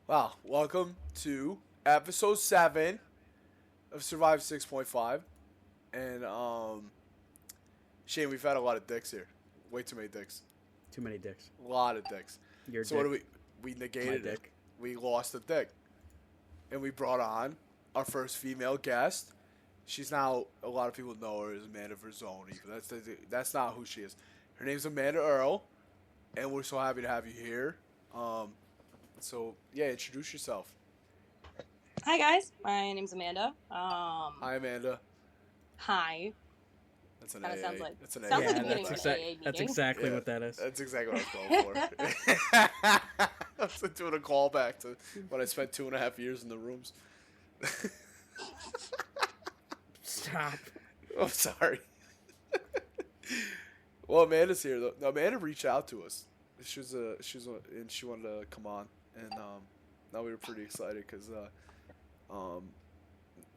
Wow, welcome to episode 7 of Survive 6.5. And Shane, we've had a lot of dicks here. Way too many dicks. Too many dicks. A lot of dicks. Your So dick. what do we My negated it. dick. We lost a dick. And we brought on our first female guest. She's now, a lot of people know her as Amanda Verzoni, but that's not who she is. Her name's Amanda Earl, and we're so happy to have you here. So yeah, introduce yourself. Hi guys, my name's Amanda. Hi, Amanda. Hi. That's an Kind of AA. sounds like That's an sounds AA. like the beginning that's, of an AA meeting. that's exactly Yeah, what that is. That's exactly what I was going for. I was doing a callback to when I spent 2.5 years in the rooms. Stop. I'm sorry. Well, Amanda's here though. No, Amanda reached out to us. And she wanted to come on, and now we were pretty excited because um,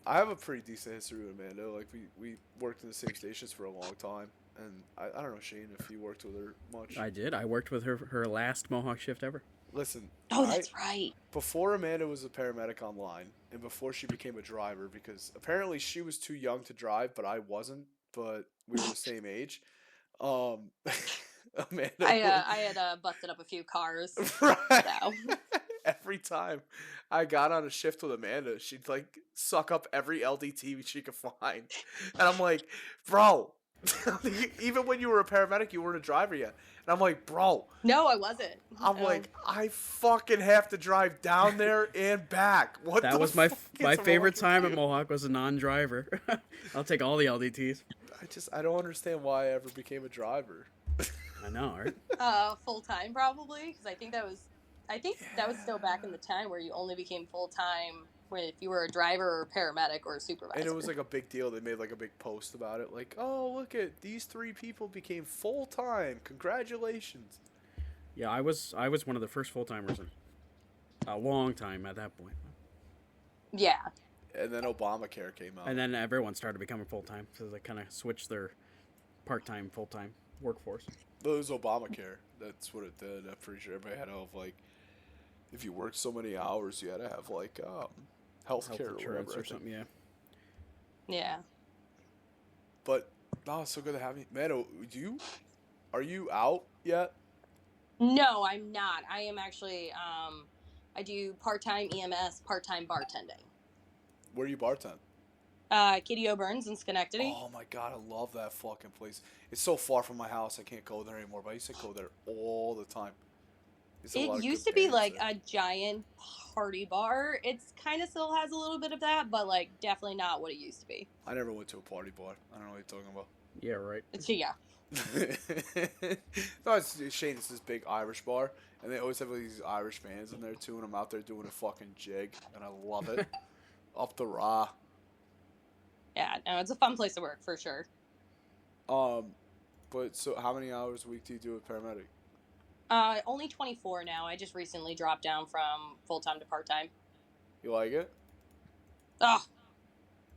I have a pretty decent history with Amanda. Like we worked in the same stations for a long time, and I don't know, Shane, if you worked with her much. I did. I worked with her last Mohawk shift ever. Listen. Oh, that's right. Before Amanda was a paramedic online, and before she became a driver, because apparently she was too young to drive, but I wasn't. But we were the same age. Um, Amanda. I had busted up a few cars. Right. So. Every time I got on a shift with Amanda, she'd like suck up every LDT she could find, and I'm like, bro. Even when you were a paramedic, you weren't a driver yet. And I'm like, bro. No, I wasn't. I'm like, I fucking have to drive down there and back. What? That the was my fuck my is favorite wrong time with at you? Mohawk was a non-driver. I'll take all the LDTs. I don't understand why I ever became a driver. I know, right? Full time probably because I think that was still back in the time where you only became full time if you were a driver or a paramedic or a supervisor. And it was like a big deal. They made like a big post about it. Like, oh, look at these 3 people became full time. Congratulations. Yeah, I was one of the first full timers in a long time at that point. yeah. And then Obamacare came out. And then everyone started becoming full time, so they kind of switched their part-time, full-time workforce. It was Obamacare. That's what it did. I'm pretty sure everybody had to have like, if you worked so many hours, you had to have like health care or insurance whatever. or something. Yeah. Yeah. But no, it's so good to have you, man. Are you out yet? No, I'm not. I am actually I do part-time EMS, part-time bartending. Where are you bartend? Kitty O'Byrne's in Schenectady. Oh my god, I love that fucking place. It's so far from my house, I can't go there anymore. But I used to go there all the time. It used to be like a giant party bar. It's kind of still has a little bit of that, but like definitely not what it used to be. I never went to a party bar. I don't know what you're talking about. Yeah, right. Yeah. No, it's Shane. It's this big Irish bar, and they always have like, these Irish bands in there too. And I'm out there doing a fucking jig, and I love it. Up the raw. Yeah, no, it's a fun place to work for sure. But so how many hours a week do you do with paramedic? Only 24 now. I just recently dropped down from full time to part time. You like it? Oh,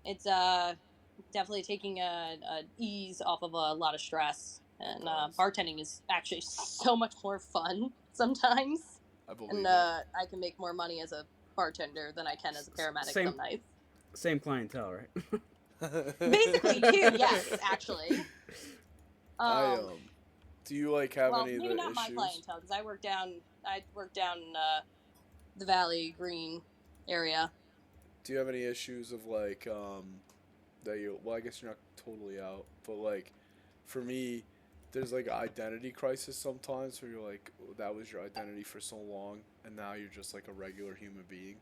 it's definitely taking a ease off of a lot of stress, and bartending is actually so much more fun sometimes. I believe And it. I can make more money as a bartender than I can as a paramedic some nights. Same clientele, right? Basically, too. Yes, actually. Do you like have any of the maybe not issues? my clientele because I work down the Valley Green area. Do you have any issues of like that you? Well, I guess you're not totally out, but like for me, there's like an identity crisis sometimes where you're like, that was your identity for so long, and now you're just like a regular human being.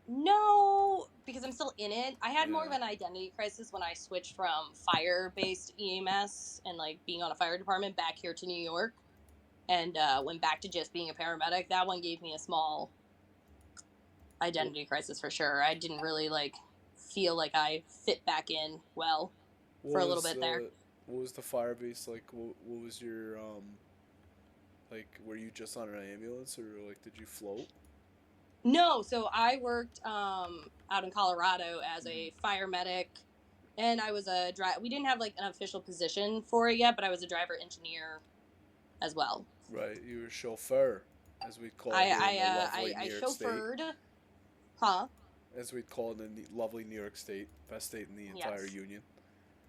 No, because I'm still in it. I had more of an identity crisis when I switched from fire-based EMS and like being on a fire department back here to New York, and went back to just being a paramedic. That one gave me a small identity crisis for sure. I didn't really like feel like I fit back in well for a little bit there. What was the fire base like? What was your like? Were you just on an ambulance, or like did you float? No, so I worked out in Colorado as a fire medic, and I was a driver. We didn't have like an official position for it yet, but I was a driver engineer as well. Right, you were a chauffeur. as we call it here in the lovely I New York State. chauffeured, huh? As we call it in the lovely New York State, best state in the entire Yes. union.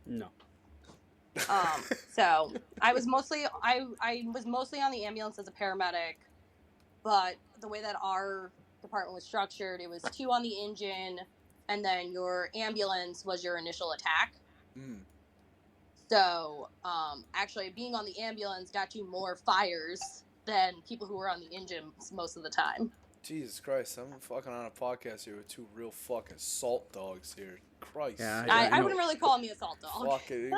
No. So I was mostly on the ambulance as a paramedic, but the way that our department was structured, it was 2 on the engine, and then your ambulance was your initial attack. Mm. So actually, being on the ambulance got you more fires than people who were on the engine most of the time. Jesus Christ, I'm fucking on a podcast here with 2 real fucking salt dogs here. Christ. Yeah, I wouldn't really call me a salt dog. Fuck it.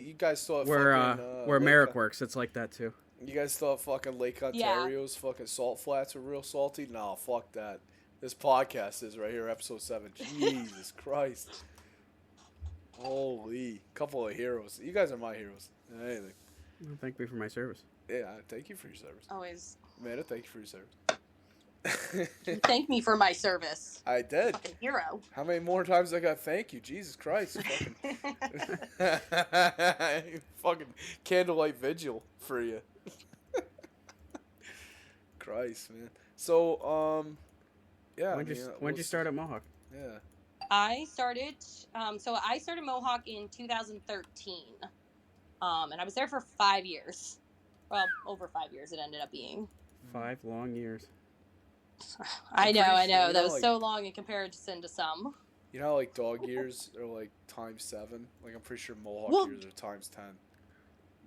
You guys thought Where Merrick works, it's like that too. You guys thought fucking Lake Ontario's fucking salt flats were real salty? No, fuck that. This podcast is right here, episode 7. Jesus Christ. Holy. Couple of heroes. You guys are my heroes. Anything. Well, thank you for my service. Yeah, thank you for your service. Always. Amanda, thank you for your service. You thanked me for my service. I did. Fucking hero. How many more times I got thank you? Jesus Christ. Fucking candlelight vigil for you. Christ, man. So, yeah. When'd you start at Mohawk? Yeah. I started Mohawk in 2013. And I was there for 5 years. Well, over 5 years it ended up being. 5 long years. I know. sure, That was like, so long in comparison to some. You know how, like, dog years are, like, times 7? Like, I'm pretty sure Mohawk years are times 10.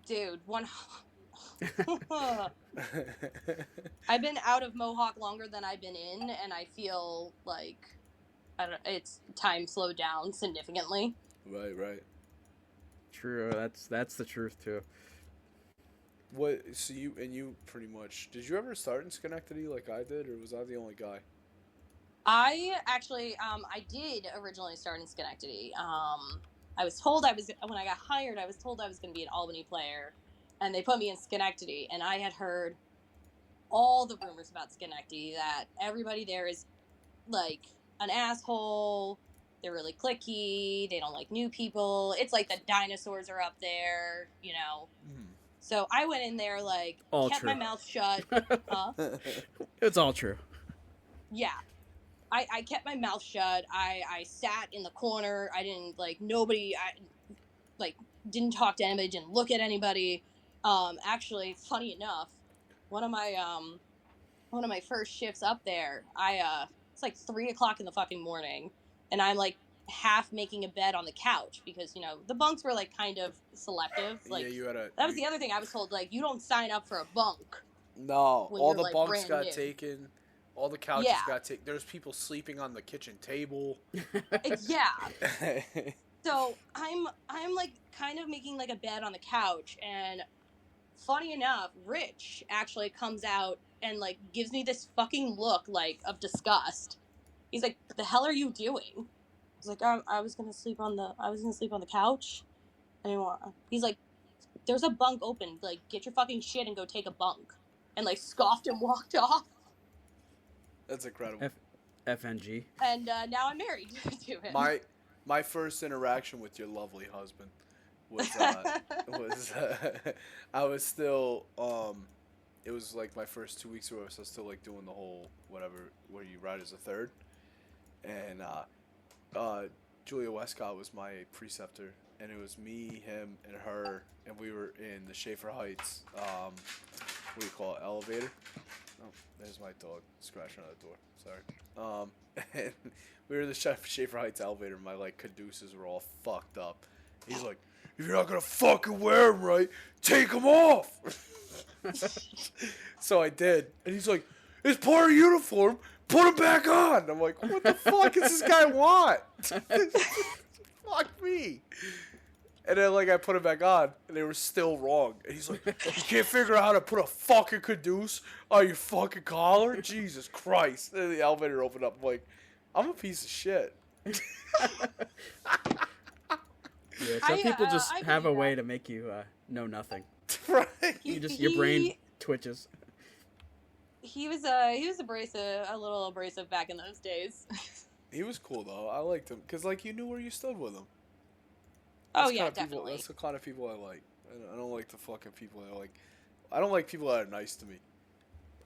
Dude, I've been out of Mohawk longer than I've been in, and I feel like it's time slowed down significantly. Right. True. That's the truth too. What? So you pretty much, did you ever start in Schenectady like I did, or was I the only guy? I actually, I did originally start in Schenectady. I was told when I got hired, I was told I was going to be an Albany player, and they put me in Schenectady, and I had heard all the rumors about Schenectady, that everybody there is, like, an asshole, they're really cliquey, they don't like new people, it's like the dinosaurs are up there, you know. Mm. So I went in there, like, All kept true. my mouth shut. It's all true. Yeah. I kept my mouth shut. I sat in the corner. I didn't, didn't talk to anybody, didn't look at anybody. Actually, funny enough, one of my first shifts up there, it's like 3 o'clock in the fucking morning, and I'm, like, half making a bed on the couch because, you know, the bunks were, like, kind of selective. Like, yeah, that was the other thing I was told, like, you don't sign up for a bunk. No, when all you're, the like, bunks brand got new. taken. All the couches Yeah. got taken. There's people sleeping on the kitchen table. Yeah. So I'm like kind of making like a bed on the couch, and funny enough, Rich actually comes out and like gives me this fucking look like of disgust. He's like, "What the hell are you doing?" I was like, I was gonna sleep on the couch. He's like, "There's a bunk open. Like, get your fucking shit and go take a bunk." And like scoffed and walked off. That's incredible. FNG. And now I'm married to him. My first interaction with your lovely husband was I was still it was like my first 2 weeks where I was still like doing the whole whatever where you ride as a third, and Julia Westcott was my preceptor, and it was me, him, and her, and we were in the Schaefer Heights what do you call it, elevator. Oh, there's my dog scratching on the door. Sorry. And we were in the Schaefer Heights elevator. And my like caduceus were all fucked up. He's like, "If you're not gonna fucking wear them right, take them off." So I did, and he's like, "It's part of uniform. Put them back on." I'm like, "What the fuck does this guy want?" Fuck me. And then, like, I put it back on, and they were still wrong. And he's like, "You can't figure out how to put a fucking caduce on your fucking collar? Jesus Christ." And then the elevator opened up. I'm like, I'm a piece of shit. Yeah, some people just I have a believe way that. to make you know nothing. Right? Your brain twitches. He was abrasive, a little abrasive back in those days. He was cool, though. I liked him. Because, like, you knew where you stood with him. Oh That's yeah, the kind of people- definitely. that's the kind of people I like. I don't like the fucking people that I like. I don't like people that are nice to me.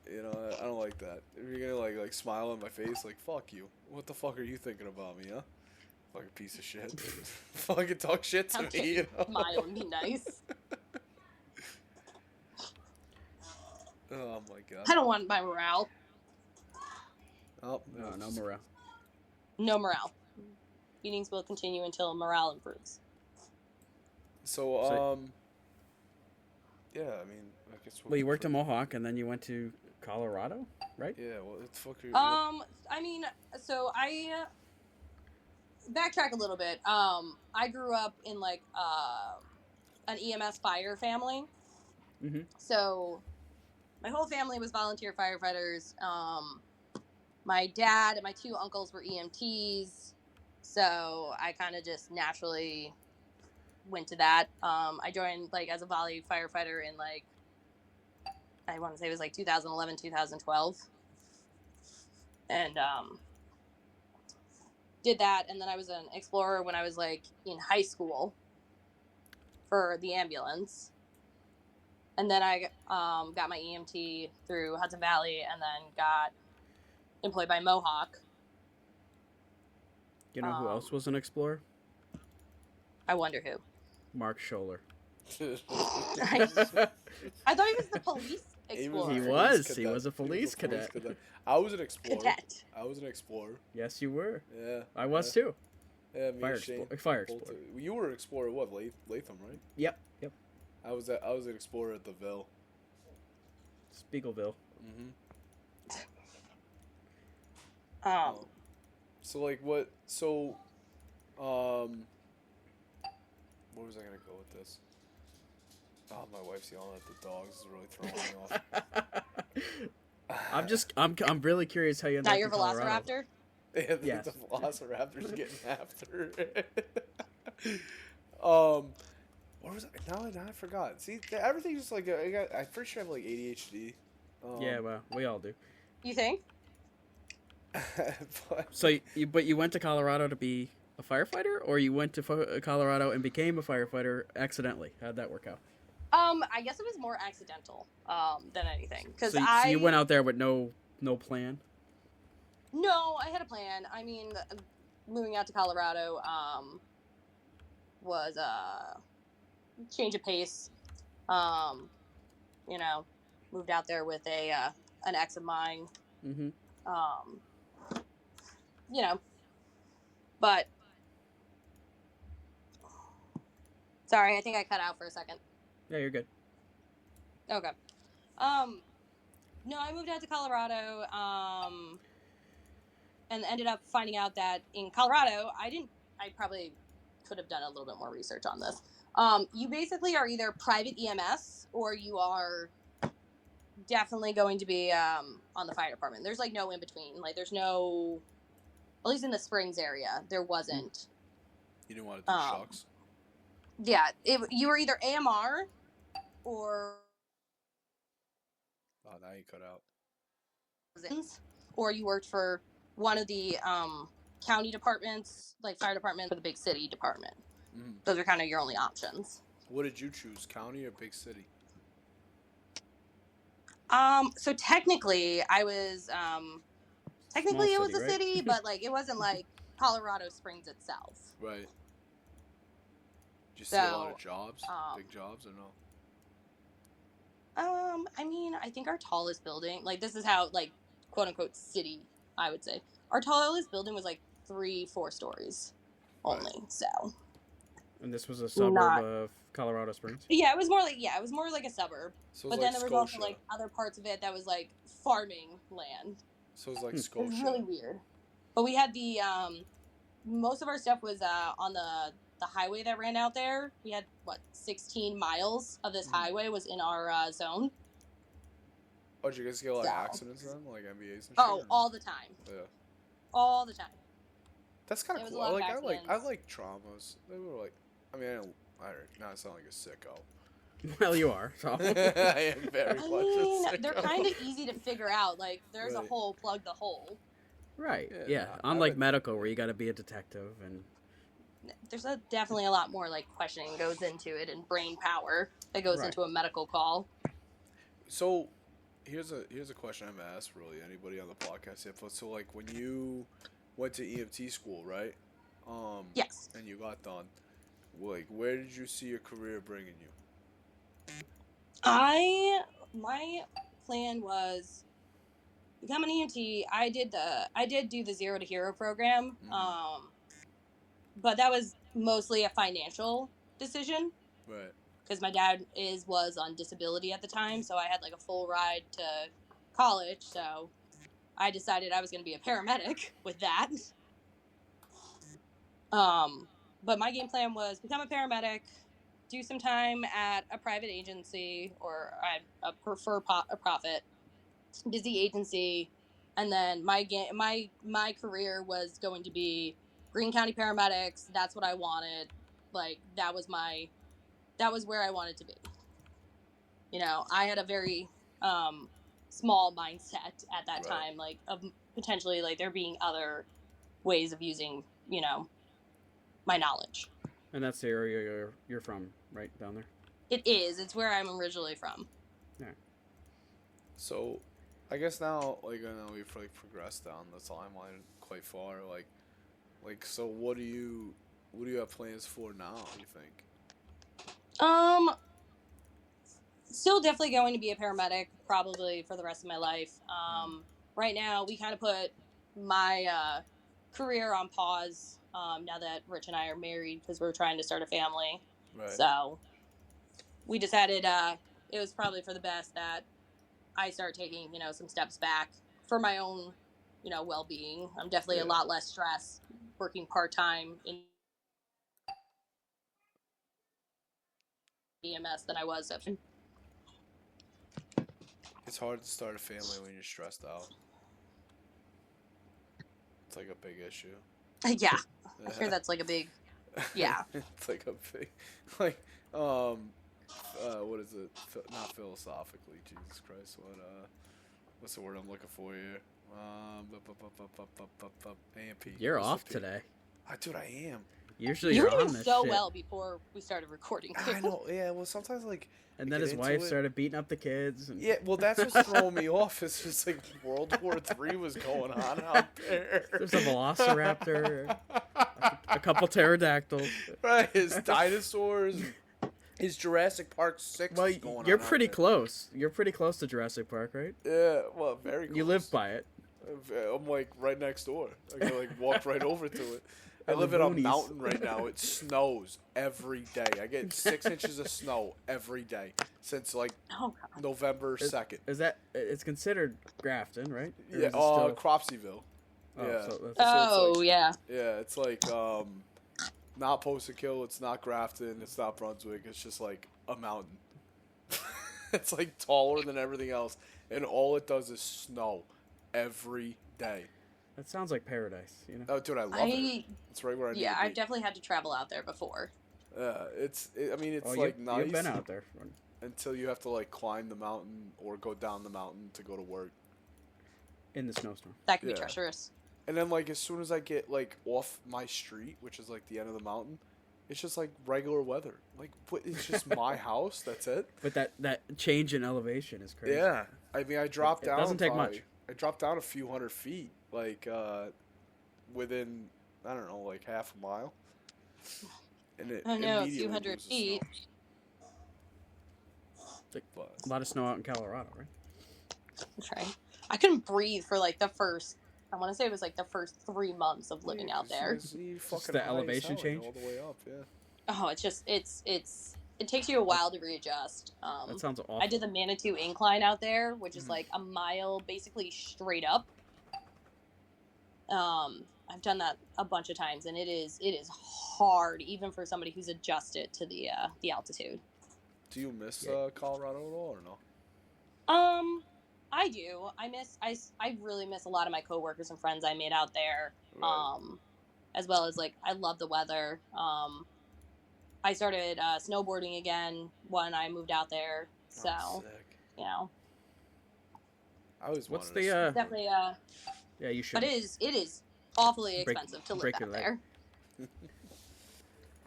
You know, I don't like that. If you're gonna like smile in my face, like fuck you. What the fuck are you thinking about me, huh? Fucking piece of shit. Fucking talk shit to How me. can You know? smile and be nice? Oh my god. I don't want my morale. Oh No morale. No morale. Meetings will continue until morale improves. So yeah, I mean, I guess. Well, you worked in Mohawk, and then you went to Colorado, right? Yeah. Well, it's fucking. I mean, so I backtrack a little bit. I grew up in like an EMS fire family. Mm-hmm. So my whole family was volunteer firefighters. My dad and my two uncles were EMTs, so I kind of just naturally went to that. I joined like as a volley firefighter in like, I want to say it was like 2011, 2012. And did that, and then I was an explorer when I was like in high school for the ambulance. And then I got my EMT through Hudson Valley, and then got employed by Mohawk. You know who else was an explorer? I wonder who. Mark Scholler. I thought he was the police explorer. He was a police cadet. I was an explorer. Cadet. I was an explorer. Yes, you were. Yeah. I was too. Yeah, me Fire and Shane. Fire explorer. You were an explorer. What? Latham, right? Yep. I was an explorer at the Ville. Spiegelville. Mm-hmm. So like what? So, where was I gonna go with this? Oh, my wife's yelling at the dogs. Is really throwing me off. I'm really curious how you ended Now up you're in Colorado. Velociraptor? Yeah, Yes. the Velociraptor's getting after. What was I? Now I forgot. See, everything's just like I'm pretty sure I have like ADHD. Yeah, well, we all do. You think? But, So, you went to Colorado to be a firefighter, or you went to Colorado and became a firefighter accidentally? How'd that work out? I guess it was more accidental than anything. So you went out there with no plan? No, I had a plan. I mean, moving out to Colorado was a change of pace. You know, moved out there with an ex of mine. Mm-hmm. You know, but sorry, I think I cut out for a second. Yeah, you're good. Okay. No, I moved out to Colorado, and ended up finding out that in Colorado, I probably could have done a little bit more research on this. You basically are either private EMS or you are definitely going to be on the fire department. There's like no in between. Like there's no, at least in the Springs area, there wasn't. you didn't want to do shocks? Yeah, you were either AMR or Oh, now you cut out. or you worked for one of the county departments, like fire department, or the big city department. Mm. Those are kind of your only options. What did you choose, county or big city? So technically, I was technically Small it was city, a right? city, but like it wasn't like Colorado Springs itself. Right. Did you see a lot of So, jobs, big jobs, or no? I mean, I think our tallest building, like this is how like quote unquote city, I would say, our tallest building was like 3-4 stories only. Right. So. And this was a suburb Not- of Colorado Springs? Yeah, it was more like a suburb. So But it's then like there was Scotia. also like other parts of it that was like farming land. So it's like It Scotia. was really weird. But we had the most of our stuff was on the highway that ran out there. We had 16 miles of this highway was in our zone. Oh, did you guys get like So- accidents then, like NBAs and shit? Oh, or no? all the time. Yeah. All the time. That's kind There of was a cool. lot of I accidents. like traumas. They were like, I mean, now I sound like a sicko. Well, you are. So. I am very I much mean, a sicko. they're kind of easy to figure out. Like, there's a Right. hole, plug the hole. Right. Yeah, Yeah. I Unlike would- medical, where you got to be a detective and. There's definitely a lot more like questioning goes into it and brain power that goes Right. into a medical call. So, here's a question I've asked really anybody on the podcast yet. But so like when you went to EMT school, right? Yes. And you got done. Like, where did you see your career bringing you? My plan was become an EMT. I did do the Zero to Hero program. Mm-hmm. But that was mostly a financial decision. Right. Because my dad was on disability at the time, so I had like a full ride to college. So I decided I was going to be a paramedic with that. But my game plan was become a paramedic, do some time at a private agency, or I prefer a profit busy agency, and then my career was going to be Greene County paramedics. That's what I wanted. Like that was where I wanted to be. You know, I had a very small mindset at that time, like of potentially like there being other ways of using, you know, my knowledge. And that's the area you're from, right down there? It is. It's where I'm originally from. Yeah. So, I guess now, like, I know we've like progressed down the timeline quite far. So what do you have plans for now? You think? Still definitely going to be a paramedic, probably for the rest of my life. Right now, we kind of put my career on pause now that Rich and I are married because we're trying to start a family. Right. So we decided it was probably for the best that I start taking, you know, some steps back for my own, you know, well-being. I'm definitely a lot less stressed working part-time in EMS than I was. It's hard to start a family when you're stressed out. It's like a big issue. Yeah. I hear that's like a big, yeah. It's like a big, like, what is it? Not philosophically, Jesus Christ. What's the word I'm looking for here? AMP. You're off today. Dude, I am. Usually you you're were doing on this so shit. well before we started recording. I know. Yeah. Well, sometimes like. And then his wife started beating up the kids. And... Yeah. Well, that's what's throwing me off. It's just like World War III was going on out there. There's a velociraptor, a couple pterodactyls. Right. His dinosaurs. His Jurassic Park 6 well, is going on. You're pretty close. You're pretty close to Jurassic Park, right? Yeah, well, very close. You live by it. I'm like right next door. I can like walk right over to it. I live in a mountain right now. It snows every day. I get 6 inches of snow every day since like November 2nd. Is that it's considered Grafton, right? Or Yeah, Cropseyville. Oh, yeah. So it's like, yeah. Yeah, it's like not Post-Kill, it's not Grafton, it's not Brunswick. It's just like a mountain. It's like taller than everything else, and all it does is snow every day. That sounds like paradise, you know? Oh, dude, I love it. It's right where I need to be. Yeah, I've definitely had to travel out there before. It's nice. You've been out there. Until you have to, like, climb the mountain or go down the mountain to go to work. In the snowstorm. That can be treacherous. And then, like, as soon as I get, like, off my street, which is, like, the end of the mountain, it's just, like, regular weather. Like, it's just my house. That's it. But that change in elevation is crazy. Yeah. I mean, I dropped down. It doesn't take much. I dropped down a few hundred feet, like, within, I don't know, like half a mile. And it a few hundred feet. A lot of snow out in Colorado, right? That's right. I couldn't breathe for like the first, I want to say it was like the first 3 months of living out there. Just the elevation change? All the way up, yeah. Oh, it's just, it takes you a while to readjust. That sounds awful. I did the Manitou Incline out there, which is like a mile basically straight up. I've done that a bunch of times, and it is hard, even for somebody who's adjusted to the altitude. Do you miss Colorado at all, or no? I do. I really miss a lot of my coworkers and friends I made out there. Right. As well as like I love the weather. I started snowboarding again when I moved out there. So, sick. You know. I always What's wanted the definitely Yeah, you should. But it is awfully expensive to live out there.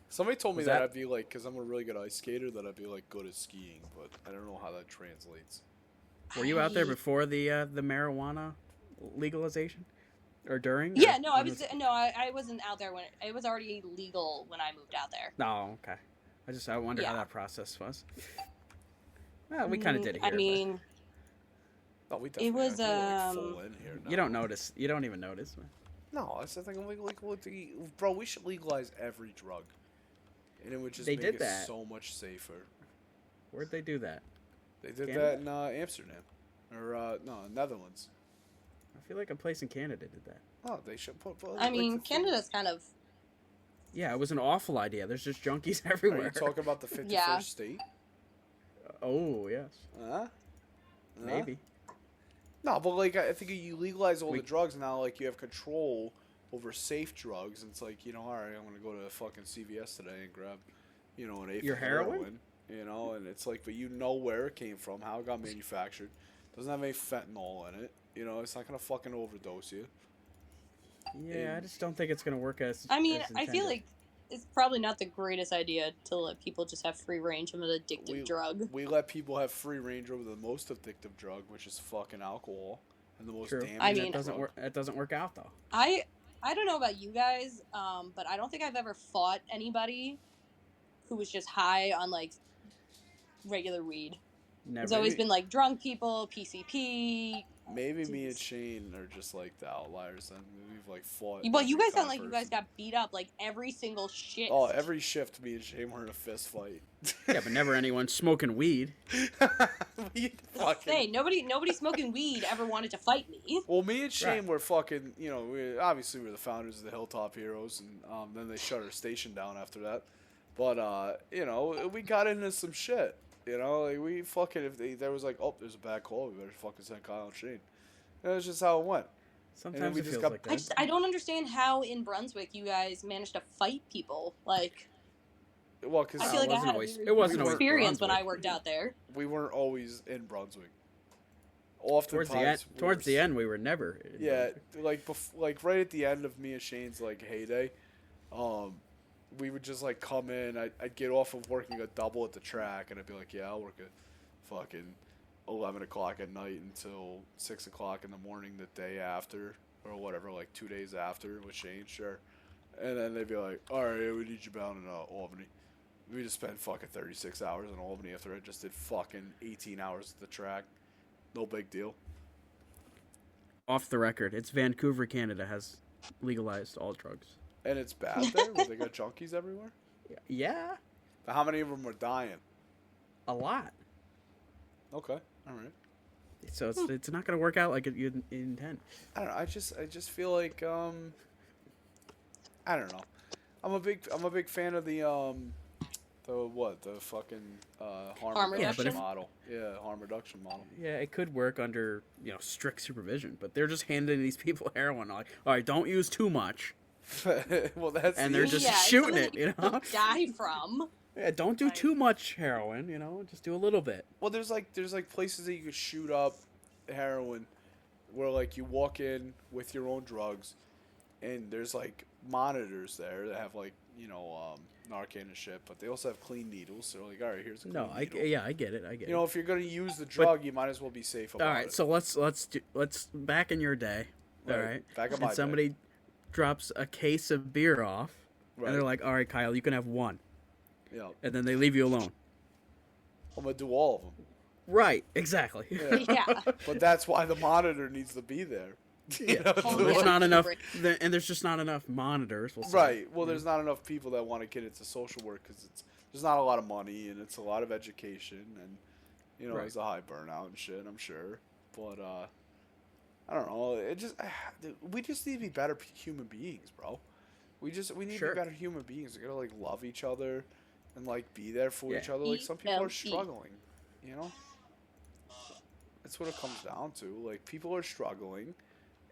Somebody told me that I'd be like, because I'm a really good ice skater, that I'd be like good at skiing, but I don't know how that translates. Were you out there before the marijuana legalization, or during? Yeah, or no, when I wasn't out there when it was already legal when I moved out there. Oh, okay. I wonder how Yeah. that process was. Well, we kind of did it here. I mean, No, we definitely it was are, we're, like, full in here now. You don't notice. You don't even notice. Man. No, that's the thing. Bro, we should legalize every drug, and it would just They make did it that. so much safer. Where'd they do that? They did Canada? that in Amsterdam, or no, Netherlands. I feel like a place in Canada did that. Oh, they should put. I mean, Canada's kind of. Yeah, it was an awful idea. There's just junkies Are everywhere. you talking about the 51st Yeah. state? Oh yes, Huh? maybe. No, but like I think you legalize all the drugs now, like you have control over safe drugs. And it's like, you know, all right, I'm gonna go to fucking CVS today and grab, you know, an eighth Your of heroin? you know, and it's like, but you know where it came from, how it got manufactured, doesn't have any fentanyl in it, you know, it's not gonna fucking overdose you. Yeah, I just don't think it's gonna work as. I mean, as I feel intended. like it's probably not the greatest idea to let people just have free range of an addictive drug. We let people have free range over the most addictive drug, which is fucking alcohol, and the most True. damaging. I mean, it doesn't drug. work. It doesn't work out though. I don't know about you guys, but I don't think I've ever fought anybody who was just high on like regular weed. Never. It's always been like drunk people, PCP. Maybe me and Shane are just like the outliers, and we've like fought. Well, you every guys sound kind like of you guys person. got beat up like every single shit. Oh, every shift, me and Shane were in a fist fight. Yeah, but never anyone smoking weed. We fucking. Hey, nobody smoking weed ever wanted to fight me. Well, me and Shane Right. were fucking. You know, obviously we're the founders of the Hilltop Heroes, and then they shut our station down after that. But you know, we got into some shit. You know, like we fucking there was like, oh, there's a bad call, we better fucking send Kyle and Shane. And that's just how it went. Sometimes we it just feels got- like I that. I don't understand how in Brunswick you guys managed to fight people. Like, Well, because I feel like I wasn't had always- a it wasn't always experience when I Brunswick. worked out there. we weren't always in Brunswick. Oftentimes, Towards the end, we were never. in Yeah, Brunswick. like right at the end of me and Shane's like heyday, we would just like come in. I'd get off of working a double at the track, and I'd be like, yeah, I'll work at fucking 11 o'clock at night until 6 o'clock in the morning the day after, or whatever, like 2 days after with Shane, sure. And then they'd be like, all right, we need you bound in Albany. We just spent fucking 36 hours in Albany after I just did fucking 18 hours at the track. No big deal. Off the record, it's Vancouver, Canada has legalized all drugs. And it's bad there? Where they got junkies everywhere? Yeah, How many of them were dying? a lot. Okay, all right. So it's not going to work out like you intend. I don't know. I just feel like I don't know. I'm a big fan of the fucking harm reduction reduction? model. Yeah, harm reduction model. Yeah, it could work under strict supervision, but they're just handing these people heroin. Like, all right, don't use too much, Well, that's and the they're issue. just it's shooting something it. that you don't die from. Yeah, don't do Right. too much heroin. Just do a little bit. Well, there's like places that you could shoot up heroin, where like you walk in with your own drugs, and there's like monitors there that have like Narcan and shit, but they also have clean needles. So like, all right, here's a clean No, needle. I get it. I get You it. know, if you're gonna use the drug, you might as well be safe about All right, it. so let's back in your day. All right, Back in my and somebody drops a case of beer off, Right. and they're like, "All right, Kyle, you can have one," Yeah, and then they leave you alone. I'm gonna do all of them. Right, exactly. Yeah. Yeah. But that's why the monitor needs to be there. You know, Oh, to, There's yeah. not enough, Right. and there's just not enough monitors. We'll say. Right. Well, there's not enough people that want to get into social work because there's not a lot of money and it's a lot of education and Right. there's a high burnout and shit. I'm sure, but I don't know. It just we just need to be better human beings, bro. We need to Sure. be better human beings. We gotta like love each other and like be there for Yeah. each other. Like some people are ELE. struggling, you know. That's what it comes down to. Like people are struggling,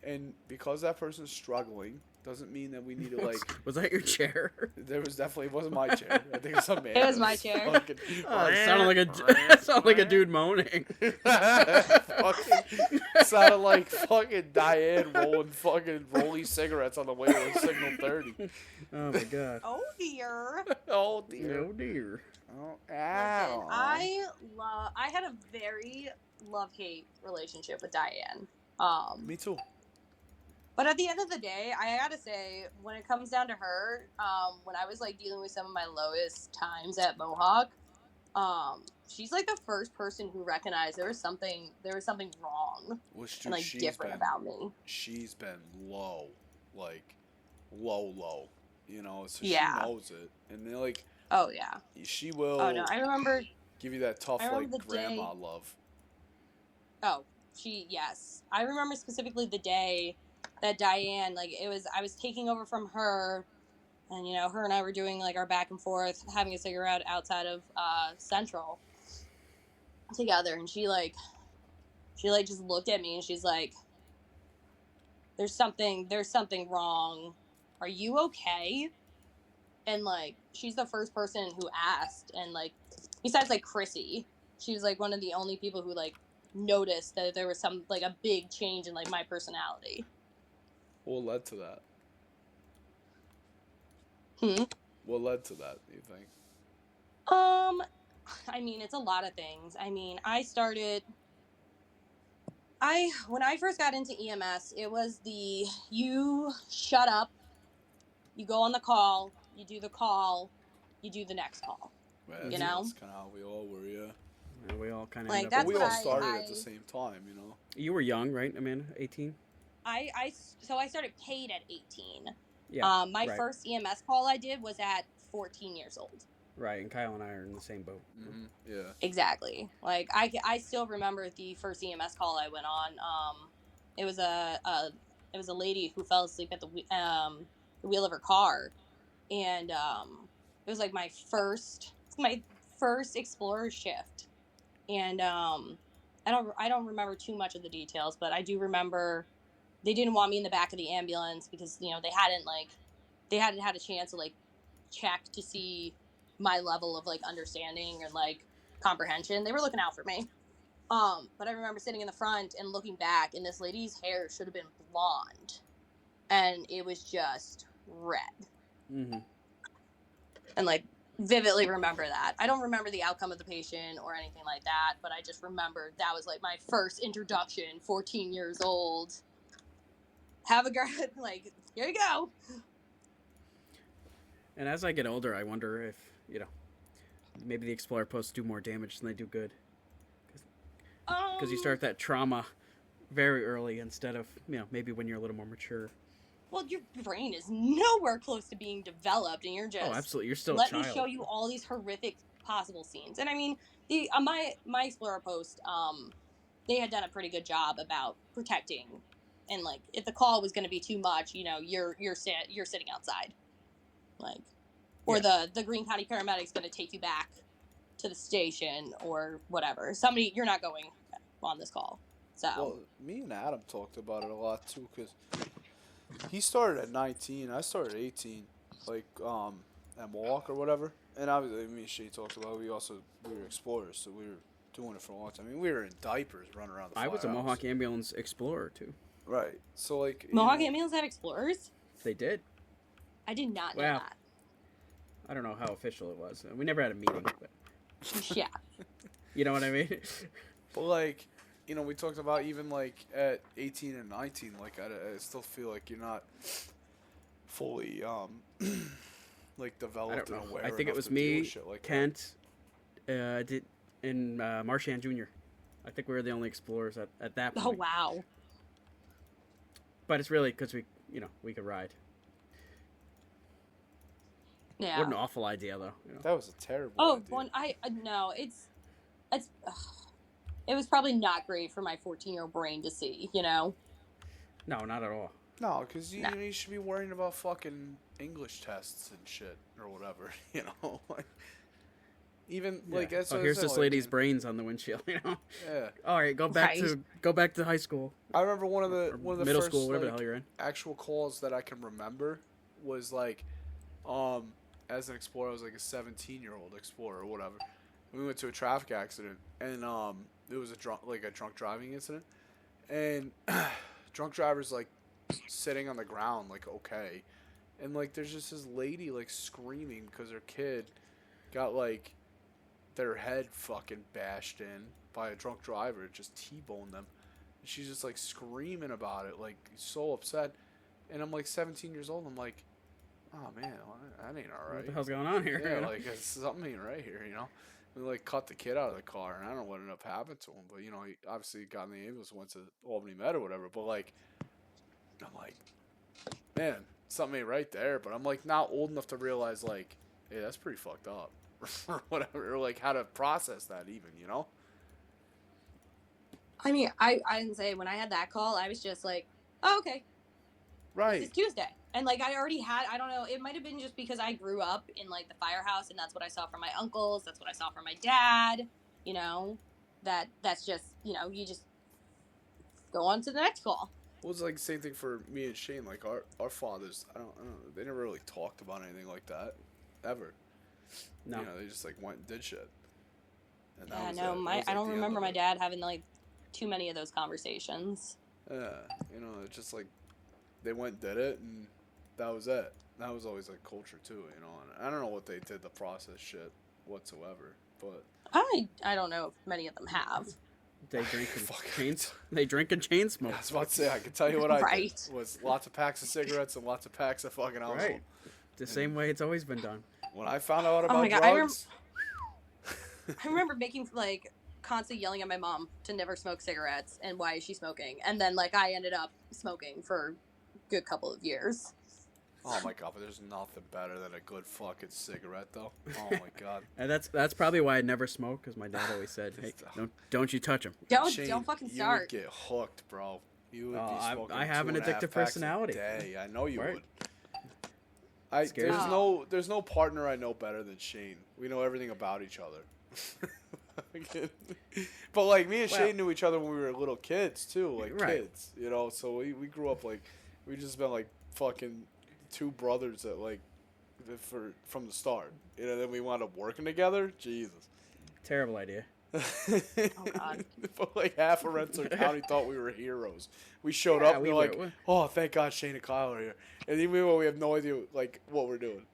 and because that person's struggling doesn't mean that we need to like. Was that your chair? There was definitely, it wasn't my chair. I think it was some man. It was my chair. Fucking, Oh, it sounded like a dude moaning. fucking, sounded like fucking Diane rolling Rolly cigarettes on the way to Signal 30. Oh my god. Oh dear. Oh dear. Oh dear. Oh, Listen, ow. I had a very love-hate relationship with Diane. Me too. But at the end of the day, I gotta say, when it comes down to her, when I was like dealing with some of my lowest times at Mohawk, she's like the first person who recognized there was something wrong and like different about me. She's been low, like low, you know, so Yeah. she knows it, and then like, oh yeah, she will. Oh no, I remember. Give you that tough like grandma love. Oh, yes, I remember specifically the day that Diane, like I was taking over from her, and you know, her and I were doing like our back and forth, having a cigarette outside of Central together, and she just looked at me and she's like, there's something wrong, are you okay? And like, she's the first person who asked, and like, besides like Chrissy, she was like one of the only people who like noticed that there was some like a big change in like my personality. What led to that? What led to that, do you think? I mean, it's a lot of things. I mean, when I first got into EMS, it was you shut up, you go on the call, you do the call, you do the next call. Man, you know? That's kind of how we all were, yeah. We all kind of like, we all started at the same time, you know? You were young, right, Amanda? 18? So I started paid at 18. Yeah. My first EMS call I did was at 14 years old. Right, and Kyle and I are in the same boat. Mm-hmm. Yeah. Exactly. Like I still remember the first EMS call I went on. It was a lady who fell asleep at the wheel of her car, and it was like my first Explorer shift, and I don't remember too much of the details, but I do remember they didn't want me in the back of the ambulance because, you know, they hadn't had a chance to like check to see my level of like understanding and like comprehension. They were looking out for me. But I remember sitting in the front and looking back, and this lady's hair should have been blonde, and it was just red. Mm-hmm. And like vividly remember that. I don't remember the outcome of the patient or anything like that, but I just remembered that was like my first introduction, 14 years old. Have a girl, like, here you go. And as I get older, I wonder if, you know, maybe the Explorer posts do more damage than they do good. Because you start that trauma very early instead of, you know, maybe when you're a little more mature. Well, your brain is nowhere close to being developed, and you're just... Oh, absolutely. You're still let a child. me show you all these horrific possible scenes. And I mean, my Explorer post, they had done a pretty good job about protecting. And like, if the call was going to be too much, you know, you're sitting outside, like, or the Greene County paramedic's going to take you back to the station or whatever. You're not going on this call. So. Well, me and Adam talked about it a lot too, because he started at 19, I started at 18, like at Mohawk or whatever. And obviously, me and Shay talked about we were explorers, so we were doing it for a long time. I mean, we were in diapers running around the firehouse. I was a Mohawk ambulance explorer too. Right. So like Mohawk ambulance had explorers? They did. I did not know that. I don't know how official it was. We never had a meeting, but yeah. You know what I mean? But like, you know, we talked about even like at 18 and 19, like I still feel like you're not fully like developed and aware. I think it was me, like Kent, and Marchand Jr. I think we were the only explorers at that point. Oh wow. But it's really because we could ride. Yeah. What an awful idea, though. You know? That was a terrible idea. No, it was probably not great for my 14-year-old brain to see, you know? No, not at all. No, because you should be worrying about fucking English tests and shit or whatever, you know? Like, even like that's here's this lady's brains on the windshield, you know? Yeah. All right, go back to high school. I remember one of the middle first school, whatever the hell you're in. Actual calls that I can remember was like, as an explorer, I was like a 17-year-old explorer or whatever. We went to a traffic accident, and it was a drunk driving incident, and drunk driver's like sitting on the ground like okay, and like there's just this lady like screaming because her kid got like their head fucking bashed in, by a drunk driver, just T-boned them. And she's just like screaming about it, like so upset. And I'm like 17 years old. I'm like, oh man, that ain't all right. What the hell's going on here? Yeah, like something ain't right here, you know. We like cut the kid out of the car, and I don't know what ended up happening to him, but you know, he obviously got in the ambulance, went to Albany Med or whatever. But like, I'm like, man, something ain't right there. But I'm like not old enough to realize like, hey, that's pretty fucked up, or whatever, or like how to process that even, you know. I mean, I didn't say when I had that call, I was just like, oh, okay. Right. It's Tuesday. And, like, I already had, I don't know, it might have been just because I grew up in, like, the firehouse, and that's what I saw from my uncles, that's what I saw from my dad, you know, that's just, you know, you just go on to the next call. Well, it's like the same thing for me and Shane. Like, our fathers, I don't know, they never really talked about anything like that, ever. No. You know, they just, like, went and did shit. And Yeah, no, I don't remember my dad having, like, too many of those conversations. Yeah, you know, it's just, like, they went and did it, and that was it. That was always like culture too, you know. And I don't know what they did to process shit whatsoever, but I don't know if many of them have. They drink and They drink and chain smoke. I was about to say, I can tell you what I Right. did was lots of packs of cigarettes and lots of packs of fucking alcohol. Right. The same way it's always been done. When I found out about my God, drugs, I remember making, like, constantly yelling at my mom to never smoke cigarettes, and why is she smoking? And then, like, I ended up smoking for a good couple of years. oh my god, but there's nothing better than a good fucking cigarette, though. Oh my god. And that's probably why I never smoke, because my dad always said, "Hey, don't you touch them." Shane, Don't fucking You start. would get hooked, bro. You would be Oh, smoking I have an 2.5 addictive packs personality. a day. I know you Right. would. Scares There's no partner I know better than Shane. We know everything about each other. But like me and Shane knew each other when we were little kids too, like Right. kids, you know. So we grew up like we just been like fucking two brothers that like from the start. You know, then we wound up working together. Jesus. Terrible idea. Oh, God. But like half of Rensselaer County thought we were heroes. We showed Yeah, up and we we're like, were. oh, thank God Shane and Kyle are here. And even when we have no idea like what we're doing.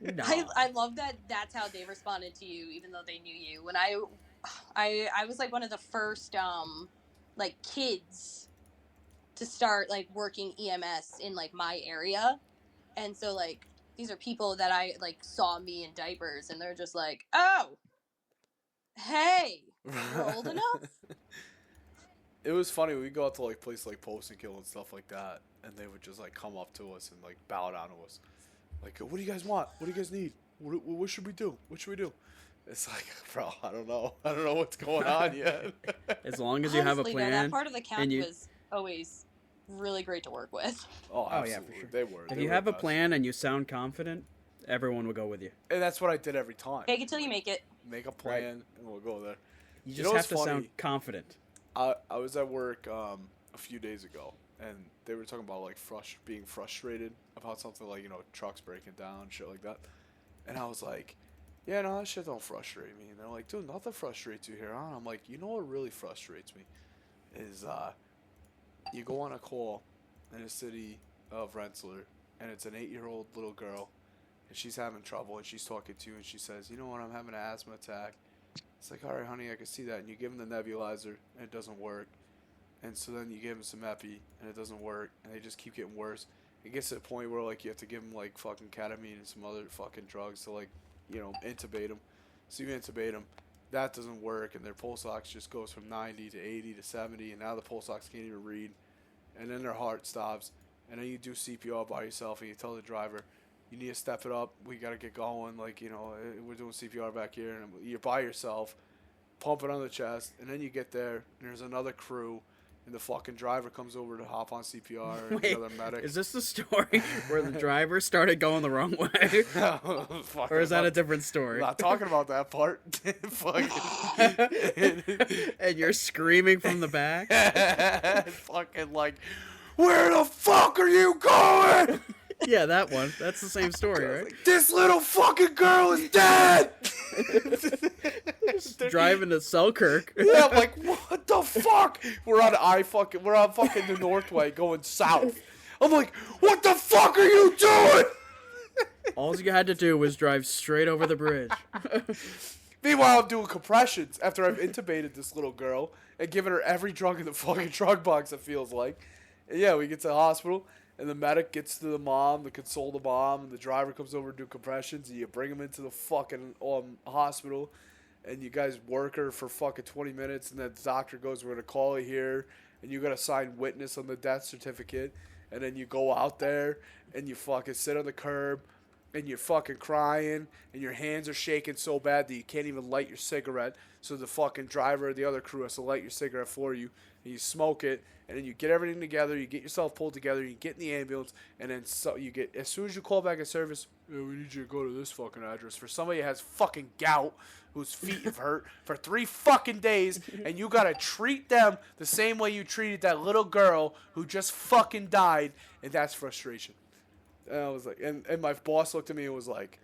No. I love that that's how they responded to you, even though they knew you. When I was like one of the first like kids to start like working EMS in like my area, and so like these are people that I like saw me in diapers, and they're just like, oh, hey, you're old enough. It was funny. We'd go out to like places like Post and Kill and stuff like that, and they would just like come up to us and like bow down to us. Like, what do you guys want? What do you guys need? What should we do? What should we do? It's like, bro, I don't know. I don't know what's going on yet. As long as you have a Honestly, plan. though, that part of the county you- was always really great to work with. Oh, Oh, absolutely. yeah, for sure. They were. If They you were have the a best. plan and you sound confident, everyone will go with you. And that's what I did every time. Fake it till you make it. Make a plan, and we'll go there. You You just know have what's to funny? sound confident. I was at work a few days ago, and they were talking about like being frustrated about something like, you know, trucks breaking down, shit like that. And I was like, yeah, no, that shit don't frustrate me. And they're like, dude, nothing frustrates you here, huh? And I'm like, you know what really frustrates me is you go on a call in the city of Rensselaer, and it's an 8-year-old little girl, and she's having trouble, and she's talking to you, and she says, you know what, I'm having an asthma attack. It's like, all right, honey, I can see that. And you give them the nebulizer, and it doesn't work. And so then you give them some epi, and it doesn't work. And they just keep getting worse. It gets to the point where, like, you have to give them, like, fucking ketamine and some other fucking drugs to, like, you know, intubate them. So you intubate them. That doesn't work, and their pulse ox just goes from 90 to 80 to 70, and now the pulse ox can't even read. And then their heart stops. And then you do CPR by yourself, and you tell the driver, you need to step it up. We got to get going. Like, you know, we're doing CPR back here. And you're by yourself. Pump it on the chest. And then you get there. And there's another crew. And the fucking driver comes over to hop on CPR. And Wait, another medic. is this the story where the driver started going the wrong way? Or is that a different story? I'm not talking about that part. Fucking. And you're screaming from the back? Fucking like, where the fuck are you going? Yeah, that one. That's the same story, right? Like, this little fucking girl is dead. Driving to Selkirk. Yeah, I'm like, what the fuck? We're on fucking the Northway going south. I'm like, what the fuck are you doing? All you had to do was drive straight over the bridge. Meanwhile, I'm doing compressions after I've intubated this little girl and given her every drug in the fucking drug box, it feels like. And yeah, we get to the hospital, and the medic gets to the mom to console the mom, and the driver comes over to do compressions, and you bring him into the fucking hospital, and you guys work her for fucking 20 minutes, and then the doctor goes, we're going to call you here, and you got to sign witness on the death certificate, and then you go out there, and you fucking sit on the curb, and you're fucking crying, and your hands are shaking so bad that you can't even light your cigarette, so the fucking driver or the other crew has to light your cigarette for you, and you smoke it, and then you get everything together, you get yourself pulled together, you get in the ambulance, and then so you get, as soon as you call back at service, we need you to go to this fucking address for somebody that has fucking gout, whose feet have hurt for 3 fucking days, and you gotta treat them the same way you treated that little girl who just fucking died, and that's frustration. And I was like, and my boss looked at me and was like,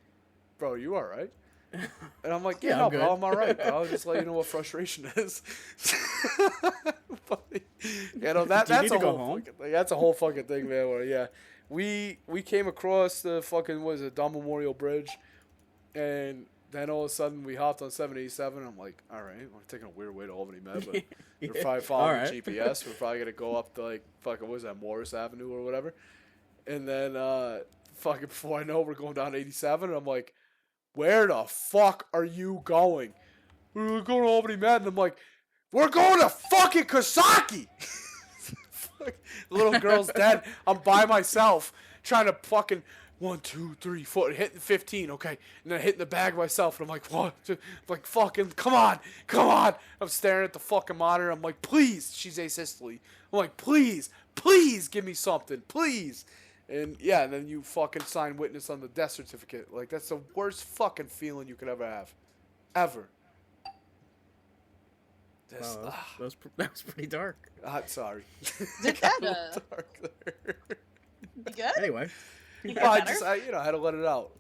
bro, you all right? And I'm like, yeah, no, bro, I'm all right, bro. I'll just let you know what frustration is. You know, that's a whole fucking thing. That's a whole fucking thing, man. Where, yeah, we came across the fucking, what is it, Dunn Memorial Bridge, and then all of a sudden we hopped on 787. I'm like, all right, we're taking a weird way to Albany, man, but we're probably following GPS. We're probably gonna go up to like fucking, what is that, Morris Avenue or whatever. And then, fucking before I know, we're going down 87, and I'm like, where the fuck are you going? We're going to Albany, man. And I'm like, we're going to fucking Kosaki! The little girl's dead. I'm by myself, trying to fucking 1, 2, 3, 4, hitting 15, okay? And then hitting the bag myself, and I'm like, what? I'm like, fucking, come on. I'm staring at the fucking monitor. I'm like, please. She's asystole. I'm like, please give me something, please. And yeah, and then you fucking sign witness on the death certificate. Like, that's the worst fucking feeling you could ever have. Ever. Wow, that was pretty dark. I'm sorry. Did that dark there. You good? Anyway. I had to let it out.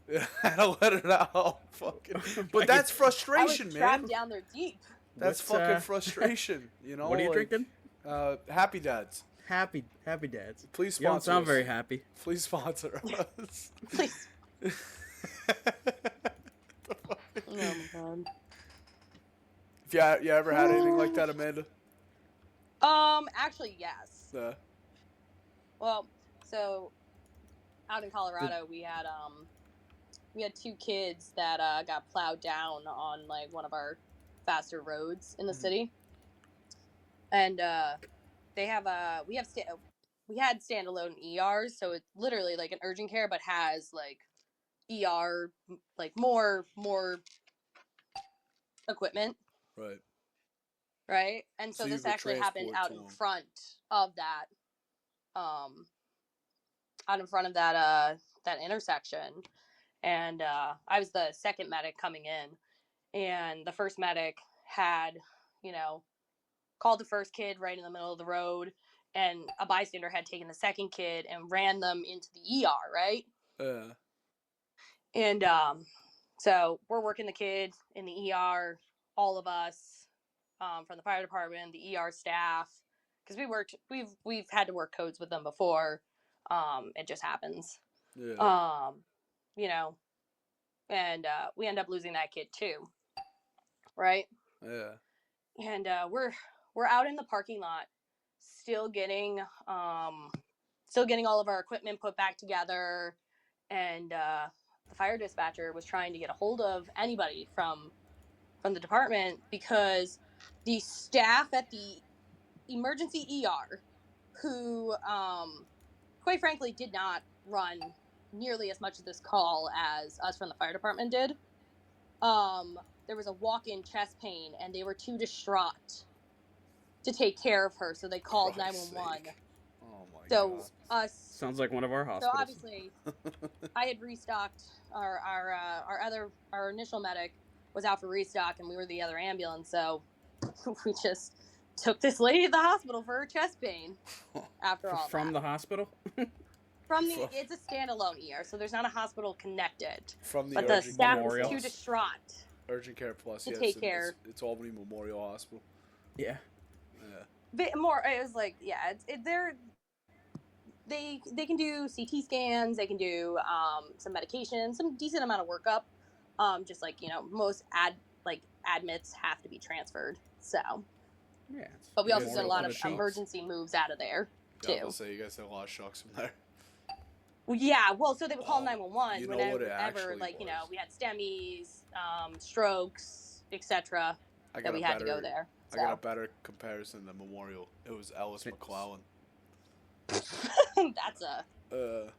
I had to let it out. Fucking. But that's frustration, man. Trapped down there deep. That's fucking frustration. You know. What are you drinking? Happy Dads. Happy Dads. Please sponsor You don't sound us. very happy. Please sponsor us. Please. Oh my god. Have you ever had anything like that, Amanda? Actually, yes. Yeah. Well, so out in Colorado, we had 2 kids that got plowed down on like one of our faster roads in the city, and we had standalone ERs, so it's literally like an urgent care, but has like ER, like more equipment. Right. And so this actually happened out in front of that, that intersection. And I was the second medic coming in, and the first medic had, called the first kid right in the middle of the road, and a bystander had taken the second kid and ran them into the ER, right? And so we're working the kid in the ER, all of us, from the fire department, the ER staff, because we've had to work codes with them before. It just happens. Yeah. And we end up losing that kid too, right? Yeah. And we're out in the parking lot, still getting all of our equipment put back together, and the fire dispatcher was trying to get a hold of anybody from the department, because the staff at the emergency ER, who quite frankly did not run nearly as much of this call as us from the fire department did, there was a walk-in chest pain, and they were too distraught to take care of her, so they called 911. Oh my God. Sounds like one of our hospitals. So obviously, I had restocked our initial medic was out for restock, and we were the other ambulance, so we just took this lady to the hospital for her chest pain. After all, from the hospital. It's a standalone ER, so there's not a hospital connected. But the staff was too distraught. Urgent Care Plus, to take care. It's Albany Memorial Hospital. Yeah. Bit more. It was like, yeah, they can do CT scans, they can do some medication, some decent amount of workup, just like most like admits have to be transferred. So, Yeah. but we You also guys did a had a lot lot of of shocks. emergency moves out of there Yeah, I was too. gonna say you guys had a lot of shocks from there. Well, yeah. Well, so they would call Oh, 911 you know what it whenever, actually like, you know, was? we had STEMIs, strokes, etc. I That got we a had to better, go there. I got a So better comparison than Memorial. It was Ellis St. McClellan. that's a St.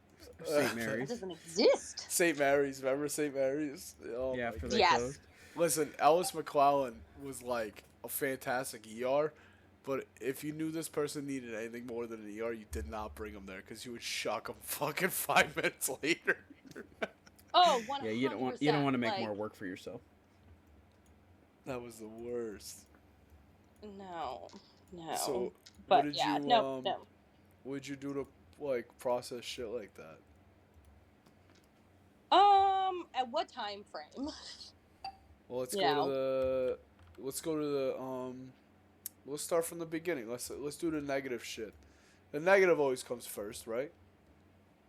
that Mary's. doesn't exist. St. Mary's, remember St. Mary's? Oh Yeah, my after God. they Yes. closed. Listen, Ellis McClellan was like a fantastic ER, but if you knew this person needed anything more than an ER, you did not bring him there because you would shock him fucking 5 minutes later. Oh, 100%. Yeah, you don't want to make like, more work for yourself. That was the worst. No. So, but what did yeah, you no. what did you do to like process shit like that? At what time frame? Well, let's You go know. to the let's start from the beginning. Let's do the negative shit. The negative always comes first, right?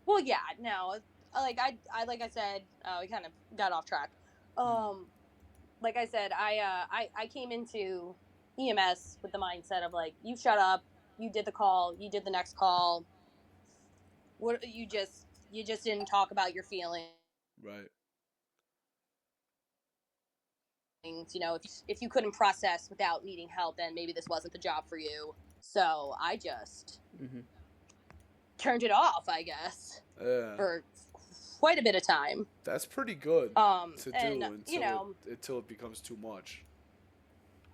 Well, yeah, no. Like I said, we kind of got off track. Like I said, I came into EMS with the mindset of like, you shut up, you did the call, you did the next call. What you just didn't talk about your feelings. Right. You know, if you couldn't process without needing help, then maybe this wasn't the job for you. So I just turned it off, I guess, for quite a bit of time. That's pretty good to do until it becomes too much.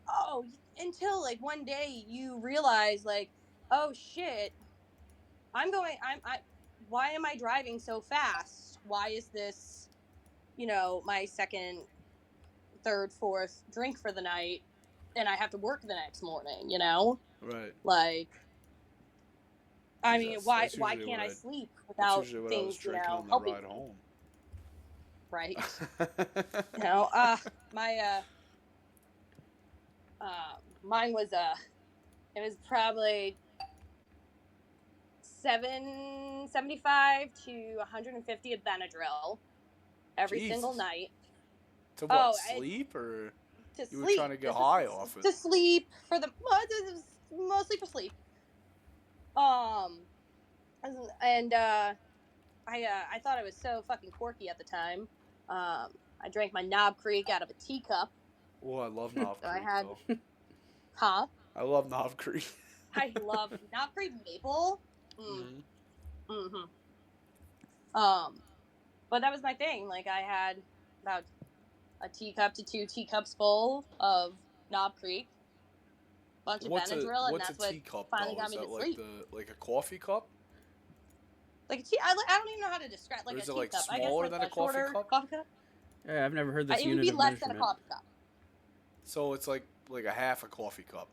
Oh, until like one day you realize like, oh shit, why am I driving so fast? Why is this, my second, third, fourth drink for the night, and I have to work the next morning, Right. Like, I mean, why that's can't I sleep That's without usually what I was things, drinking on the helping ride me? home. Right. Mine was it was probably 75 to 150 of Benadryl every Jesus. single night. To what, sleep or to you sleep. were trying to get high off it? To sleep it was mostly for sleep. And I thought I was so fucking quirky at the time. I drank my Knob Creek out of a teacup. Oh, I love Knob Creek. Huh? I love Knob Creek. I love Knob Creek maple. But that was my thing. Like, I had about a teacup to 2 teacups full of Knob Creek, bunch of Benadryl, and that's what teacup, finally got me to sleep. Like a coffee cup? Like I don't even know how to describe like or a is it teacup. like I guess smaller like than a a coffee shorter cup? coffee cup. Yeah, I've never heard this It would unit be of less measurement. than a coffee cup. So it's like a half a coffee cup.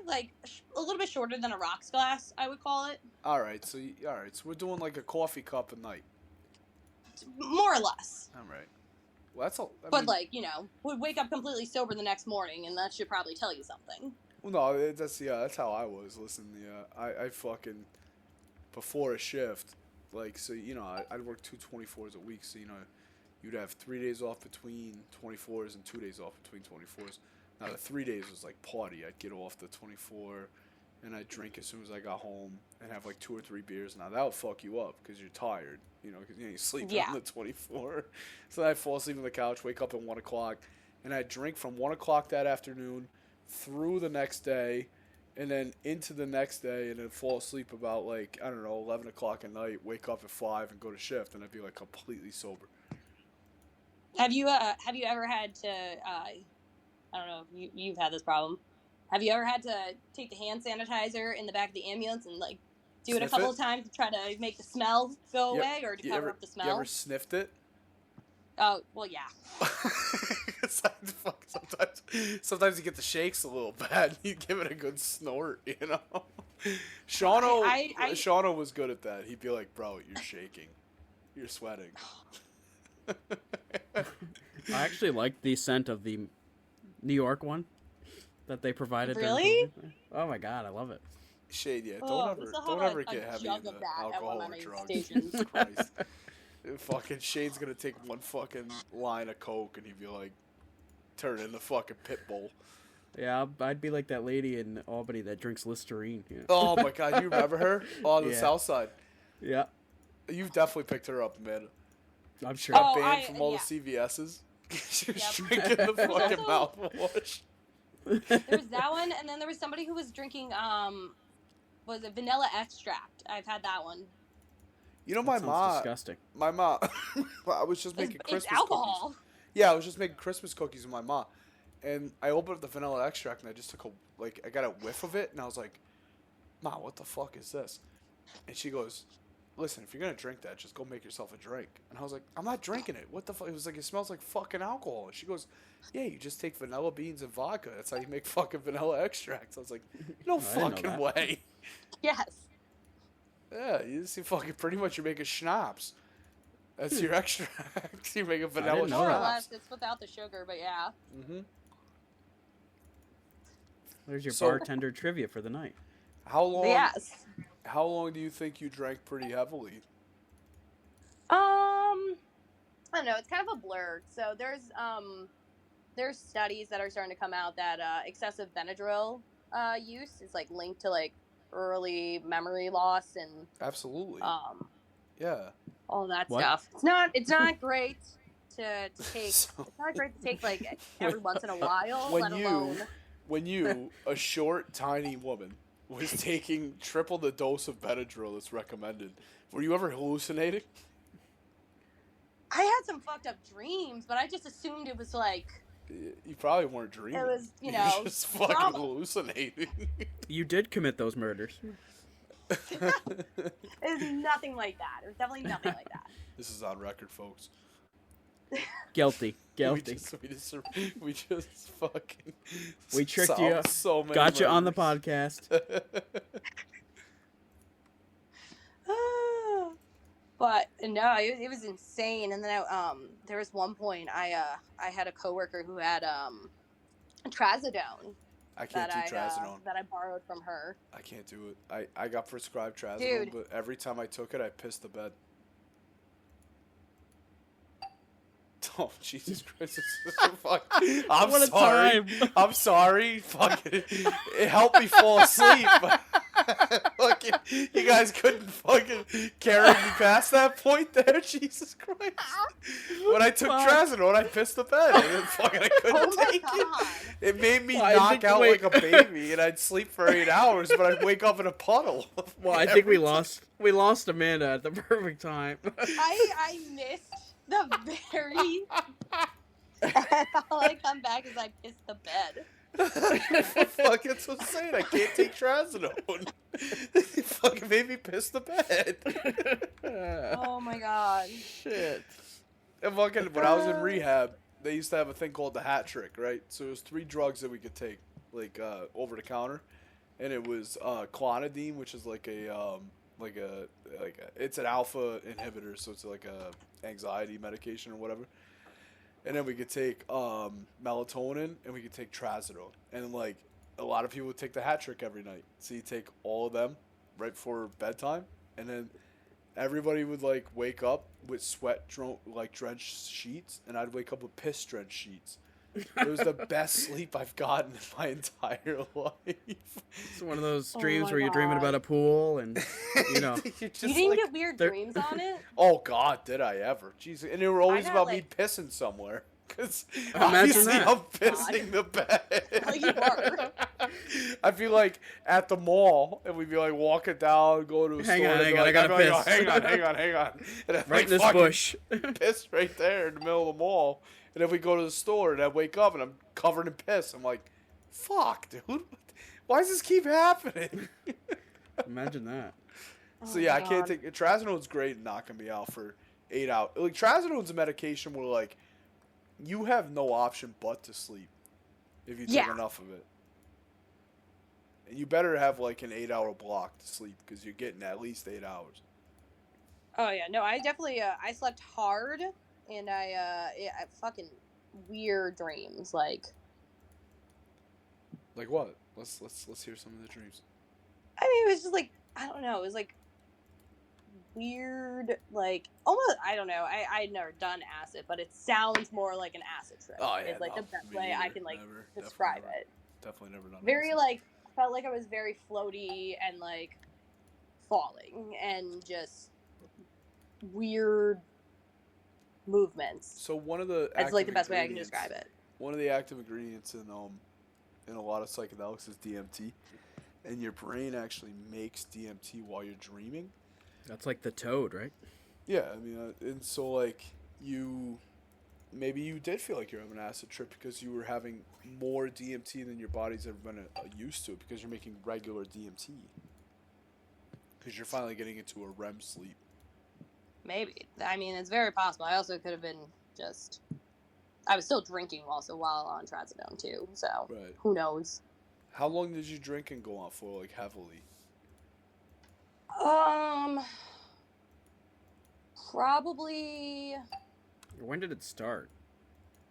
Like a little bit shorter than a rocks glass, I would call it. All right, so we're doing like a coffee cup a night. More or less. All right. Well, that's all. But would wake up completely sober the next morning, and that should probably tell you something. Well, no, that's how I was. Listen, I fucking before a shift, like, so I'd work 2 24s a week, so you'd have 3 days off between 24s and 2 days off between 24s. Now the 3 days was like party. I'd get off the 24, and I'd drink as soon as I got home and have like 2 or 3 beers. Now that would fuck you up because you're tired, because you sleep on the 24. So I'd fall asleep on the couch, wake up at 1 o'clock, and I'd drink from 1 o'clock that afternoon through the next day, and then into the next day, and then fall asleep about 11 o'clock at night, wake up at 5 and go to shift, and I'd be like completely sober. Have you ever had to I don't know if you've had this problem. Have you ever had to take the hand sanitizer in the back of the ambulance and do it a couple of times to try to make the smell go away or to cover up the smell? You ever sniffed it? Oh, well, yeah. Sometimes you get the shakes a little bad. You give it a good snort, Shauno was good at that. He'd be like, bro, you're shaking. You're sweating. I actually liked the scent of the New York one that they provided. Really? Oh my god, I love it. Shade, yeah. Don't ever get heavy into alcohol or drugs. Jesus Christ. Fucking Shade's gonna take one fucking line of Coke and he'd be like, turn into fucking pit bull. Yeah, I'd be like that lady in Albany that drinks Listerine. Yeah. Oh my god, you remember her on the Yeah. south side? Yeah, You've definitely picked her up, Amanda. I'm sure. Got Oh, banned from all yeah. the CVSs. She was Yep. drinking the fucking Also- mouthwash. There was that one, and then there was somebody who was drinking was it vanilla extract? I've had that one. You know, That my sounds mom. disgusting. My mom. I was just making It's Christmas cookies. alcohol. Yeah, I was just making Christmas cookies with my mom, and I opened up the vanilla extract, and I just took I got a whiff of it, and I was like, "Mom, what the fuck is this?" And she goes, "Listen, if you're gonna drink that, just go make yourself a drink." And I was like, "I'm not drinking it. What the fuck?" It was like, "It smells like fucking alcohol." And she goes, "Yeah, you just take vanilla beans and vodka. That's how you make fucking vanilla extracts." I was like, "No I didn't know fucking that. way." Yes. Yeah, you see, fucking pretty much you're making schnapps. That's your extract. You make a vanilla didn't know More or that. less, it's without the sugar, but yeah. Mm-hmm. There's your So- bartender trivia for the night. How long? Yes. How long do you think you drank pretty heavily? I don't know. It's kind of a blur. So there's studies that are starting to come out that excessive Benadryl use is like linked to like early memory loss and Absolutely. Yeah. all that What? stuff. It's not great to take. So- It's not great to take like every once in a while, when let you- alone. When you, a short, tiny woman, was taking triple the dose of Benadryl that's recommended, were you ever hallucinating? I had some fucked up dreams, but I just assumed it was like You probably weren't dreaming. it was, you were know, just fucking trauma. hallucinating. You did commit those murders. It was nothing like that. It was definitely nothing like that. This is on record, folks. Guilty. Guilty. We just fucking. We tricked solved you. So many Got you on the murders. podcast. But no, it was insane. And then there was one point I had a coworker who had trazodone I can't that do trazodone. that I borrowed from her. I can't do it. I got prescribed trazodone, Dude. but every time I took it, I pissed the bed. Oh, Jesus Christ. This is so fuck. I'm What a sorry. time. I'm sorry. Fucking, it helped me fall asleep. Fucking, you guys couldn't fucking carry me past that point there. Jesus Christ. When I took Fuck. trazodone, I pissed the bed. And then fucking I couldn't Oh my take god. it. It made me Well, I knock think- out wait. like a baby, and I'd sleep for 8 hours, but I'd wake up in a puddle. Well, I think we Every lost Amanda at the perfect time. I missed the very. All I come back is I pissed the bed. Fuck, that's what I'm saying. I can't take trazodone. It fucking made me piss the bed. Oh my god. Shit. And fucking, when I was in rehab, they used to have a thing called the hat trick, right? So it was 3 drugs that we could take, like, over the counter. And it was clonidine, which is like it's an alpha inhibitor, so it's like a anxiety medication or whatever. And then we could take melatonin, and we could take trazodone. And like a lot of people would take the hat trick every night. So you take all of them right before bedtime, and then everybody would like wake up with drenched sheets, and I'd wake up with piss drenched sheets. It was the best sleep I've gotten in my entire life. It's one of those Oh dreams my where you're dreaming God. about a pool and, you know. You're just You didn't like, get weird they're- dreams on it? oh God, did I ever? Jesus, and they were always got, about me like- pissing somewhere. Because Imagine obviously that. I'm pissing the bed. Well, you were. I'd be like at the mall, and we'd be like walking down, go to a Hang store. on, and hang be on, I like, gotta I'd be like, piss. Oh, hang on. And I'd Right like in this fucking bush. piss right there in the middle of the mall. And then we go to the store, and I wake up, and I'm covered in piss. I'm like, fuck, dude. Why does this keep happening? Imagine that. So Oh yeah, my I can't God. take trazodone's great at knocking me out for 8 hours. Like trazodone's a medication where like you have no option but to sleep if you take Yeah. enough of it. And you better have like an 8-hour block to sleep because you're getting at least 8 hours. Oh yeah, no, I definitely I slept hard and I fucking weird dreams like. Like what? Let's hear some of the dreams. I mean, it was just like I don't know. It was like weird, like, almost, I don't know, I'd never done acid, but it sounds more like an acid trip. Oh yeah, It's like no, the best me way I either. can like Never, describe it. definitely never done Very acid. like, felt like I was very floaty and like falling and just weird movements. So one of the That's like the best way I can describe it. One of the active ingredients in a lot of psychedelics is DMT, and your brain actually makes DMT while you're dreaming. That's like the toad, right? Yeah, I mean, and so like maybe you did feel like you're having an acid trip because you were having more DMT than your body's ever been used to, because you're making regular DMT. Because you're finally getting into a REM sleep. Maybe. I mean, it's very possible. I also could have been just... I was still drinking also while on trazodone too, so Right. Who knows? How long did you drink and go on for, like, heavily? Probably... When did it start?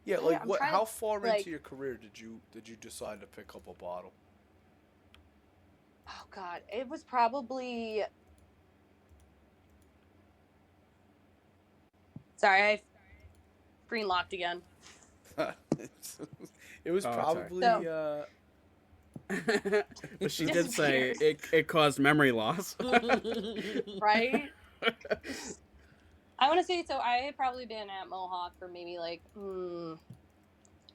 Yeah, like what? How far like, into your career did you decide to pick up a bottle? Oh God, it was probably... Sorry, I screen locked again. It was probably... But she did say it caused memory loss. Right? I want to say, so I had probably been at Mohawk for maybe like 2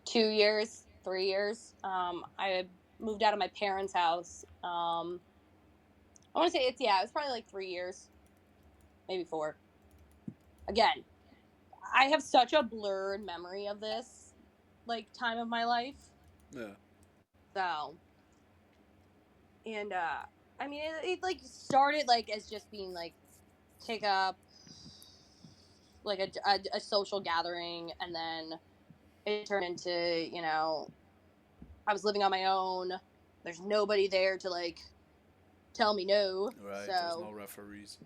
years, 3 years. I had moved out of my parents' house. I want to say it was probably like 3 years, maybe 4. Again, I have such a blurred memory of this, like, time of my life. Yeah. So, and, I mean, it like, started, like, as just being, like, pick up, like, a social gathering, and then it turned into, you know, I was living on my own. There's nobody there to, like, tell me no. Right, so, there's no referees.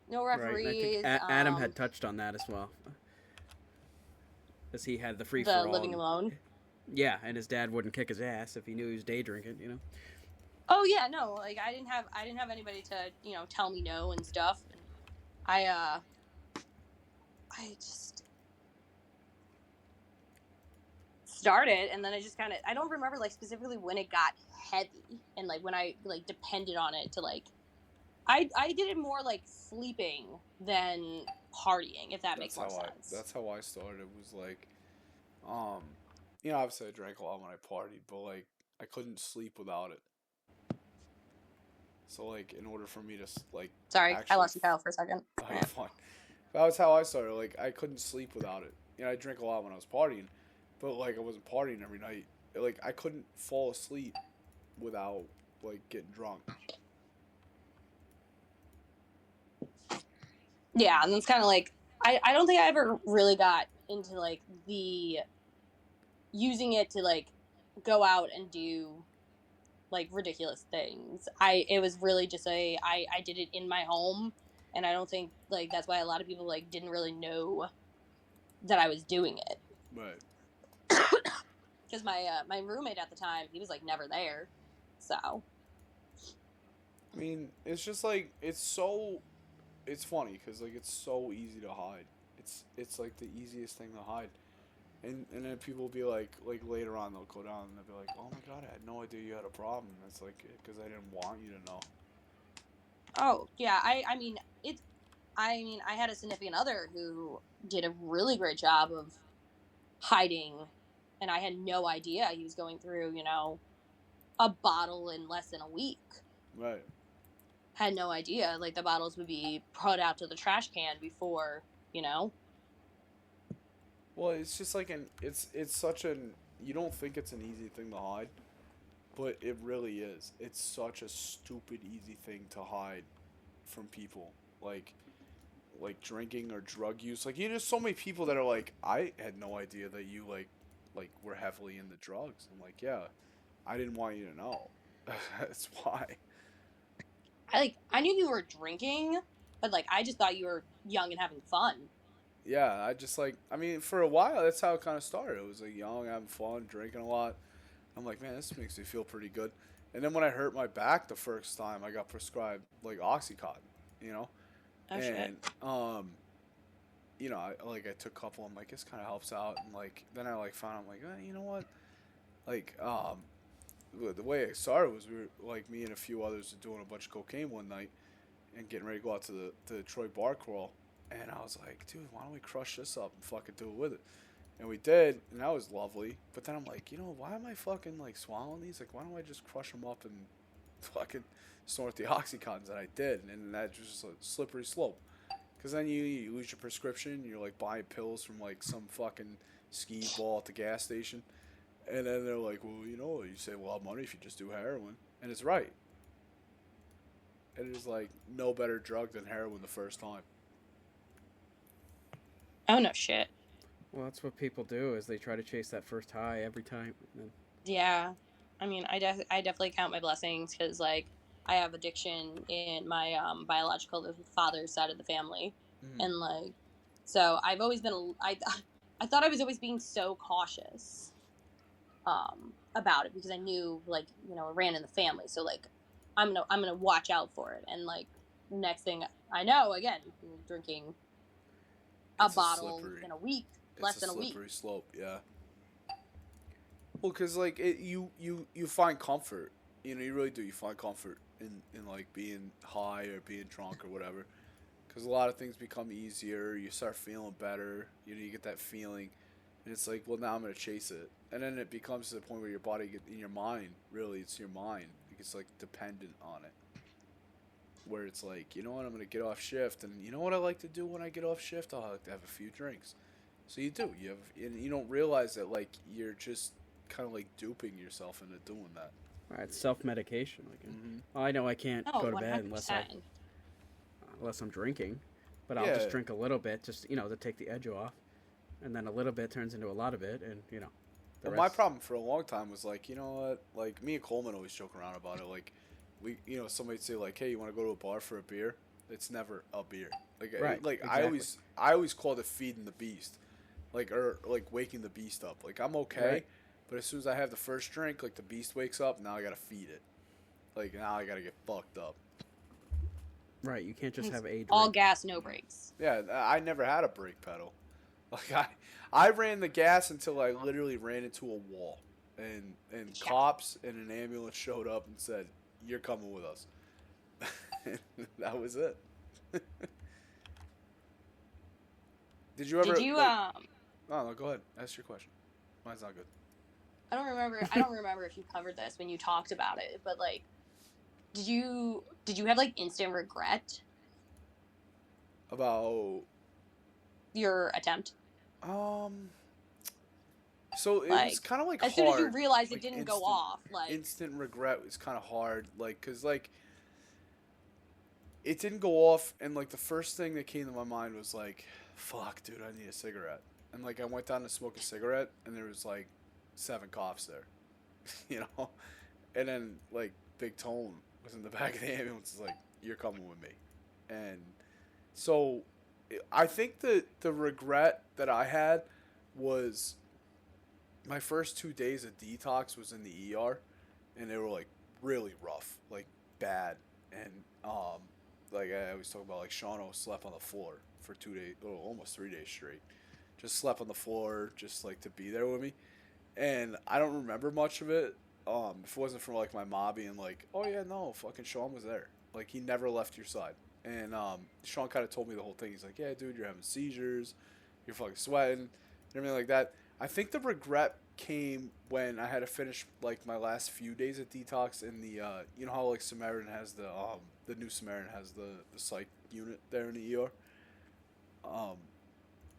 No referees. Right. I think Adam had touched on that as well. Because he had the free-for-all. The living alone? Yeah, and his dad wouldn't kick his ass if he knew he was day drinking, you know? Oh, yeah, no, like, I didn't have anybody to, you know, tell me no and stuff. And I just started, and then I just kind of, I don't remember, like, specifically when it got heavy, and, like, when I, like, depended on it to, like, I did it more, like, sleeping than partying, if that makes more sense. That's how I started. It was, like, you know, obviously I drank a lot when I partied, but, like, I couldn't sleep without it. So, like, in order for me to, like... Sorry, I lost you, Kyle, for a second. Oh, you're fine. That was how I started. Like, I couldn't sleep without it. You know, I drank a lot when I was partying, but, like, I wasn't partying every night. Like, I couldn't fall asleep without, like, getting drunk. Yeah, and it's kind of like, I don't think I ever really got into, like, the using it to, like, go out and do, like, ridiculous things. It was really just I did it in my home, and I don't think, like, that's why a lot of people, like, didn't really know that I was doing it. Right. Because my roommate at the time, he was, like, never there, so. I mean, it's just, like, it's funny, because, like, it's so easy to hide. It's like, the easiest thing to hide. And then people will be like later on, they'll go down and they'll be like, oh my God, I had no idea you had a problem. And it's like, because I didn't want you to know. Oh, yeah, I mean, I had a significant other who did a really great job of hiding, and I had no idea he was going through, you know, a bottle in less than a week. Right. Had no idea. Like, the bottles would be put out to the trash can before, you know? Well, it's just like it's such an, you don't think it's an easy thing to hide, but it really is. It's such a stupid easy thing to hide from people. Like drinking or drug use. Like, you know, so many people that are like, I had no idea that you like were heavily into drugs. I'm like, yeah, I didn't want you to know. That's why. I knew you were drinking, but, like, I just thought you were young and having fun. Yeah, I just, like, I mean, for a while, that's how it kind of started. It was, like, young, having fun, drinking a lot. I'm like, man, this makes me feel pretty good. And then when I hurt my back the first time, I got prescribed, like, Oxycontin, you know? Oh shit. And you know, I took a couple. I'm like, this kind of helps out, and like then I like found I'm like, you know what, like the way it started was we were like me and a few others were doing a bunch of cocaine one night and getting ready to go out to the Detroit bar crawl, and I was like, dude, why don't we crush this up and fucking do it with it? And we did, and that was lovely. But then I'm like, you know, why am I fucking like swallowing these? Like, why don't I just crush them up and fucking snort the Oxycontins that I did? And that was just a slippery slope. Because then you lose your prescription, you're like buying pills from like some fucking ski ball at the gas station. And then they're like, well, you know, you save a lot of money if you just do heroin. And it's right. And it is like no better drug than heroin the first time. Oh no shit. Well, that's what people do, is they try to chase that first high every time. Yeah. I mean, I definitely count my blessings because, like, I have addiction in my biological father's side of the family. And, like, so I've always been, I thought I was always being so cautious about it because I knew, like, you know, it ran in the family. So, like, I'm gonna watch out for it. And, like, next thing I know, again, drinking a bottle in a week. Less than a week. Slippery slope, yeah. Well, because like you find comfort, you know, you really do. You find comfort in like being high or being drunk or whatever. Because a lot of things become easier. You start feeling better. You know, you get that feeling, and it's like, well, now I'm gonna chase it, and then it becomes to the point where your body, in your mind, really, it's your mind. It gets like dependent on it. Where it's like, you know what, I'm gonna get off shift, and you know what I like to do when I get off shift? I like to have a few drinks. So you do. And you don't realize that like you're just kind of like duping yourself into doing that. Right, it's self-medication. Like, I know I can't go to bed unless I'm drinking, but I'll just drink a little bit, just, you know, to take the edge off, and then a little bit turns into a lot of it, and you know. Well, my problem for a long time was like, you know what, like me and Coleman always joke around about it. Like, we, you know, somebody'd say like, hey, you want to go to a bar for a beer? It's never a beer. Like, right, like exactly. I always called it feeding the beast. Like, or like waking the beast up. Like, I'm okay, right. But as soon as I have the first drink, like the beast wakes up. Now I gotta feed it. Like, now I gotta get fucked up. Right, you can't just have a drink. All gas, no brakes. Yeah, I never had a brake pedal. Like I ran the gas until I literally ran into a wall, and cops and an ambulance showed up and said, "You're coming with us." That was it. Did you ever? No, go ahead. Ask your question. Mine's not good. I don't remember if you covered this when you talked about it, but like, did you have like instant regret about your attempt? So it was kind of like as hard. soon as you realized like it didn't go off, like instant regret was kind of hard, like because like it didn't go off, and like the first thing that came to my mind was like, fuck, dude, I need a cigarette. And like I went down to smoke a cigarette, and there was like 7 cops there, you know, and then like Big Tone was in the back of the ambulance, like, you're coming with me. And so I think that the regret that I had was my first 2 days of detox was in the ER, and they were like really rough, like bad. And like I always talk about, like Shauno slept on the floor for 2 days, almost 3 days straight. Just slept on the floor, just like to be there with me. And I don't remember much of it. If it wasn't for like my mom being like, "Oh yeah, no, fucking Sean was there. Like he never left your side." And Sean kind of told me the whole thing. He's like, "Yeah, dude, you're having seizures, you're fucking sweating, and everything like that." I think the regret came when I had to finish like my last few days of detox in the you know how like Samaritan has the new Samaritan has the psych unit there in the ER.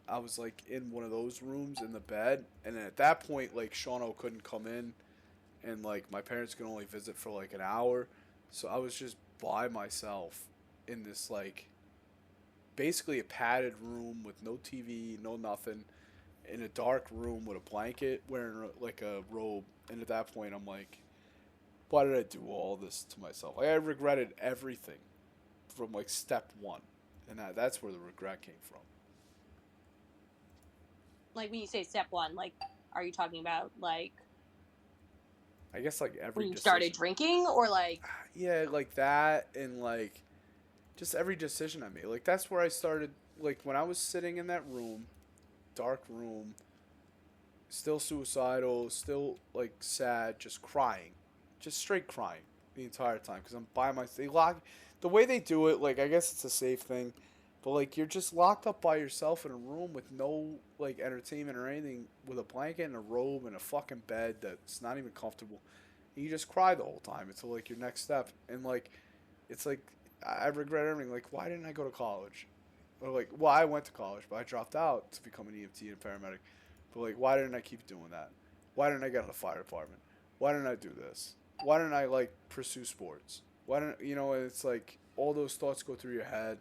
I was like in one of those rooms in the bed, and at that point like Shauno couldn't come in, and like my parents could only visit for like an hour, so I was just by myself in this like basically a padded room with no TV, no nothing, in a dark room with a blanket, wearing like a robe. And at that point I'm like, why did I do all this to myself? Like I regretted everything from like step one, and that's where the regret came from. Like when you say step one, like are you talking about like I guess like every when you started drinking, or like yeah, like that, and like just every decision I made. Like that's where I started. Like when I was sitting in that room, dark room, still suicidal, still like sad, just crying, just straight crying the entire time because I'm by myself. They lock the way they do it. Like I guess it's a safe thing, but like you're just locked up by yourself in a room with no like entertainment or anything, with a blanket and a robe and a fucking bed that's not even comfortable. And you just cry the whole time until like your next step. And like it's like I regret everything. Like why didn't I go to college? Or like well I went to college, but I dropped out to become an EMT and paramedic. But like, why didn't I keep doing that? Why didn't I get in the fire department? Why didn't I do this? Why didn't I like pursue sports? Why didn't you know? It's like all those thoughts go through your head,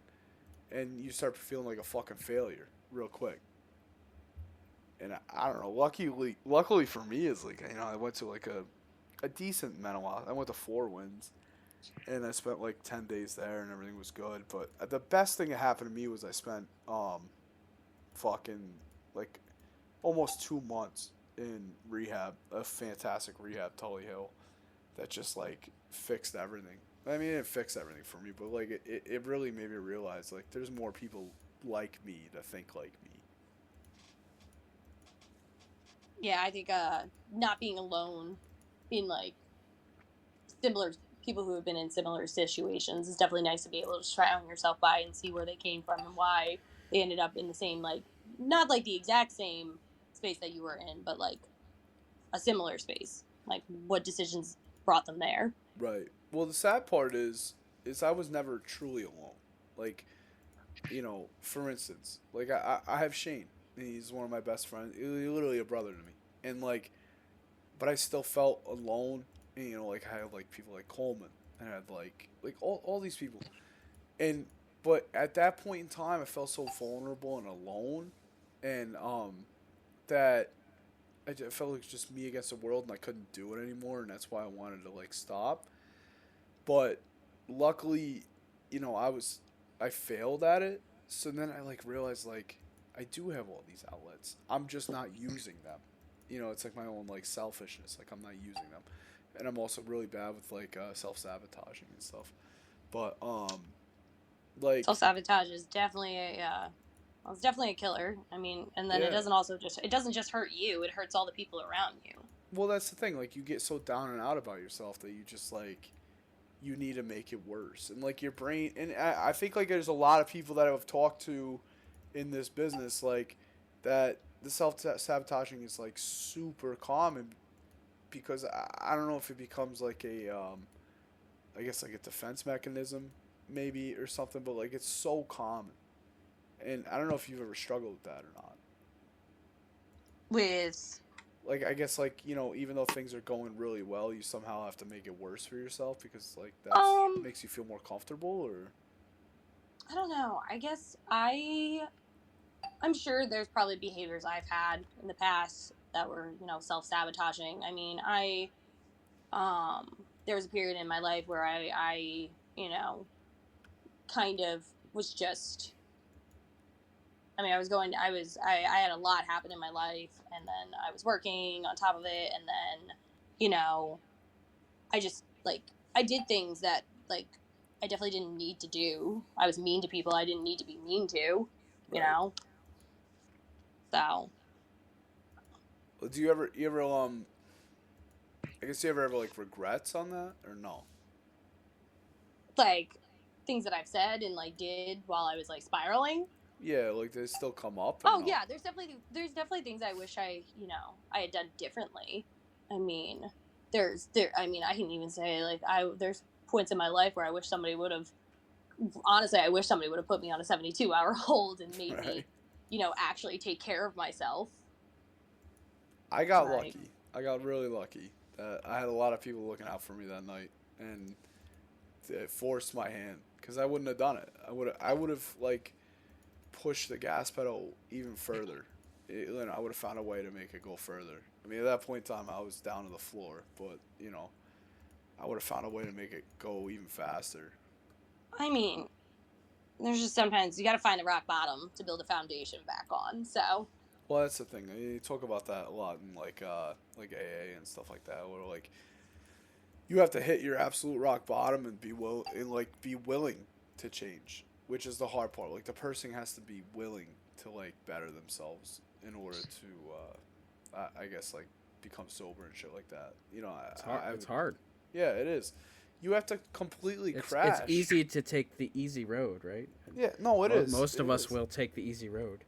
and you start feeling like a fucking failure real quick. And I don't know. Luckily for me is like I went to like a decent mental health. I went to Four Winds, and I spent like 10 days there, and everything was good. But the best thing that happened to me was I spent fucking like almost 2 months in rehab, a fantastic rehab, Tully Hill, that just like fixed everything. I mean, it didn't fix everything for me, but like it really made me realize like there's more people like me that think like me. Yeah, I think not being alone in like similar people who have been in similar situations is definitely nice to be able to surround yourself by and see where they came from and why they ended up in the same like not like the exact same space that you were in, but like a similar space. Like what decisions brought them there. Right. Well, the sad part is I was never truly alone. Like, for instance, like I have Shane. He's one of my best friends. He's literally a brother to me. And like, but I still felt alone. And, like I had like people like Coleman, and I had like all these people. And but at that point in time, I felt so vulnerable and alone, and that I felt like it was just me against the world, and I couldn't do it anymore, and that's why I wanted to like stop. But luckily, I failed at it. So then I like realized like I do have all these outlets. I'm just not using them. It's like my own like selfishness. Like I'm not using them, and I'm also really bad with like self-sabotaging and stuff. But like self-sabotage is definitely it's definitely a killer. I mean, and then yeah. it doesn't just hurt you, it hurts all the people around you. Well, that's the thing. Like you get so down and out about yourself that you just like you need to make it worse. And like your brain, and I think like there's a lot of people that I've talked to in this business like that the self-sabotaging is like super common, because I don't know if it becomes like a I guess like a defense mechanism maybe or something, but like it's so common. And I don't know if you've ever struggled with that or not. With like I guess like even though things are going really well, you somehow have to make it worse for yourself because like that makes you feel more comfortable, or I don't know. I guess I'm sure there's probably behaviors I've had in the past that were self-sabotaging. I mean, there was a period in my life where I kind of was just. I mean, I had a lot happen in my life, and then I was working on top of it, and then, I just, like, I did things that, like, I definitely didn't need to do. I was mean to people I didn't need to be mean to, you know? So. Do you ever, I guess you ever have, like, regrets on that, or no? Like, things that I've said and, like, did while I was, like, spiraling? Yeah, like they still come up. Oh yeah, there's definitely things I wish I had done differently. I mean, I can even say like there's points in my life where I wish somebody would have. Honestly, I wish somebody would have put me on a 72-hour hold and made me, actually take care of myself. I got lucky. I got really lucky. I had a lot of people looking out for me that night, and it forced my hand because I wouldn't have done it. I would have like push the gas pedal even further. I would have found a way to make it go further. I mean, at that point in time, I was down to the floor, but, I would have found a way to make it go even faster. I mean, there's just sometimes you got to find the rock bottom to build a foundation back on, so. Well, that's the thing. You talk about that a lot in, like AA and stuff like that, where, like, you have to hit your absolute rock bottom and be willing to change, which is the hard part. Like the person has to be willing to like better themselves in order to, I guess like become sober and shit like that. You know, It's hard. It's hard. Yeah, it is. You have to completely crash. It's easy to take the easy road, right? Yeah, no, it is. Most of us will take the easy road.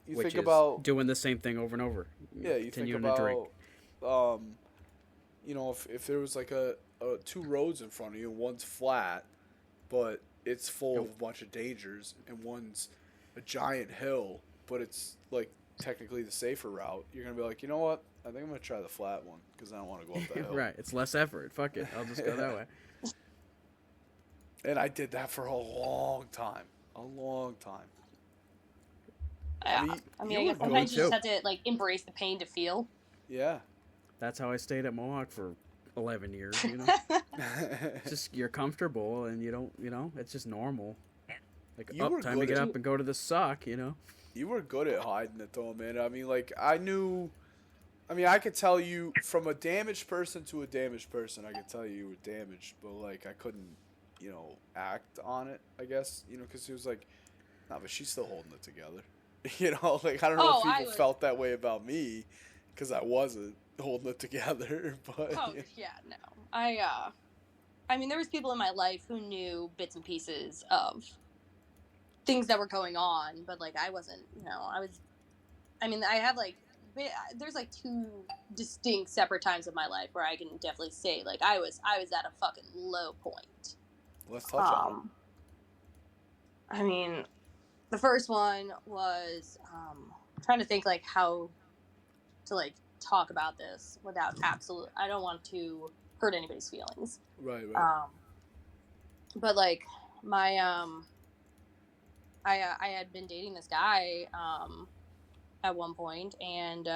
You which think is about doing the same thing over and over. Yeah, you think about, you know, if there was like a two roads in front of you, and one's flat, but it's full of a bunch of dangers, and one's a giant hill, but it's like technically the safer route, you're gonna be like, you know what? I think I'm gonna try the flat one because I don't want to go up that hill. Right, it's less effort. Fuck it, I'll just go that way. And I did that for a long time. A long time. Yeah. I guess sometimes you just have to like embrace the pain to feel. Yeah. That's how I stayed at Mohawk for 11 years, you know? It's just, you're comfortable and you don't, you know, it's just normal. Like, time to get up and go to the sock, you know? You were good at hiding it though, man. I mean, like, I could tell you from a damaged person to a damaged person, I could tell you were damaged, but like, I couldn't, you know, act on it, I guess, you know, because he was like, nah, but she's still holding it together. You know, like, I don't know if people felt that way about me, because I wasn't holding it together, but... Oh, yeah, no. I mean, there was people in my life who knew bits and pieces of things that were going on, but, like, I wasn't, you know, I have, like, there's, like, two distinct separate times of my life where I can definitely say, like, I was at a fucking low point. Let's touch on it. I mean... The first one was trying to think like how to like talk about this without I don't want to hurt anybody's feelings. Right. But like my I had been dating this guy at one point, and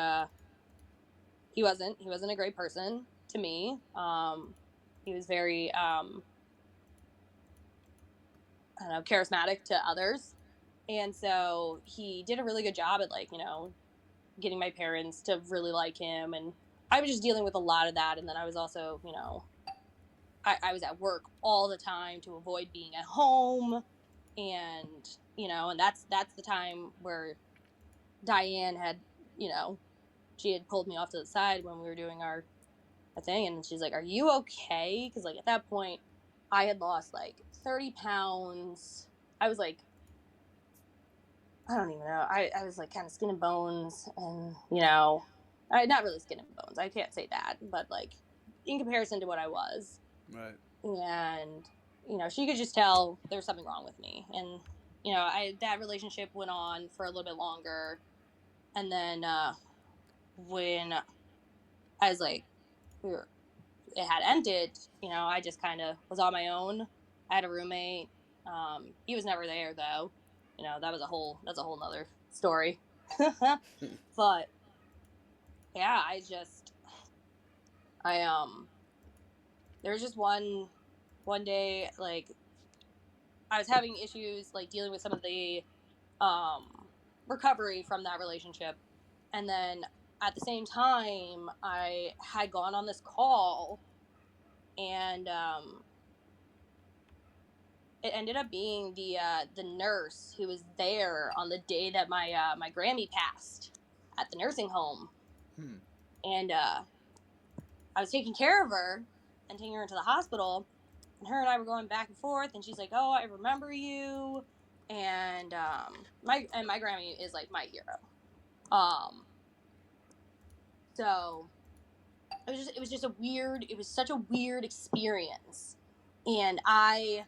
he wasn't a great person to me. He was very I don't know, charismatic to others. And so he did a really good job at, like, you know, getting my parents to really like him. And I was just dealing with a lot of that. And then I was also, you know, I was at work all the time to avoid being at home. And, you know, and that's the time where Diane had, you know, she had pulled me off to the side when we were doing our thing. And she's like, are you okay? Because, like, at that point, I had lost, like, 30 pounds. I was, like, I don't even know. I was like kind of skin and bones, and you know, not really skin and bones. I can't say that, but like in comparison to what I was, right. And you know, she could just tell there was something wrong with me, and you know, that relationship went on for a little bit longer, and then when I was like, it had ended, you know, I just kind of was on my own. I had a roommate. He was never there though. You know, that's a whole nother story. But yeah, there was just one day, like, I was having issues, like, dealing with some of the recovery from that relationship. And then at the same time, I had gone on this call, and it ended up being the nurse who was there on the day that my Grammy passed at the nursing home. And I was taking care of her and taking her into the hospital, and her and I were going back and forth, and she's like, oh, I remember you. And my Grammy is like my hero. So it was such a weird experience. And I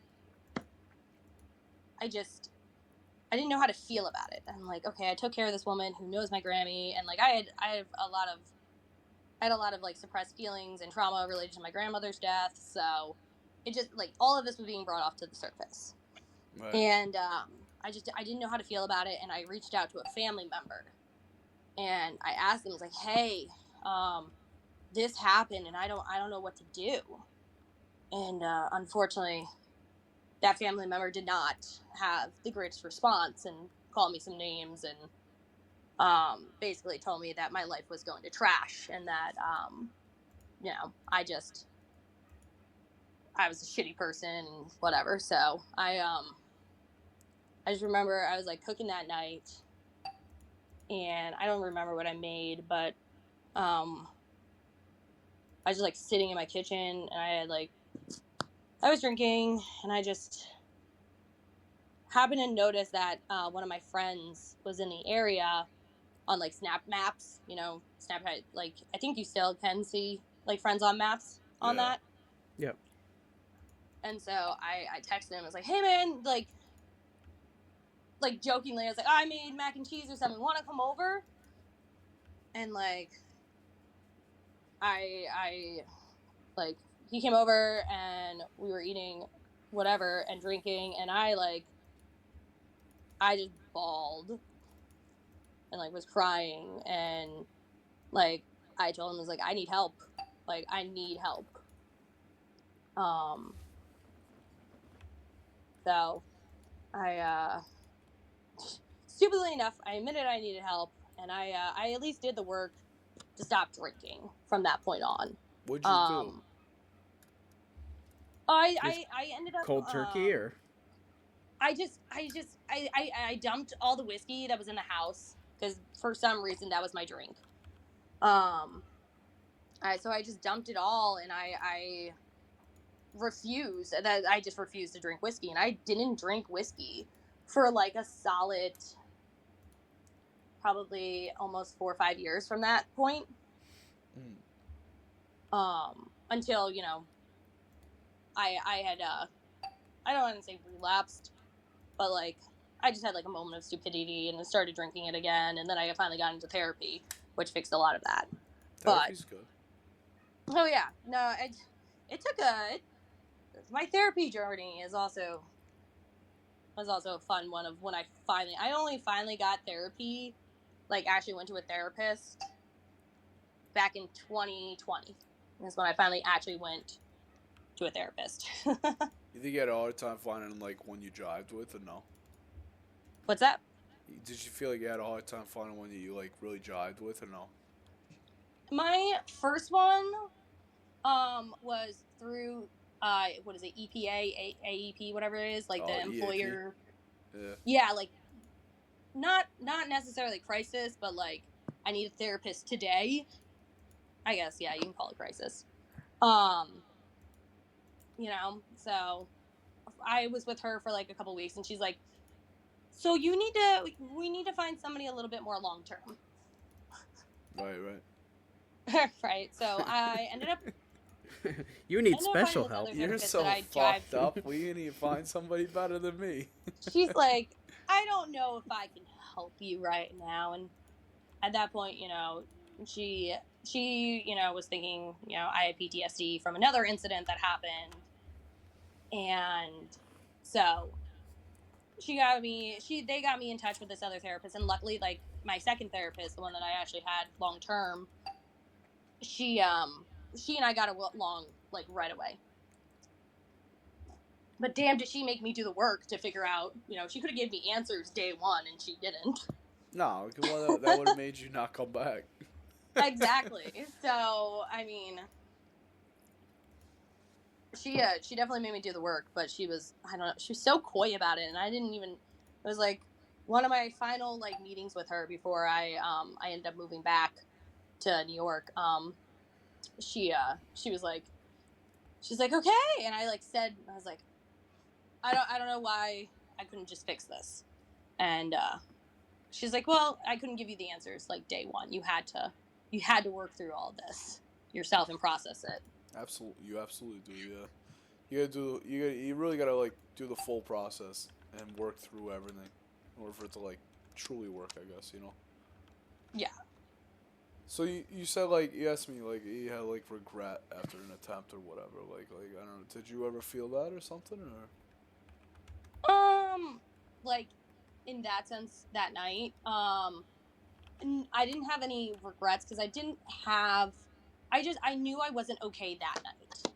didn't know how to feel about it. I'm like, okay, I took care of this woman who knows my Grammy, and like I had a lot of like suppressed feelings and trauma related to my grandmother's death. So it just like all of this was being brought off to the surface. Right. And I didn't know how to feel about it, and I reached out to a family member, and I asked them, I was like, hey, this happened, and I don't know what to do. And unfortunately, that family member did not have the greatest response and called me some names and basically told me that my life was going to trash, and that you know, I I was a shitty person and whatever. So I just remember I was like cooking that night, and I don't remember what I made, but I was just like sitting in my kitchen, and I was drinking, and I just happened to notice that one of my friends was in the area on like Snap Maps, Snapchat. Like I think you still can see like friends on maps on that. Yep. And so I texted him. I was like, "Hey man, like jokingly, I was like, I made mac and cheese or something. Want to come over?" And like, I like he came over and we were eating whatever and drinking, and I just bawled and like was crying, and like I told him, I was like, I need help. Like I need help. So I stupidly enough, I admitted I needed help, and I at least did the work to stop drinking from that point on. What'd you do? I ended up cold turkey, or I dumped all the whiskey that was in the house because for some reason that was my drink. So I just dumped it all, and I refused. I just refused to drink whiskey, and I didn't drink whiskey for like a solid, probably almost 4 or 5 years from that point. Until I had I don't want to say relapsed, but like I just had like a moment of stupidity and I started drinking it again, and then I finally got into therapy, which fixed a lot of that. Therapy's good. Oh yeah, no, it took my therapy journey was also a fun one. Of when I only finally got therapy, like actually went to a therapist back in 2020. That's when I finally actually went to a therapist. You think you had a hard time finding like one you jived with, or no? What's that? Did you feel like you had a hard time finding one that you like really jived with, or no? My first one was through what is it, EPA, AEP, whatever it is, like the employer. Yeah, like not necessarily crisis, but like I need a therapist today. I guess, yeah, you can call it crisis. So I was with her for like a couple weeks, and she's like, so we need to find somebody a little bit more long term. Right. Right. So I ended up. You need special help. You're so fucked up. We need to find somebody better than me. She's like, I don't know if I can help you right now. And at that point, she was thinking, I had PTSD from another incident that happened. And so they got me in touch with this other therapist. And luckily, like my second therapist, the one that I actually had long term, she and I got along like right away. But damn, did she make me do the work to figure out, she could have given me answers day one, and she didn't. No, well, that would have made you not come back. Exactly. So, I mean, she definitely made me do the work, but she was so coy about it, and I didn't even, it was like one of my final like meetings with her before I ended up moving back to New York. She was like, she's like, okay, and I was like, I don't know why I couldn't just fix this, and she's like, well, I couldn't give you the answers like day one. You had to work through all this yourself and process it. Absolutely, you absolutely do. Yeah, you really gotta like do the full process and work through everything in order for it to like truly work, I guess. Yeah. So you said like you asked me like you had like regret after an attempt or whatever. Like I don't know. Did you ever feel that or something or? Like in that sense that night, I didn't have any regrets because I knew I wasn't okay that night.